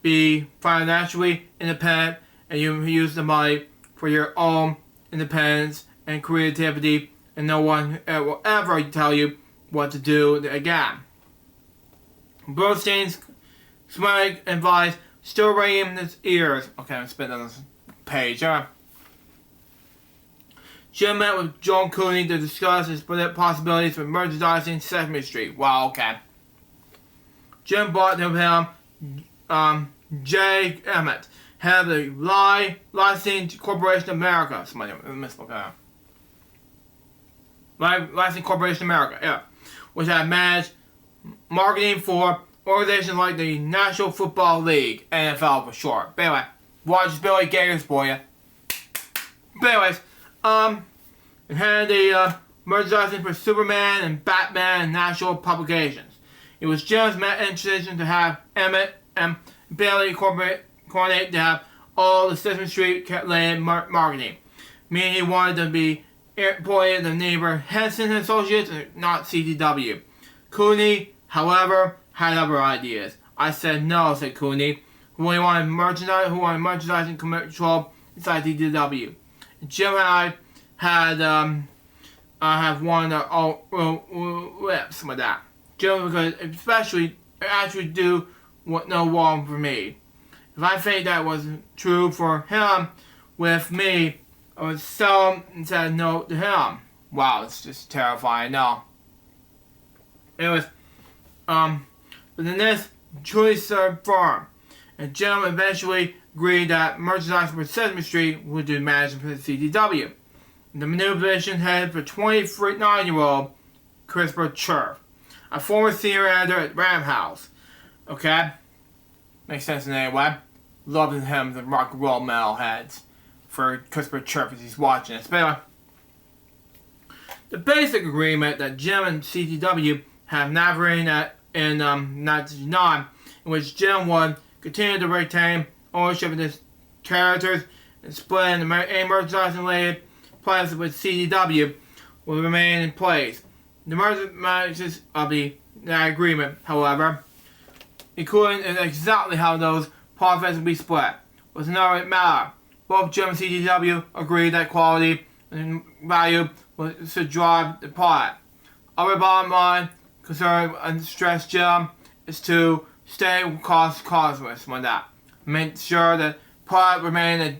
be financially independent, and you use the money for your own independence and creativity, and no one will ever tell you what to do again. Bernstein's smiling advice still ringing in his ears. Okay, I'm spinning on this page. Jim met with John Cooney to discuss his possibilities for merchandising Sesame Street. Wow, okay. Jim brought to him J. Emmett, head of the Licensing Corporation America. Somebody misspoke that. Licensing Corporation America, yeah. Which had managed marketing for organizations like the National Football League, NFL for short. But anyway, watch Billy Gators for you. But anyways, it had the merchandising for Superman and Batman and national publications. It was Jim's intention to have Emmett and Bailey coordinate to have all the Sesame Street related marketing. Meaning he wanted to be employed at the neighbor Henson Associates, not CDW. Cooney, however, had other ideas. I said no, said Cooney. Who wanted merchandising control inside CDW. Jim and I had have one lips with that. Jim could especially actually do no wrong for me. If I think that wasn't true for him with me, I would sell him and say no to him. Wow, it's just terrifying. No. Anyways, but then this truly served firm, and Jim eventually agreed that merchandise for Sesame Street would do management for the CDW. The new position headed for 29-year-old Christopher Cherf, a former senior editor at Ram House. Okay? Makes sense in any way. Loving him, the rock and roll metal heads. for Christopher Chirp if he's watching this. But anyway, the basic agreement that Jim and CDW have navigated in 1909, in which Jim would continue to retain ownership of his characters and split in any merchandising-related plans with CDW, will remain in place. The merchandise of that agreement, however, including exactly how those profits will be split, was another matter. Both Jim and CDW agreed that quality and value should drive the product. Our bottom line concern and stress Jim is to stay cost-conscious with that. Make sure that product remain a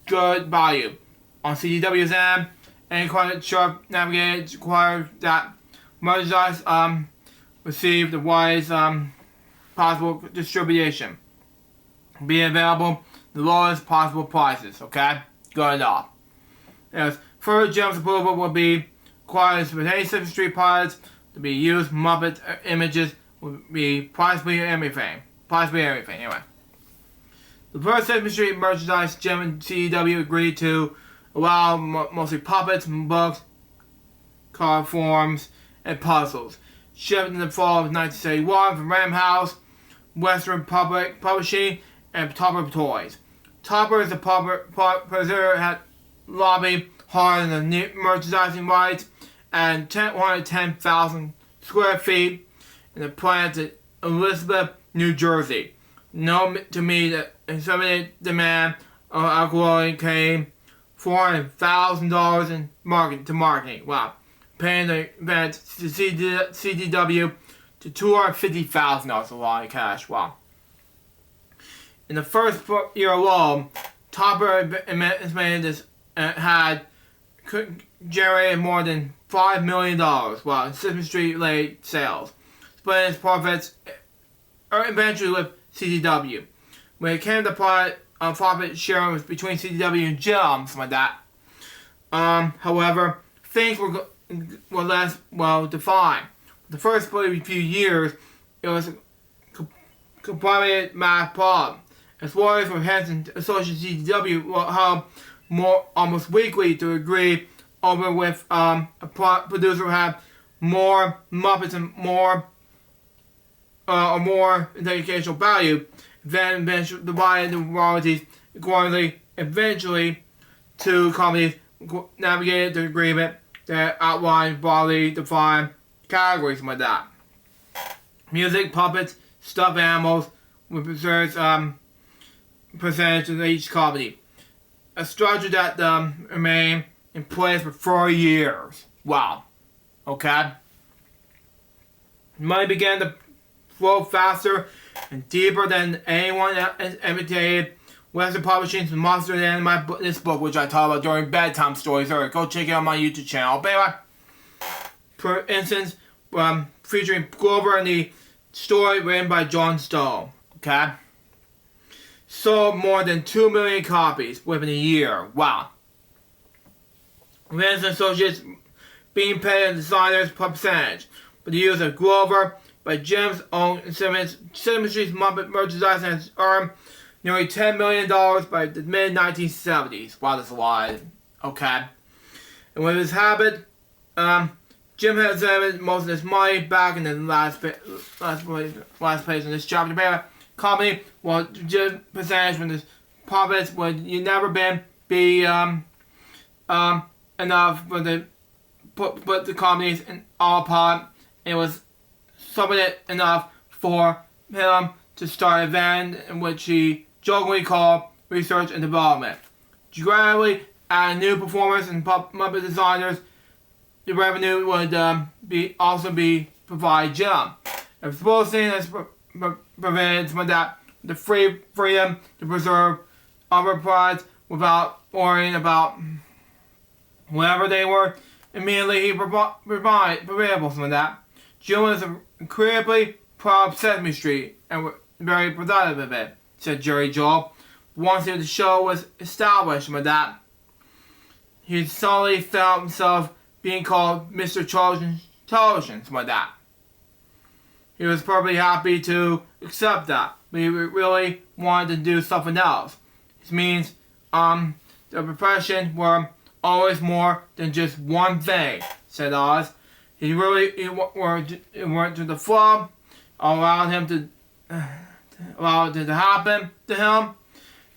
good value. On CDW's end, any credit sharp navigators require that merchandise receive the widest possible distribution. Be available the lowest possible prices, okay? Good enough. Yes, further Jim's approval will be required for any Sesame Street products to be used. Muppet images will be possibly everything. Anyway. The first Sesame Street merchandise Jim and CDW agreed to allow mostly puppets, books, card forms, and puzzles. Shipped in the fall of 1971 from Ram House, Western Publishing, and Topper Toys. Topper is the publisher had lobbied hard on the merchandising rights and 110,000 square feet in the plant in Elizabeth, New Jersey. Known to me that inseminated demand of alcohol came $400,000 in marketing. Wow. Paying the event to CDW to $250,000 a lot of cash. Wow. In the first year alone, Topper estimated this had generated more than $5 million. Wow, in Sesame Street related sales, splitting its profits eventually with CDW. When it came to profit sharing was between CDW and Jim, something like that. However, things were less well defined. The first few years, it was a complicated math problem. As lawyers from Henson associated CDW will help almost weekly to agree over with a producer who had more Muppets and more educational value, then eventually divided the royalties accordingly. Eventually, two companies navigated the agreement that outlined broadly defined categories like that. Music, puppets, stuffed animals with percentage of each company. A structure that remained in place for 4 years. Wow. Okay. Money began to flow faster and deeper than anyone imitated. Western Publishing's Monster and this book, which I talk about during bedtime stories. Alright, go check it out on my YouTube channel. But anyway, for instance, featuring Grover and the story written by John Stowe. Okay. Sold more than 2 million copies within a year. Wow. Vance Associates being paid a designer's percentage for the use of Grover by Jim's own Sesame Street's Muppet merchandise has earned nearly $10 million by the mid-1970s. Wow, that's a lot. Okay. And with his habit, Jim has earned most of his money back in the last page in this chapter. But company, well, Jim's percentage from his profits would never be enough for the put the companies in all pot. It was something enough for him to start a van in which he jokingly called research and development. Gradually, adding new performers and Muppet designers, the revenue would also be provided Jim. If supposing has prevented some of that, the freedom to preserve other products without worrying about whatever they were, immediately he provided some of that. Jim was incredibly proud of Sesame Street and very productive of it, said Jerry Joel. Once the show was established with that, he suddenly felt himself being called Mr. Television, something like that. He was probably happy to accept that, but he really wanted to do something else. This means the profession were always more than just one thing, said Oz. He went to the flow, allowed it to happen to him,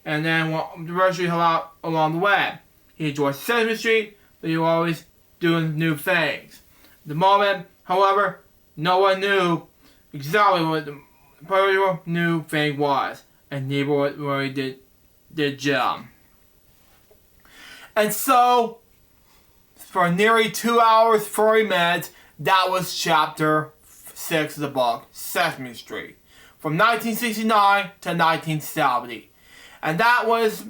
and then the rest along the way. He enjoyed Sesame Street, but he was always doing new things. At the moment, however, no one knew exactly what the particular new thing was, and neither really did Jim. And so, for nearly 2 hours, 40 minutes, that was chapter 6 of the book, Sesame Street, from 1969 to 1970. And that was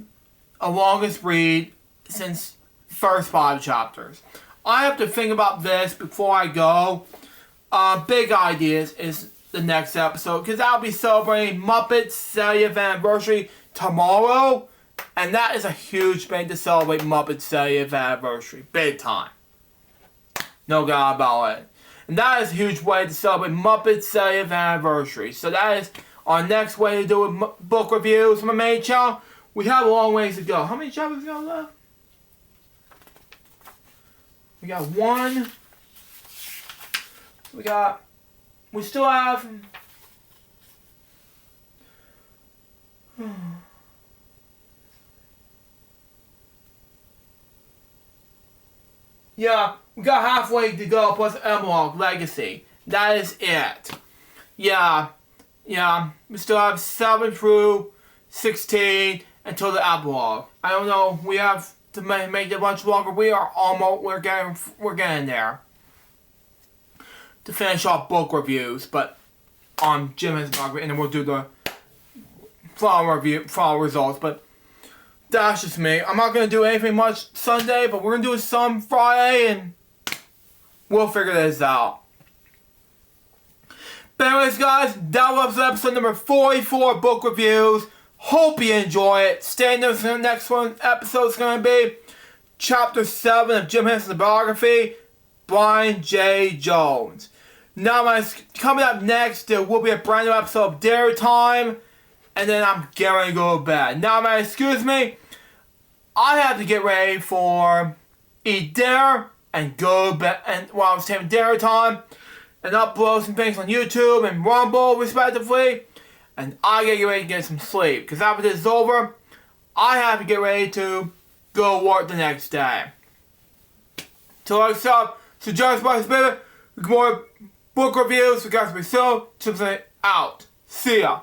a longest read since first 5 chapters. I have to think about this before I go. Big Ideas is the next episode, because I'll be celebrating Muppets 70th anniversary tomorrow. And that is a huge thing to celebrate Muppets 70th anniversary. Big time. No doubt about it. And that is a huge way to celebrate Muppets 70th anniversary. So that is our next way to do book reviews on my main channel. We have a long ways to go. How many chapters we got left? We got 1. We still have... Yeah, we got halfway to go, plus Emerald Legacy. That is it. Yeah, we still have 7 through 16 until the epilogue. I don't know, we have to make it much longer. We're getting there. To finish off book reviews, but on Jim Henson's Biography, and then we'll do the final results, but that's just me. I'm not going to do anything much Sunday, but we're going to do some Friday, and we'll figure this out. But anyways, guys, that was episode number 44 book reviews. Hope you enjoy it. Stay tuned for the next episode is going to be Chapter 7 of Jim Henson's Biography, Brian J. Jones. Now, coming up next, there will be a brand new episode of Dairy Time, and then I'm getting ready to go to bed. Now, excuse me, I have to get ready for eat dinner and go to bed, and while I was taking Dairy Time, and upload some things on YouTube and Rumble, respectively, and I gotta get ready to get some sleep, because after this is over, I have to get ready to go work the next day. So, like I said, so join us by the spirit, more book reviews, we got to be so, out. See ya.